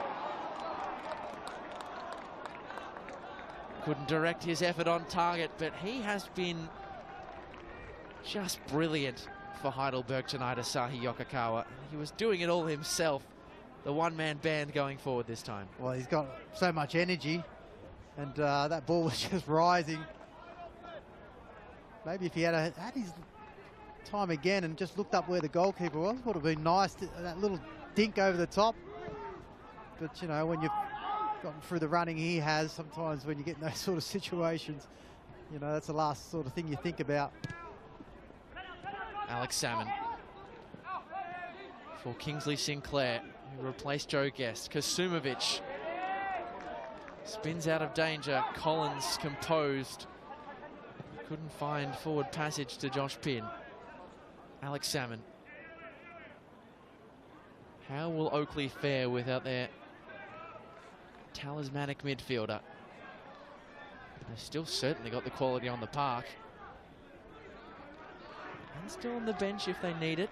Couldn't direct his effort on target, but he has been just brilliant for Heidelberg tonight, Asahi Yokokawa. He was doing it all himself. The one-man band going forward this time. Well, he's got so much energy, and that ball was just rising. Maybe if he had his time again and just looked up where the goalkeeper was, would have been nice, that little dink over the top. But, you know, when you've gotten through the running he has, sometimes when you get in those sort of situations, you know, that's the last sort of thing you think about. Alex Salmon for Kingsley Sinclair, who replaced Joe Guest. Kasumovic spins out of danger. Collins composed. Couldn't find forward passage to Josh Pinn. Alex Salmon. How will Oakleigh fare without their talismanic midfielder? They've still certainly got the quality on the park. And still on the bench if they need it.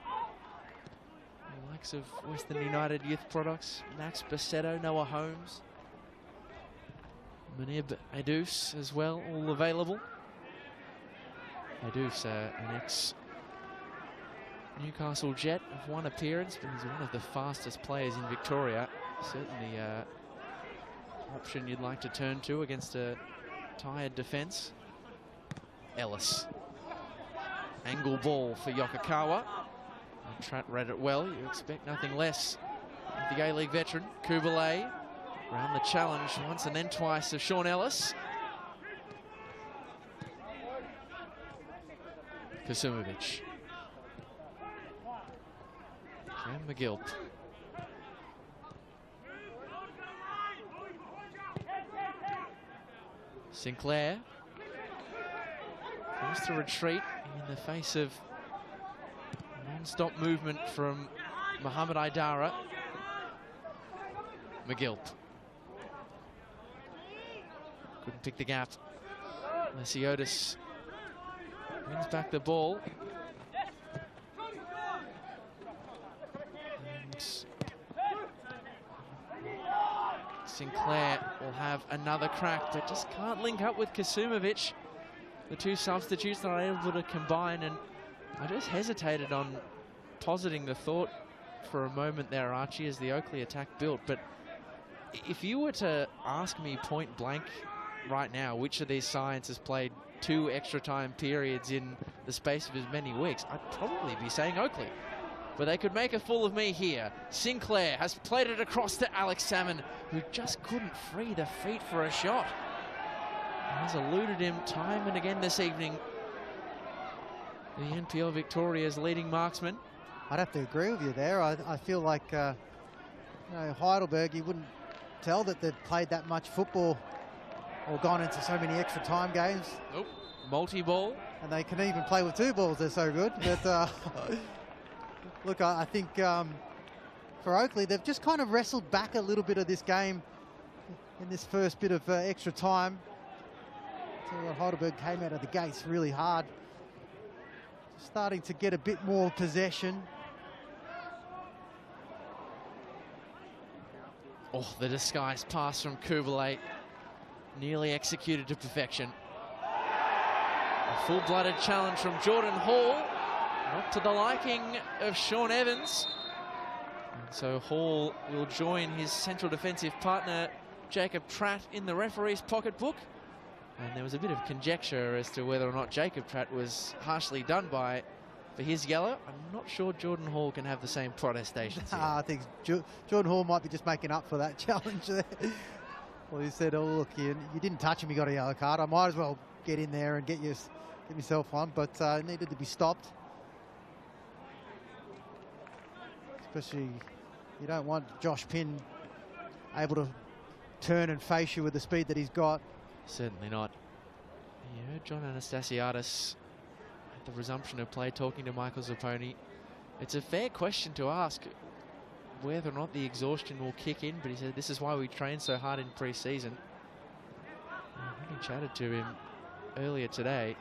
The likes of Western United Youth Products, Max Bassetto, Noah Holmes, Munib Adus as well, all available. Adus, an ex-Newcastle Jet of one appearance, but he's one of the fastest players in Victoria. Certainly an option you'd like to turn to against a tired defence. Ellis. Angle ball for Yokokawa. Tratt read it well. You expect nothing less of the A-League veteran. Kubalay around the challenge once and then twice of Sean Ellis. Kasumovic. Cam McGill. Sinclair forced to retreat in the face of non-stop movement from Mohamed Aidara. McGill. Couldn't pick the gap. Lesiotis wins back the ball. Sinclair will have another crack, but just can't link up with Kasumovic. The two substitutes that are able to combine, and I just hesitated on positing the thought for a moment there, Archie, as the Oakleigh attack built. But if you were to ask me point blank right now which of these sides has played 2 extra time periods in the space of as many weeks, I'd probably be saying Oakleigh. But they could make a fool of me here. Sinclair has played it across to Alex Salmon, who just couldn't free the feet for a shot. Has eluded him time and again this evening. The NPL Victoria's leading marksman. I'd have to agree with you there. I feel like you know, Heidelberg, you wouldn't tell that they've played that much football or gone into so many extra time games. Nope. Multi-ball. And they can even play with 2 balls, they're so good. But look, I think for Oakleigh, they've just kind of wrestled back a little bit of this game in this first bit of extra time. So Heidelberg came out of the gates really hard. Starting to get a bit more possession. Oh, the disguised pass from Kubalay, nearly executed to perfection. A full-blooded challenge from Jordan Hall, not to the liking of Sean Evans. And so Hall will join his central defensive partner, Jacob Pratt, in the referee's pocketbook. And there was a bit of conjecture as to whether or not Jacob Pratt was harshly done by for his yellow. I'm not sure Jordan Hall can have the same protestations here. I think Jordan Hall might be just making up for that challenge there. Well, he said, oh, look, you didn't touch him, you got a yellow card. I might as well get in there and get myself one, but it needed to be stopped. Especially, you don't want Josh Pinn able to turn and face you with the speed that he's got. Certainly not. You heard John Anastasiadis at the resumption of play talking to Michael Zapponi. It's a fair question to ask whether or not the exhaustion will kick in, but he said this is why we train so hard in pre-season. When he chatted to him earlier today,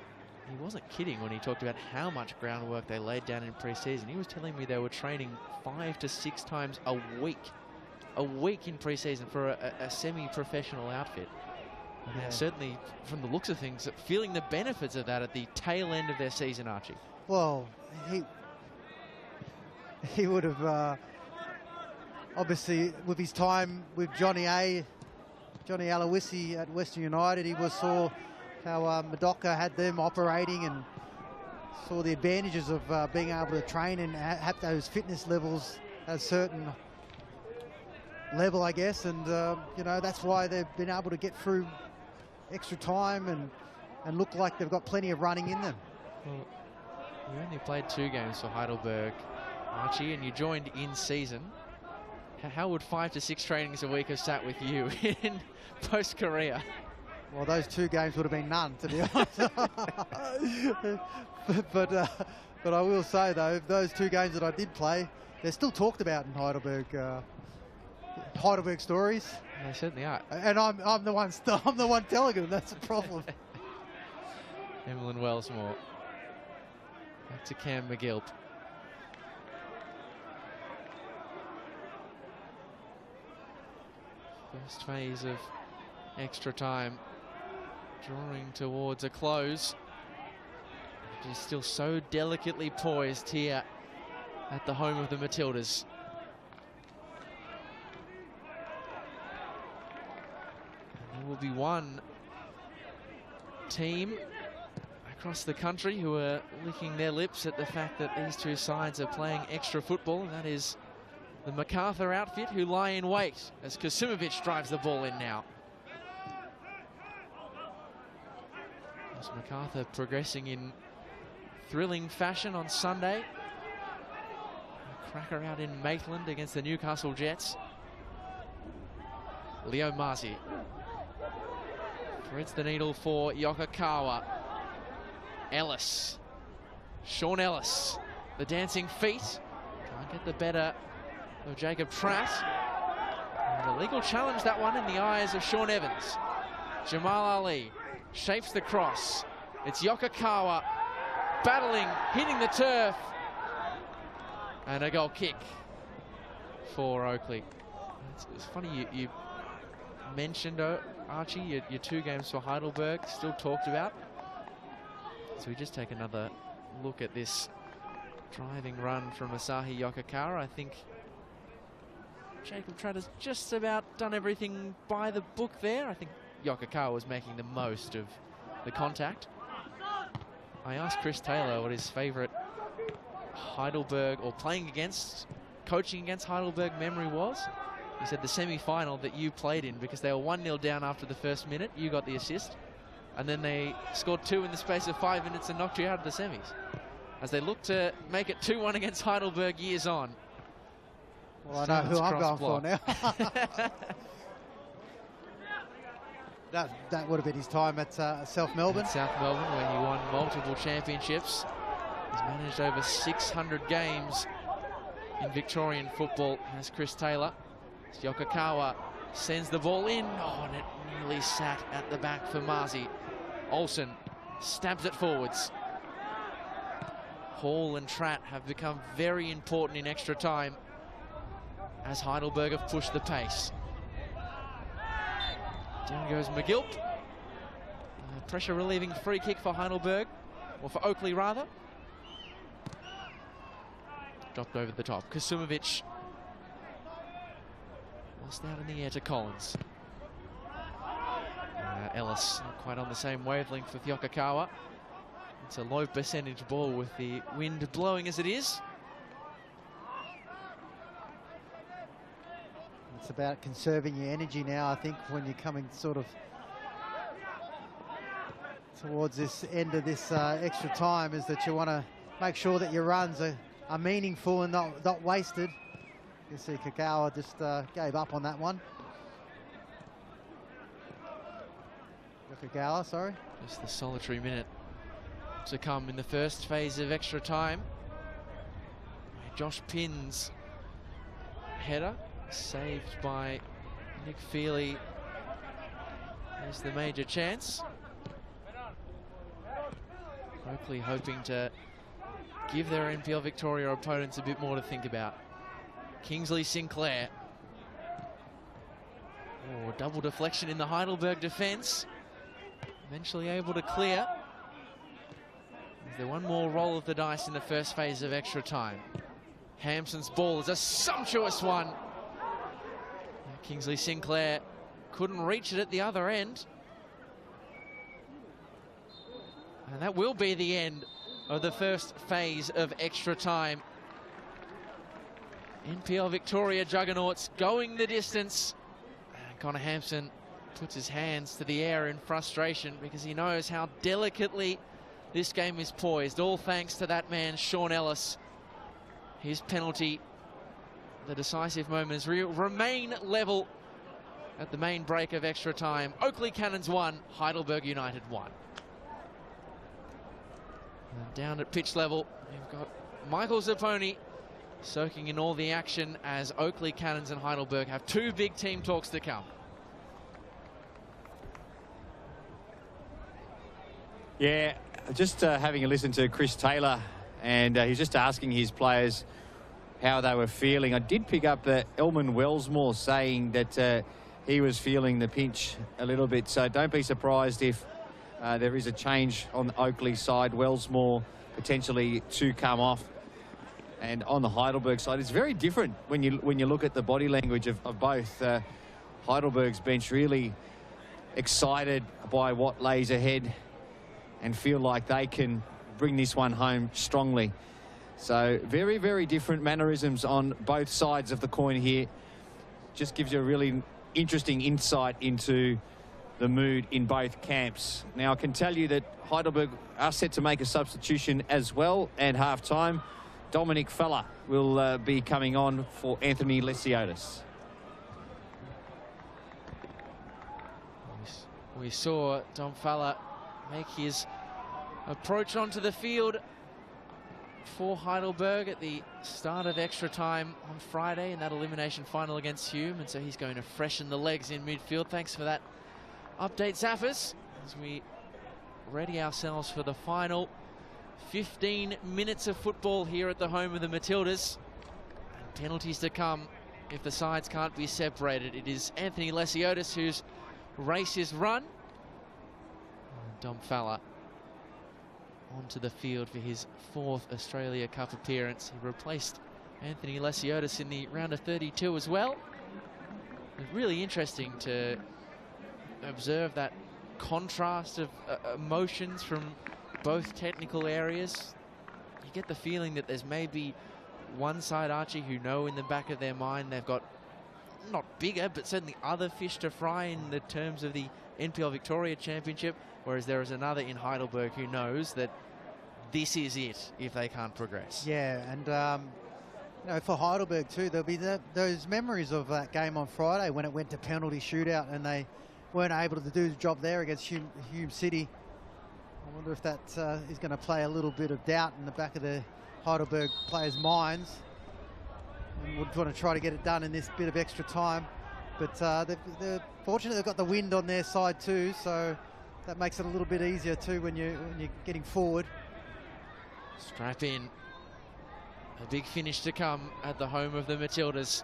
he wasn't kidding when he talked about how much groundwork they laid down in pre-season. He was telling me they were training 5 to 6 times a week in pre-season for a semi-professional outfit. And certainly, from the looks of things, feeling the benefits of that at the tail end of their season, Archie. Well, he would have, obviously, with his time with Johnny Aloisi at Western United, he saw how Madoka had them operating and saw the advantages of being able to train and have those fitness levels at a certain level, I guess. And, you know, that's why they've been able to get through extra time and look like they've got plenty of running in them. Well, you only played 2 games for Heidelberg, Archie, and you joined in season. How would 5 to 6 trainings a week have sat with you in post-career? Well, those 2 games would have been none, to be honest. but I will say, though, those 2 games that I did play, they're still talked about in Heidelberg. Heidelberg stories. They certainly are. And I'm the one telling them. That's the problem. Emlyn Wellsmore. Back to Cam McGilp. First phase of extra time drawing towards a close. It is still so delicately poised here at the home of the Matildas. There will be one team across the country who are licking their lips at the fact that these 2 sides are playing extra football, and that is the MacArthur outfit, who lie in wait as Kasumovic drives the ball in now. As MacArthur progressing in thrilling fashion on Sunday. A cracker out in Maitland against the Newcastle Jets. Leo Marzi threads the needle for Yokokawa. Ellis. Sean Ellis. The dancing feet. Can't get the better of Jacob Pratt. And a legal challenge, that one, in the eyes of Sean Evans. Jamal Ali shapes the cross. It's Yokokawa battling, hitting the turf. And a goal kick for Oakleigh. It's funny, you mentioned, Archie, your 2 games for Heidelberg still talked about. So we just take another look at this driving run from Asahi Yokokawa. I think Jacob Tratter's just about done everything by the book there. I think Yokokawa was making the most of the contact. I asked Chris Taylor what his favourite Heidelberg, or coaching against Heidelberg memory was. He said the semi-final that you played in, because they were 1-0 down after the first minute. You got the assist. And then they scored 2 in the space of 5 minutes and knocked you out of the semis, as they look to make it 2-1 against Heidelberg years on. Well, I know who I'm going for now. that would have been his time at South Melbourne. At South Melbourne, where he won multiple championships. He's managed over 600 games in Victorian football, as Chris Taylor. Yokokawa sends the ball in. Oh, and it nearly sat at the back for Marzi. Olsen stabs it forwards. Hall and Tratt have become very important in extra time, as Heidelberg have pushed the pace. Down goes McGilp. Pressure relieving free kick for Heidelberg, or for Oakleigh rather. Dropped over the top. Kasumovic lost out in the air to Collins. Ellis not quite on the same wavelength with Yokokawa. It's a low percentage ball with the wind blowing as it is. It's about conserving your energy now, I think, when you're coming sort of towards this end of this extra time, is that you want to make sure that your runs are meaningful and not wasted. You see Kakawa just gave up on that one. Kakawa, sorry. Just the solitary minute to come in the first phase of extra time. Josh Pinn's header, saved by Nick Feely. There's the major chance. Oakleigh hoping to give their NPL Victoria opponents a bit more to think about. Kingsley Sinclair. Oh, double deflection in the Heidelberg defence. Eventually able to clear. Is there one more roll of the dice in the first phase of extra time? Hampson's ball is a sumptuous one. Kingsley Sinclair couldn't reach it at the other end. And that will be the end of the first phase of extra time. NPL Victoria juggernauts going the distance. And Connor Hampson puts his hands to the air in frustration, because he knows how delicately this game is poised, all thanks to that man, Sean Ellis. His penalty, the decisive moments remain level at the main break of extra time. Oakleigh Cannons 1, Heidelberg United 1. And down at pitch level, we've got Michael Zapponi soaking in all the action, as Oakleigh Cannons and Heidelberg have 2 big team talks to come. Yeah, just having a listen to Chris Taylor, and he's just asking his players how they were feeling. I did pick up Elman Wellsmore saying that he was feeling the pinch a little bit, so don't be surprised if there is a change on the Oakleigh side. Wellsmore potentially to come off, and on the Heidelberg side, it's very different when you look at the body language of both. Heidelberg's bench really excited by what lays ahead and feel like they can bring this one home strongly. So very, very different mannerisms on both sides of the coin here. Just gives you a really interesting insight into the mood in both camps. Now, I can tell you that Heidelberg are set to make a substitution as well at half-time. Dominic Feller will be coming on for Anthony Lesiotis. We saw Dom Feller make his approach onto the field for Heidelberg at the start of extra time on Friday in that elimination final against Hume, and so he's going to freshen the legs in midfield. Thanks for that update, Zaffers, as we ready ourselves for the final 15 minutes of football here at the home of the Matildas. And penalties to come if the sides can't be separated. It is Anthony Lesiotis whose race is run. Dom Fowler onto the field for his 4th Australia Cup appearance. He replaced Anthony Lesiotis in the round of 32 as well. It's really interesting to observe that contrast of emotions from both technical areas. You get the feeling that there's maybe one side, Archie, who know in the back of their mind they've got not bigger, but certainly other fish to fry in the terms of the NPL Victoria Championship, whereas there is another in Heidelberg who knows that this is it if they can't progress. Yeah, and you know, for Heidelberg too, there'll be those memories of that game on Friday when it went to penalty shootout and they weren't able to do the job there against Hume City. I wonder if that is going to play a little bit of doubt in the back of the Heidelberg players' minds, and would want to try to get it done in this bit of extra time. But they're fortunate they've got the wind on their side too, so that makes it a little bit easier too when you're getting forward. Strap in. A big finish to come at the home of the Matildas.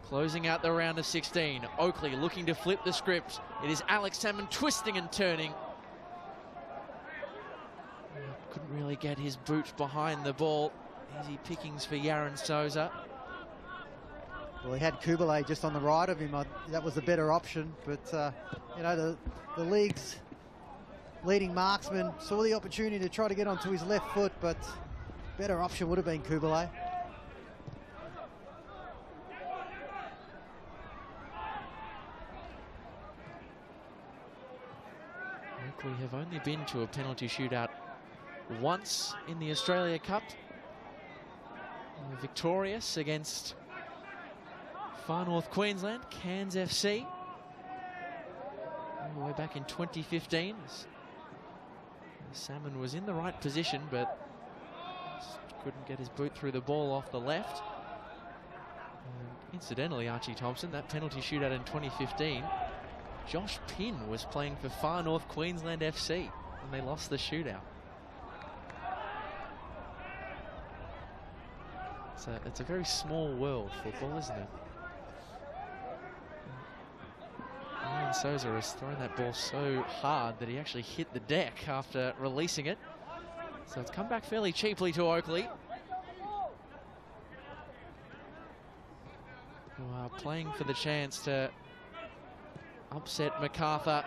Closing out the round of 16. Oakleigh looking to flip the script. It is Alex Salmon twisting and turning. Couldn't really get his boot behind the ball. Easy pickings for Yaron Souza. Well, he had Kubalay just on the right of him. That was the better option. But, you know, the league's leading marksman saw the opportunity to try to get onto his left foot, but better option would have been Kubalay. We have only been to a penalty shootout once in the Australia Cup. We were victorious against Far North Queensland, Cairns FC. All the way back in 2015. Salmon was in the right position, but couldn't get his boot through the ball off the left. And incidentally, Archie Thompson, that penalty shootout in 2015, Josh Pinn was playing for Far North Queensland FC when they lost the shootout. It's a very small world, football, isn't it? Yaron Souza has thrown that ball so hard that he actually hit the deck after releasing it. So it's come back fairly cheaply to Oakleigh, who are playing for the chance to upset MacArthur.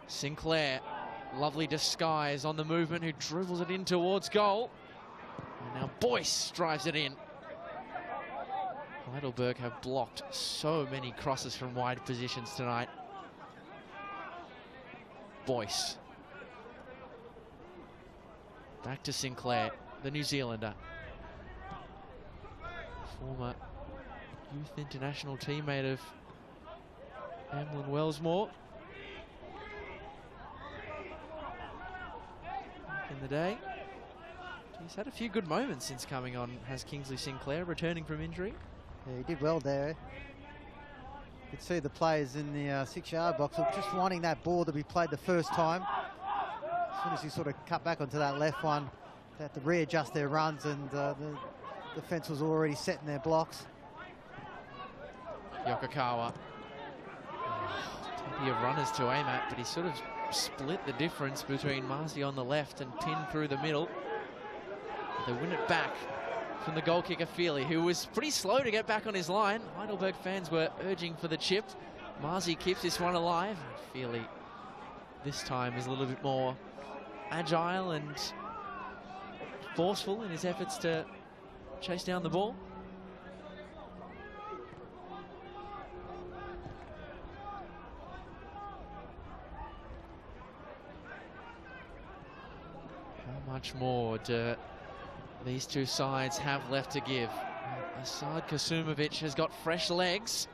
Sinclair, lovely disguise on the movement, who dribbles it in towards goal. And now Boyce drives it in. Heidelberg have blocked so many crosses from wide positions tonight. Boyce. Back to Sinclair, the New Zealander. Former youth international teammate of Hamlin Wellsmore. Back in the day. He's had a few good moments since coming on, has Kingsley Sinclair, returning from injury. Yeah, he did well there. You could see the players in the 6-yard box were just wanting that ball to be played the first time. As soon as he sort of cut back onto that left one, they had to readjust their runs, and the defence was already setting their blocks. Yokokawa. Plenty of runners to aim at, but he sort of split the difference between Marzi on the left and Pinn through the middle. They win it back from the goal kicker Feely, who was pretty slow to get back on his line. Heidelberg fans were urging for the chip. Marzi keeps this one alive. Feely this time is a little bit more agile and forceful in his efforts to chase down the ball. How much more do these two sides have left to give? Asad Kasumovic has got fresh legs.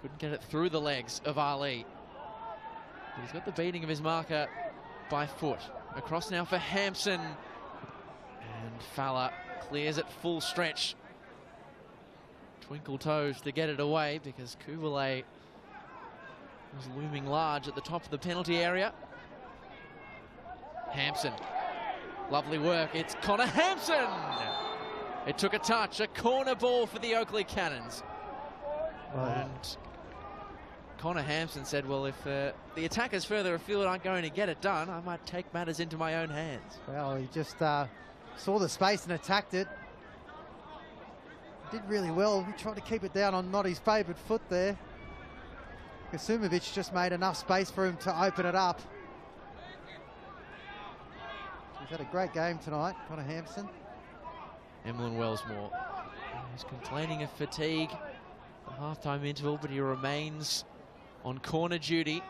Couldn't get it through the legs of Ali. But he's got the beating of his marker by foot. Across now for Hampson. And Fowler clears it full stretch. Twinkle toes to get it away because Kubalay was looming large at the top of the penalty area. Hampson. Lovely work. It's Connor Hampson. It took a touch, a corner ball for the Oakleigh Cannons. Well, And Connor Hampson said, well, if the attackers further afield aren't going to get it done, I might take matters into my own hands. well, he just saw the space and attacked it. Did really well. He tried to keep it down on not his favourite foot there. Kasumovic just made enough space for him to open it up. He's had a great game tonight, Connor Hampson. Emlyn Wellsmore, he's complaining of fatigue at the halftime interval, but he remains on corner duty,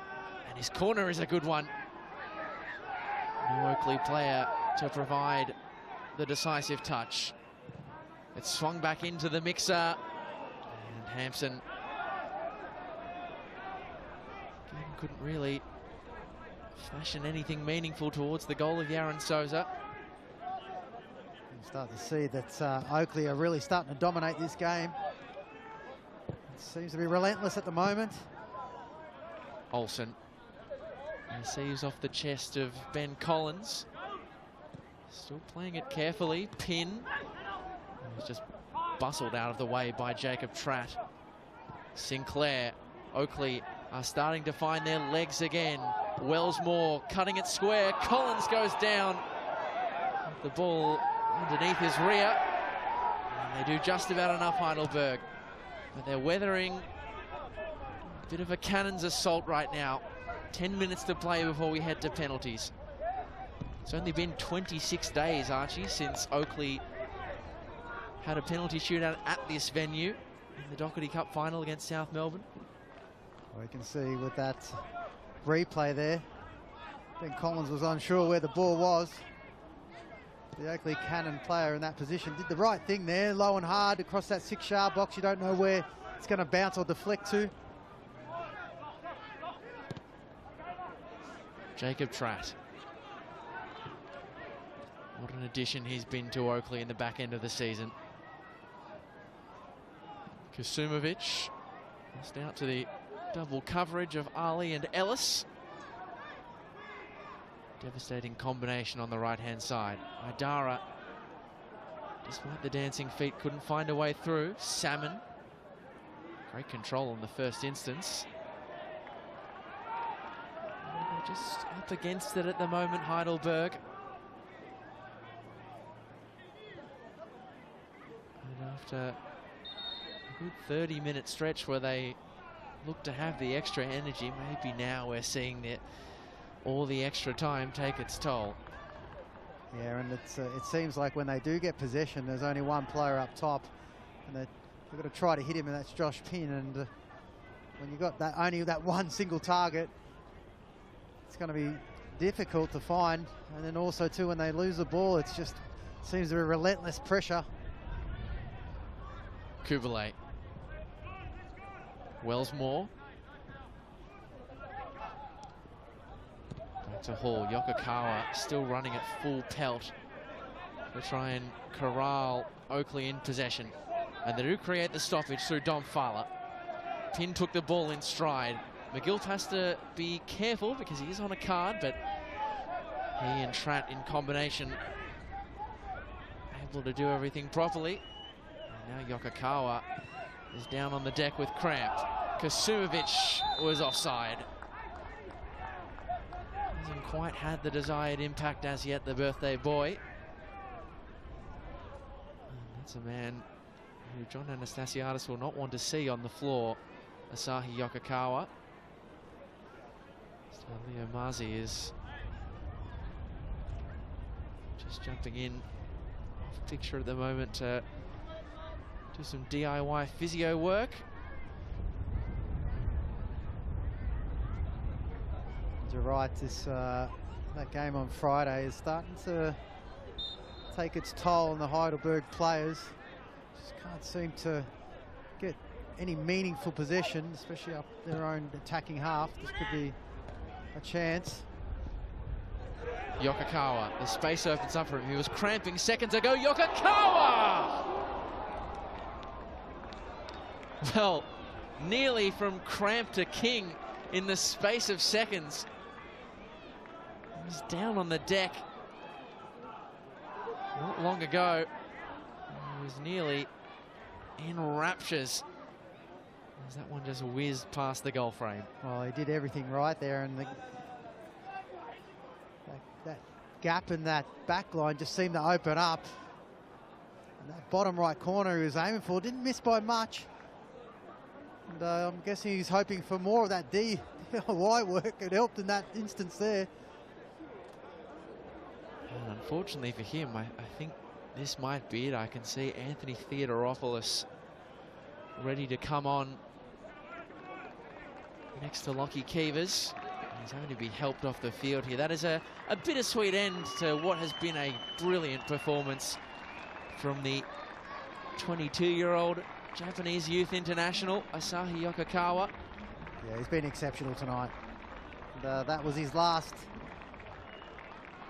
and his corner is a good one. New Oakleigh player to provide the decisive touch. It's swung back into the mixer, and Hampson again couldn't really fashion anything meaningful towards the goal of Yaron Souza. You start to see that Oakleigh are really starting to dominate this game. It seems to be relentless at the moment. Olsen receives off the chest of Ben Collins. Still playing it carefully. Pin. He's just bustled out of the way by Jacob Tratt. Sinclair. Oakleigh are starting to find their legs again. Wellsmore cutting it square. Collins goes down. The ball underneath his rear. And they do just about enough, Heidelberg. But they're weathering a bit of a cannon's assault right now. 10 minutes to play before we head to penalties. It's only been 26 days, Archie, since Oakleigh had a penalty shootout at this venue in the Doherty Cup final against South Melbourne. Well, you can see with that replay there, Ben Collins was unsure where the ball was. The Oakleigh Cannon player in that position did the right thing there, low and hard across that 6-yard box. You don't know where it's going to bounce or deflect to. Jacob Tratt. What an addition he's been to Oakleigh in the back end of the season. Kasumovic lost out to the double coverage of Ali and Ellis. Devastating combination on the right-hand side. Idara, despite the dancing feet, couldn't find a way through. Salmon, great control in the first instance. They're just up against it at the moment, Heidelberg. And after a good 30-minute stretch where they look to have the extra energy, maybe now we're seeing all the extra time take its toll. Yeah, and it seems like when they do get possession, there's only one player up top, and they've got to try to hit him, and that's Josh Pinn. And when you've got only that one single target, it's going to be difficult to find. And then also too, when they lose the ball, it's just seems to be relentless pressure. Kubalay. Wellsmore. Back to Hall. Yokokawa still running at full pelt to try and corral Oakleigh in possession. And they do create the stoppage through Dom Fala. Pin took the ball in stride. McGilt has to be careful because he is on a card, but he and Tratt in combination able to do everything properly. And now Yokokawa is down on the deck with cramp. Kasumovic was offside. Hasn't quite had the desired impact as yet, the birthday boy. And that's a man who John Anastasiadis will not want to see on the floor, Asahi Yokokawa. So Leo Mazi is just jumping in off picture at the moment to do some DIY physio work. You're right, that game on Friday is starting to take its toll on the Heidelberg players. Just can't seem to get any meaningful possession, especially up their own attacking half. This could be a chance. Yokokawa, the space opens up for him. He was cramping seconds ago. Yokokawa! Well, nearly from cramp to king in the space of seconds. He was down on the deck not long ago. He was nearly in raptures as that one just whizzed past the goal frame. Well, he did everything right there, and that gap in that back line just seemed to open up. And that bottom right corner he was aiming for didn't miss by much. And I'm guessing he's hoping for more of that DIY work. It helped in that instance there. And unfortunately for him, I think this might be it. I can see Anthony Theodoropoulos ready to come on next to Lockie Keevers. He's going to be helped off the field here. That is a bittersweet end to what has been a brilliant performance from the 22-year-old Japanese youth international, Asahi Yokokawa. Yeah, he's been exceptional tonight. And, that was his last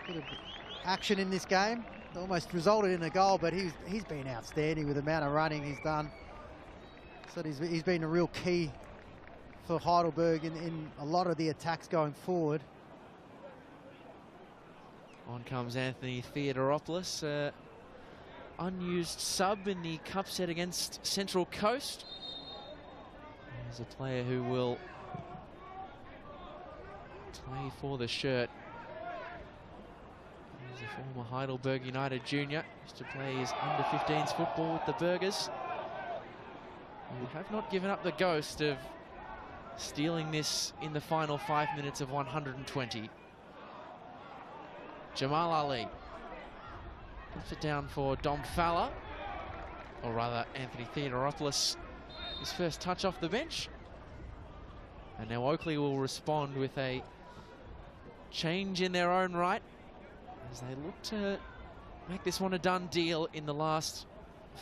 bit of action in this game. It almost resulted in a goal, but he's been outstanding with the amount of running he's done. So he's been a real key for Heidelberg in a lot of the attacks going forward. On comes Anthony Theodoropoulos, unused sub in the cup set against Central Coast. He's a player who will play for the shirt. He's a former Heidelberg United junior. Used to play his under-15s football with the Burgers. Who have not given up the ghost of stealing this in the final 5 minutes of 120. Jamal Ali puts it down for Dom Fowler, or rather Anthony Theodoropoulos, his first touch off the bench. And now Oakleigh will respond with a change in their own right as they look to make this one a done deal in the last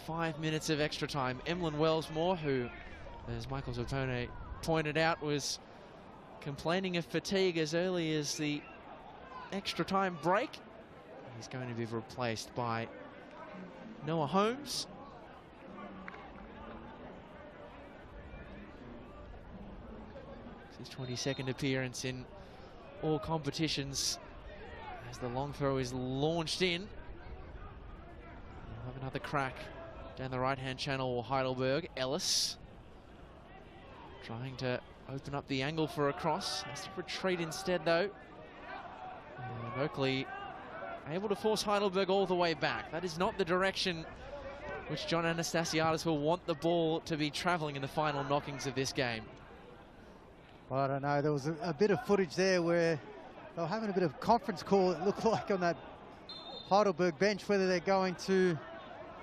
5 minutes of extra time. Emlyn Wellsmore, who, as Michael Zappone pointed out, was complaining of fatigue as early as the extra time break. He's going to be replaced by Noah Holmes. It's his 22nd appearance in all competitions as the long throw is launched in. We'll have another crack down the right-hand channel, Heidelberg. Ellis trying to open up the angle for a cross. Has to retreat instead, though. And Oakleigh able to force Heidelberg all the way back. That is not the direction which John Anastasiadis will want the ball to be travelling in the final knockings of this game. Well, I don't know. There was a bit of footage there where they were having a bit of conference call, it looked like, on that Heidelberg bench, whether they're going to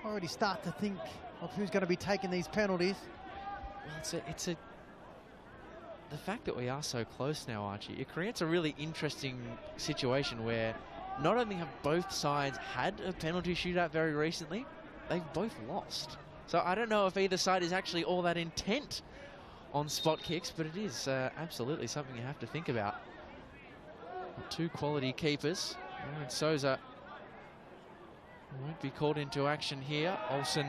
already start to think of who's going to be taking these penalties. Well, the fact that we are so close now, Archie, it creates a really interesting situation where not only have both sides had a penalty shootout very recently, they've both lost. So I don't know if either side is actually all that intent on spot kicks, but it is absolutely something you have to think about. Two quality keepers. Aaron Souza won't be called into action here. Olsen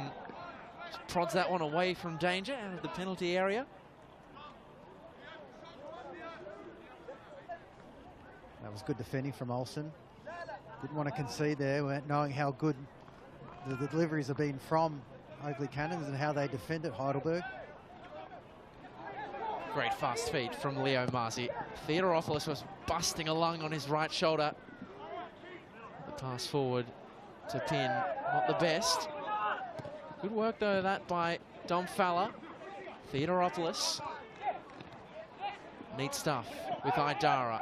prods that one away from danger, out of the penalty area. That was good defending from Olsen. Didn't want to concede there, knowing how good the deliveries have been from Oakleigh Cannons and how they defended Heidelberg. Great fast feet from Leo Marzi. Theodoropoulos was busting a lung on his right shoulder. The pass forward to Pin, not the best. Good work though, that by Dom Fowler. Theodoropoulos. Neat stuff with Idara.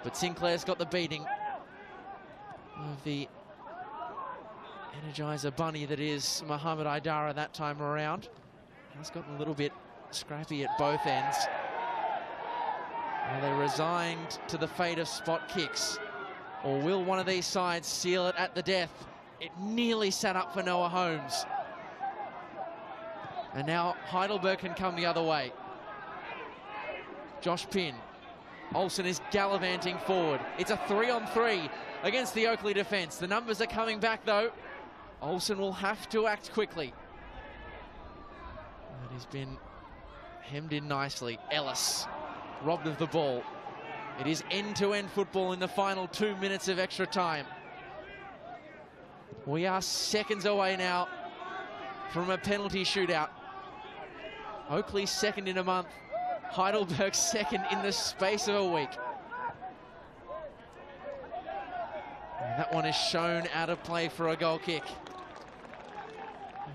But Sinclair's got the beating of the Energizer bunny that is Mohamed Idara that time around. Has gotten a little bit scrappy at both ends. Are they resigned to the fate of spot kicks? Or will one of these sides seal it at the death? It nearly sat up for Noah Holmes. And now Heidelberg can come the other way. Josh Pin. Olsen is gallivanting forward. It's a 3-on-3 against the Oakleigh defence. The numbers are coming back though. Olsen will have to act quickly. And he's been hemmed in nicely. Ellis robbed of the ball. It is end-to-end football in the final 2 minutes of extra time. We are seconds away now from a penalty shootout. Oakleigh second in a month. Heidelberg second in the space of a week. And that one is shown out of play for a goal kick.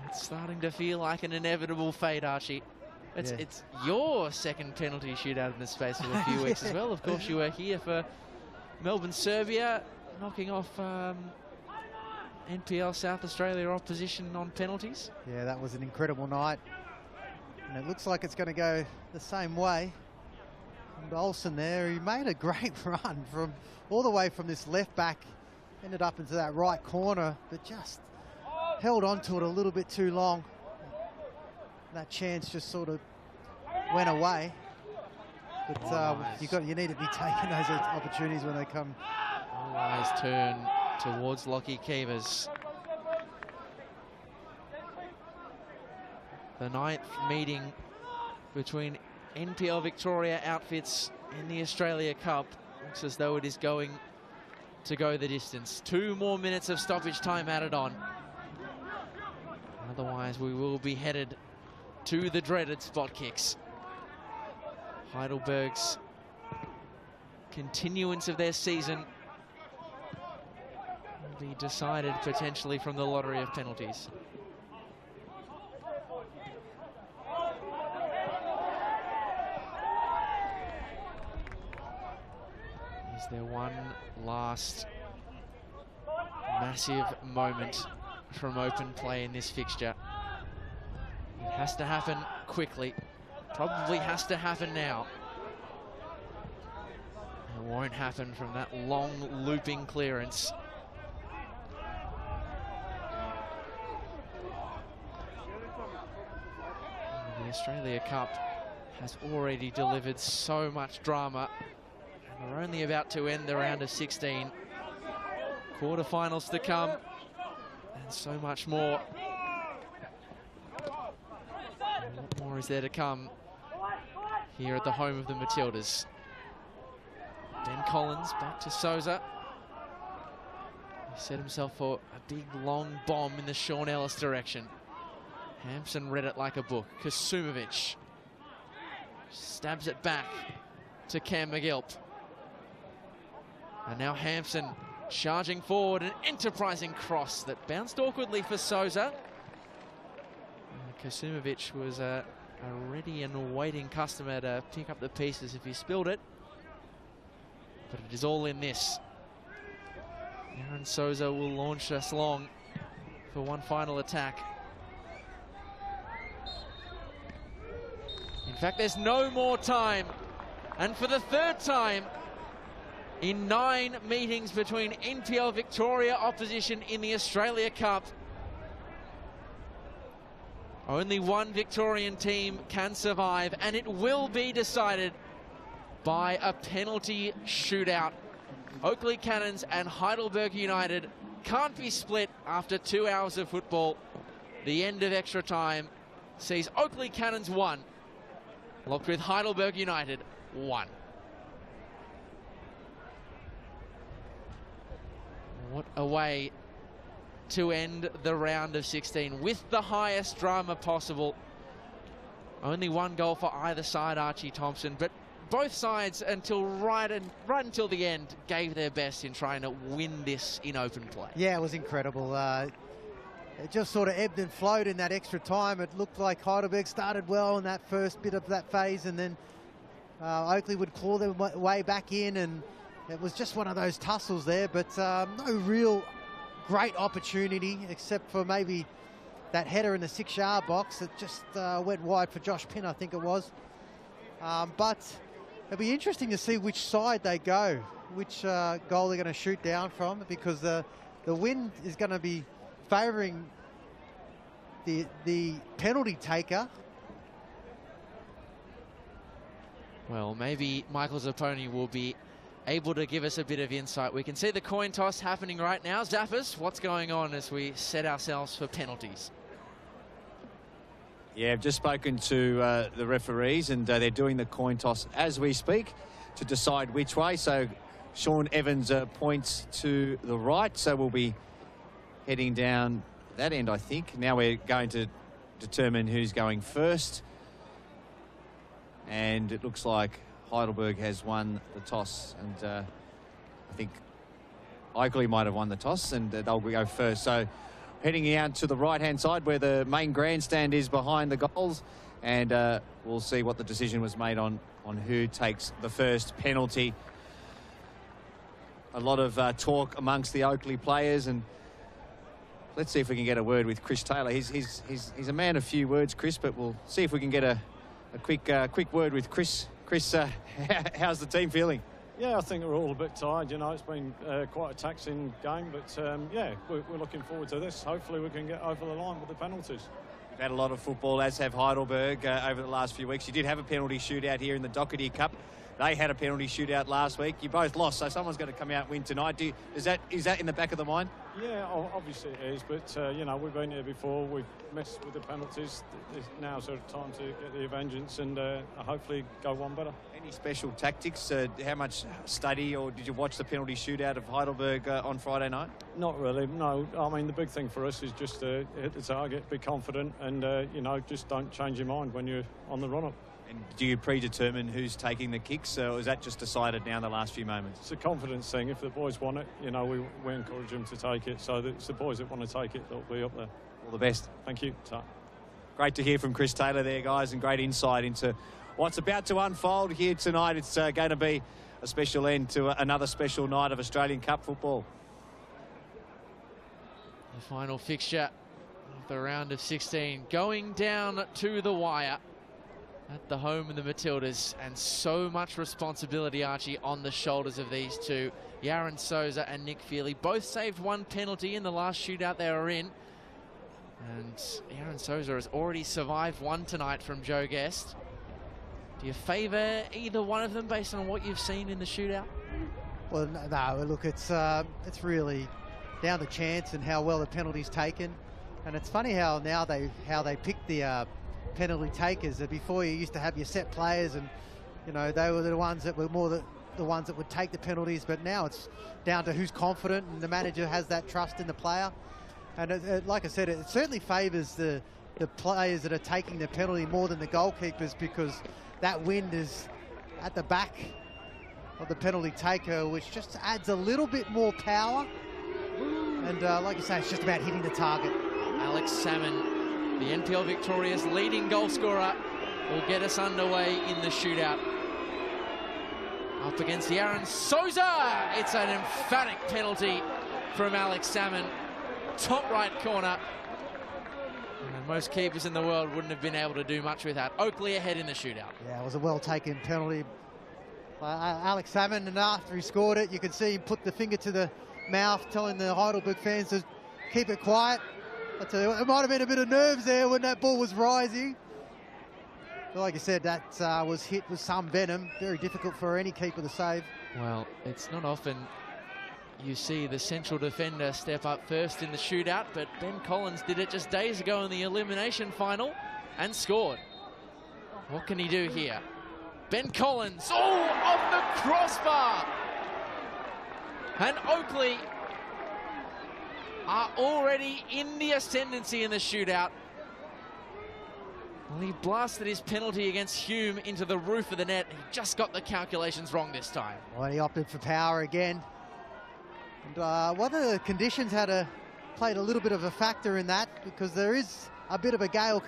It's starting to feel like an inevitable fate, Archie. It's your second penalty shootout in the space of a few weeks as well. Of course, you were here for Melbourne, Serbia, knocking off NPL South Australia opposition on penalties. Yeah, that was an incredible night. And it looks like it's going to go the same way. And Olsen there, he made a great run from all the way from this left back, ended up into that right corner, but just held on to it a little bit too long. That chance just sort of went away. But you need to be taking those opportunities when they come. All eyes turn towards Lockie Keevers. The 9th meeting between NPL Victoria outfits in the Australia Cup. Looks as though it is going to go the distance. 2 more minutes of stoppage time added on. Otherwise, we will be headed to the dreaded spot kicks. Heidelberg's continuance of their season will be decided potentially from the lottery of penalties. Is there one last massive moment from open play in this fixture? It has to happen quickly. Probably has to happen now. It won't happen from that long looping clearance. The Australia Cup has already delivered so much drama. And we're only about to end the round of 16. Quarterfinals to come, and so much more. A lot more is there to come here at the home of the Matildas. Ben Collins back to Souza. He set himself for a big long bomb in the Sean Ellis direction. Hampson read it like a book. Kasumovic stabs it back to Cam McGilp. And now Hampson charging forward, an enterprising cross that bounced awkwardly for Souza. Kasumovic was a ready and waiting customer to pick up the pieces if he spilled it. But it is all in this. Aaron Souza will launch us long for one final attack. In fact, there's no more time. And for the 3rd time in 9 meetings between NPL Victoria opposition in the Australia Cup, only one Victorian team can survive, and it will be decided by a penalty shootout. Oakleigh Cannons and Heidelberg United can't be split after 2 hours of football. The end of extra time sees Oakleigh Cannons 1, locked with Heidelberg United 1. What a way to end the round of 16 with the highest drama possible. Only one goal for either side, Archie Thompson, but both sides until right until the end gave their best in trying to win this in open play. Yeah, it was incredible. It just sort of ebbed and flowed in that extra time. It looked like Heidelberg started well in that first bit of that phase, and then Oakleigh would claw their way back in, and it was just one of those tussles there, but no real great opportunity except for maybe that header in the 6-yard box that just went wide for Josh Pinn, I think it was. But it'll be interesting to see which side they go, which goal they're going to shoot down from, because the wind is going to be favouring the penalty taker. Well, maybe Michael Zapponi will be able to give us a bit of insight. We can see the coin toss happening right now. Zappers, what's going on as we set ourselves for penalties? Yeah, I've just spoken to the referees, and they're doing the coin toss as we speak to decide which way. So Sean Evans points to the right, so we'll be heading down that end, I think. Now we're going to determine who's going first. And it looks like Heidelberg has won the toss, and I think Oakleigh might have won the toss, and they'll go first. So heading out to the right-hand side where the main grandstand is behind the goals, and we'll see what the decision was made on who takes the first penalty. A lot of talk amongst the Oakleigh players, and let's see if we can get a word with Chris Taylor. He's a man of few words, Chris, but we'll see if we can get a quick word with Chris. Chris, how's the team feeling? Yeah, I think we're all a bit tired. You know, it's been quite a taxing game, but yeah, we're looking forward to this. Hopefully we can get over the line with the penalties. You've had a lot of football, as have Heidelberg, over the last few weeks. You did have a penalty shootout here in the Doherty Cup. They had a penalty shootout last week. You both lost, so someone's got to come out and win tonight. Is that in the back of the mind? Yeah, obviously it is, but you know, we've been here before. We've messed with the penalties. Now's sort of time to get the vengeance and hopefully go one better. Any special tactics? How much study, or did you watch the penalty shootout of Heidelberg on Friday night? Not really, no. I mean, the big thing for us is just hit the target, be confident, and you know, just don't change your mind when you're on the run-up. And do you predetermine who's taking the kicks, or is that just decided now in the last few moments? It's a confidence thing. If the boys want it, you know, we encourage them to take it. So it's the boys that want to take it that'll be up there. All the best. Thank you. Great to hear from Chris Taylor there, guys, and great insight into what's about to unfold here tonight. It's going to be a special end to another special night of Australian Cup football. The final fixture of the round of 16 going down to the wire at the home of the Matildas, and so much responsibility, Archie, on the shoulders of these two. Yaron Souza and Nick Feely both saved one penalty in the last shootout they were in, and Yaron Souza has already survived one tonight from Joe Guest. Do you favour either one of them based on what you've seen in the shootout? Well, no, look, it's really down to chance and how well the penalty's taken, and it's funny how now they pick the penalty takers. Before, you used to have your set players, and you know, they were the ones that were more the ones that would take the penalties, but now it's down to who's confident, and the manager has that trust in the player. And like I said, it certainly favours the players that are taking the penalty more than the goalkeepers, because that wind is at the back of the penalty taker, which just adds a little bit more power. And like I say, it's just about hitting the target. Alex Salmon, the NPL Victoria's leading goal scorer, will get us underway in the shootout. Up against Yaron Souza. It's an emphatic penalty from Alex Salmon. Top right corner. And most keepers in the world wouldn't have been able to do much with that. Oakleigh ahead in the shootout. Yeah, it was a well-taken penalty. Alex Salmon, and after he scored it, you could see him put the finger to the mouth, telling the Heidelberg fans to keep it quiet. I tell you what, it might have been a bit of nerves there when that ball was rising. But like I said, that was hit with some venom. Very difficult for any keeper to save. Well, it's not often you see the central defender step up first in the shootout, but Ben Collins did it just days ago in the elimination final and scored. What can he do here? Ben Collins, off the crossbar! And Oakleigh are already in the ascendancy in the shootout. Well, he blasted his penalty against Hume into the roof of the net. He just got the calculations wrong this time. Well, he opted for power again. And one of the conditions played a little bit of a factor in that, because there is a bit of a gale,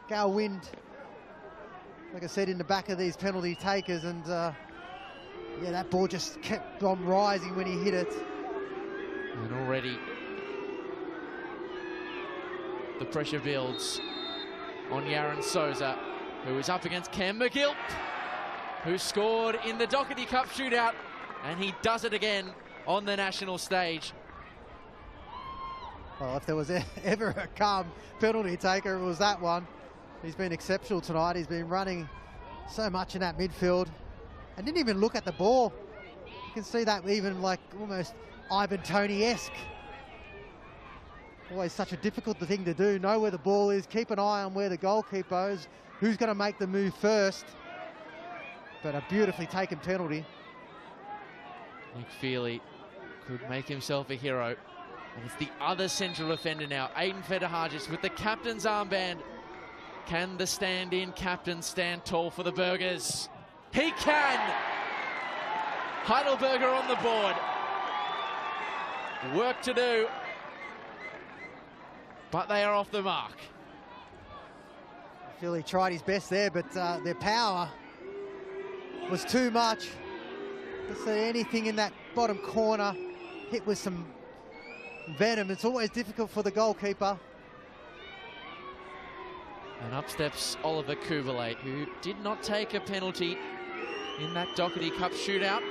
gale wind, like I said, in the back of these penalty takers, and yeah, that ball just kept on rising when he hit it. And already the pressure builds on Yaron Souza, who is up against Cam McGill, who scored in the Doherty Cup shootout, and he does it again on the national stage. Well, if there was ever a calm penalty taker, it was that one. He's been exceptional tonight. He's been running so much in that midfield and didn't even look at the ball. You can see that even like almost Ivan Toney-esque. Always such a difficult thing to do. Know where the ball is, keep an eye on where the goalkeeper is, who's going to make the move first. But a beautifully taken penalty. Nick Feely could make himself a hero And it's the other central offender now, Aiden Federhages, with the captain's armband. Can the stand-in captain stand tall for the Burgers? He can! Heidelberger on the board. Work to do, but they are off the mark. I feel he tried his best there, but their power was too much. To see anything in that bottom corner hit with some venom, it's always difficult for the goalkeeper. And up steps Oliver Kubalate, who did not take a penalty in that Doherty Cup shootout.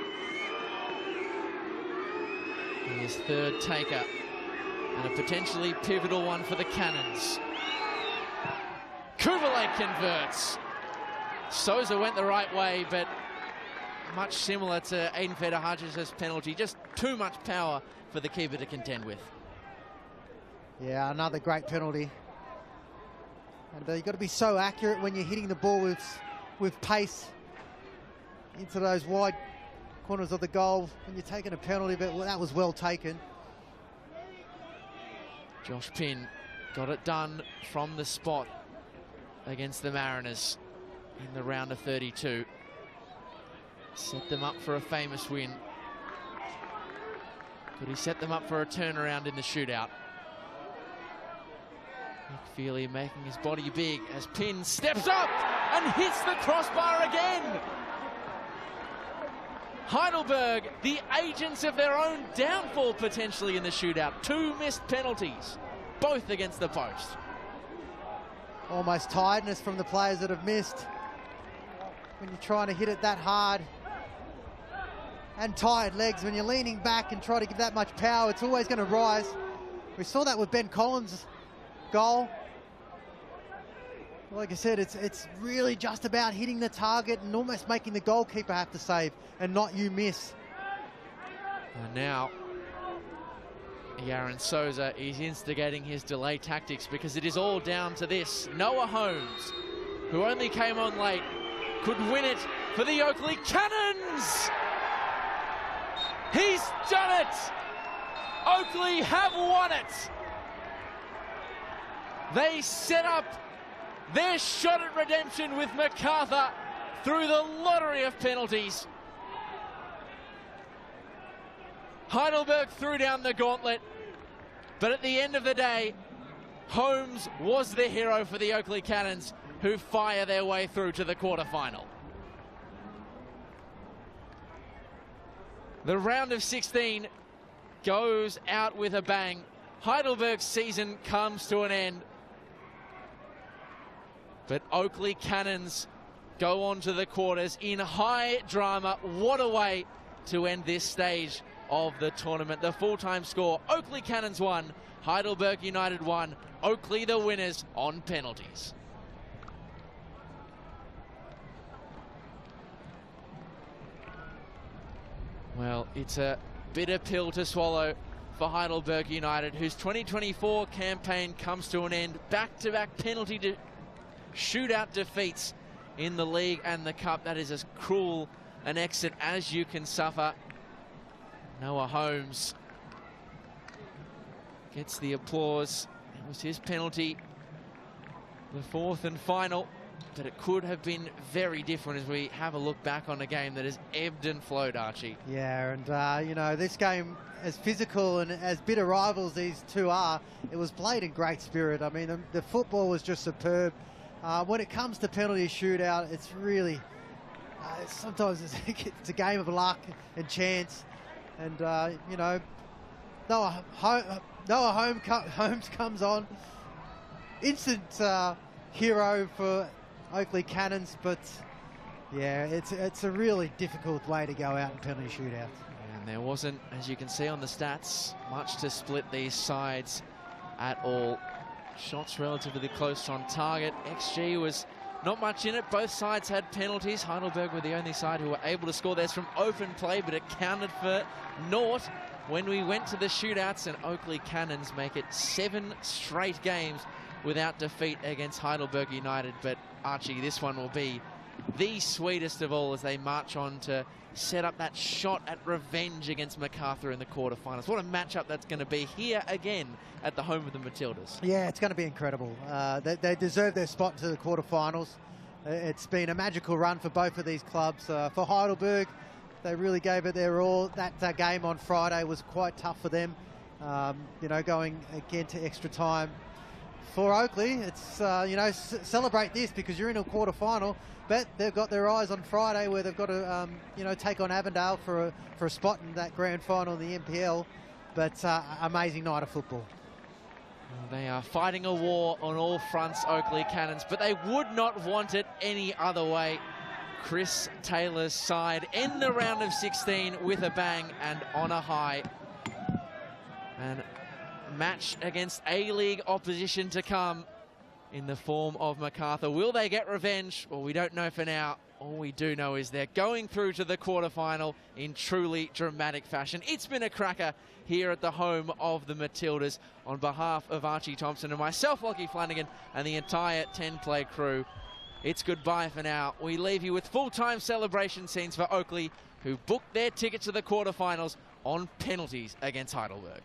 His third taker, and a potentially pivotal one for the Cannons. Kubalate converts. Souza went the right way, but much similar to Aiden Federhages' penalty, just too much power for the keeper to contend with. Yeah, another great penalty. And you've got to be so accurate when you're hitting the ball with pace into those wide corners of the goal when you're taking a penalty, but that was well taken. Josh Pinn got it done from the spot against the Mariners in the round of 32. Set them up for a famous win. Could he set them up for a turnaround in the shootout? Nick Feely making his body big as Pinn steps up and hits the crossbar again. Heidelberg, the agents of their own downfall potentially in the shootout. 2 missed penalties, both against the post. Almost tiredness from the players that have missed. When you're trying to hit it that hard. And tired legs, when you're leaning back and try to give that much power, it's always going to rise. We saw that with Ben Collins' goal. Like I said, it's really just about hitting the target and almost making the goalkeeper have to save and not you miss. And now, Yaron Souza is instigating his delay tactics because it is all down to this. Noah Holmes, who only came on late, could win it for the Oakleigh Cannons! He's done it! Oakleigh have won it! They set up their shot at redemption with MacArthur through the lottery of penalties. Heidelberg threw down the gauntlet, but at the end of the day, Holmes was the hero for the Oakleigh Cannons, who fire their way through to the quarterfinal. The round of 16 goes out with a bang. Heidelberg's season comes to an end, but Oakleigh Cannons go on to the quarters in high drama. What a way to end this stage of the tournament. The full-time score, Oakleigh Cannons 1, Heidelberg United 1, Oakleigh the winners on penalties. Well, it's a bitter pill to swallow for Heidelberg United, whose 2024 campaign comes to an end. Back-to-back penalty shootout defeats in the league and the cup. That is as cruel an exit as you can suffer. Noah Holmes gets the applause. It was his penalty, the 4th and final, but it could have been very different as we have a look back on a game that has ebbed and flowed, Archie. Yeah, and you know, this game, as physical and as bitter rivals these two are, it was played in great spirit. I mean, the football was just superb. When it comes to penalty shootout, it's really, sometimes it's a game of luck and chance. And, you know, Noah Holmes comes on. Instant hero for Oakleigh Cannons, but, yeah, it's a really difficult way to go out in penalty shootout. And there wasn't, as you can see on the stats, much to split these sides at all. Shots relatively close on target. XG was not much in it. Both sides had penalties. Heidelberg were the only side who were able to score theirs from open play, but it counted for naught when we went to the shootouts, and Oakleigh Cannons make it 7 straight games without defeat against Heidelberg United. But Archie, this one will be the sweetest of all as they march on to set up that shot at revenge against MacArthur in the quarterfinals. What a matchup that's going to be here again at the home of the Matildas. Yeah, it's going to be incredible. They deserve their spot into the quarterfinals. It's been a magical run for both of these clubs. For Heidelberg, they really gave it their all. That game on Friday was quite tough for them, you know, going again to extra time. For Oakleigh, it's, you know, celebrate this because you're in a quarterfinal, but they've got their eyes on Friday where they've got to, you know, take on Avondale for a spot in that grand final in the NPL. But amazing night of football. They are fighting a war on all fronts, Oakleigh Cannons, but they would not want it any other way. Chris Taylor's side end the round of 16 with a bang and on a high. And match against A-League opposition to come in the form of MacArthur. Will they get revenge? Well, we don't know for now. All we do know is they're going through to the quarterfinal in truly dramatic fashion. It's been a cracker here at the home of the Matildas. On behalf of Archie Thompson and myself, Lockie Flanagan, and the entire 10-play crew, it's goodbye for now. We leave you with full-time celebration scenes for Oakleigh, who booked their ticket to the quarterfinals on penalties against Heidelberg.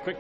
Quick.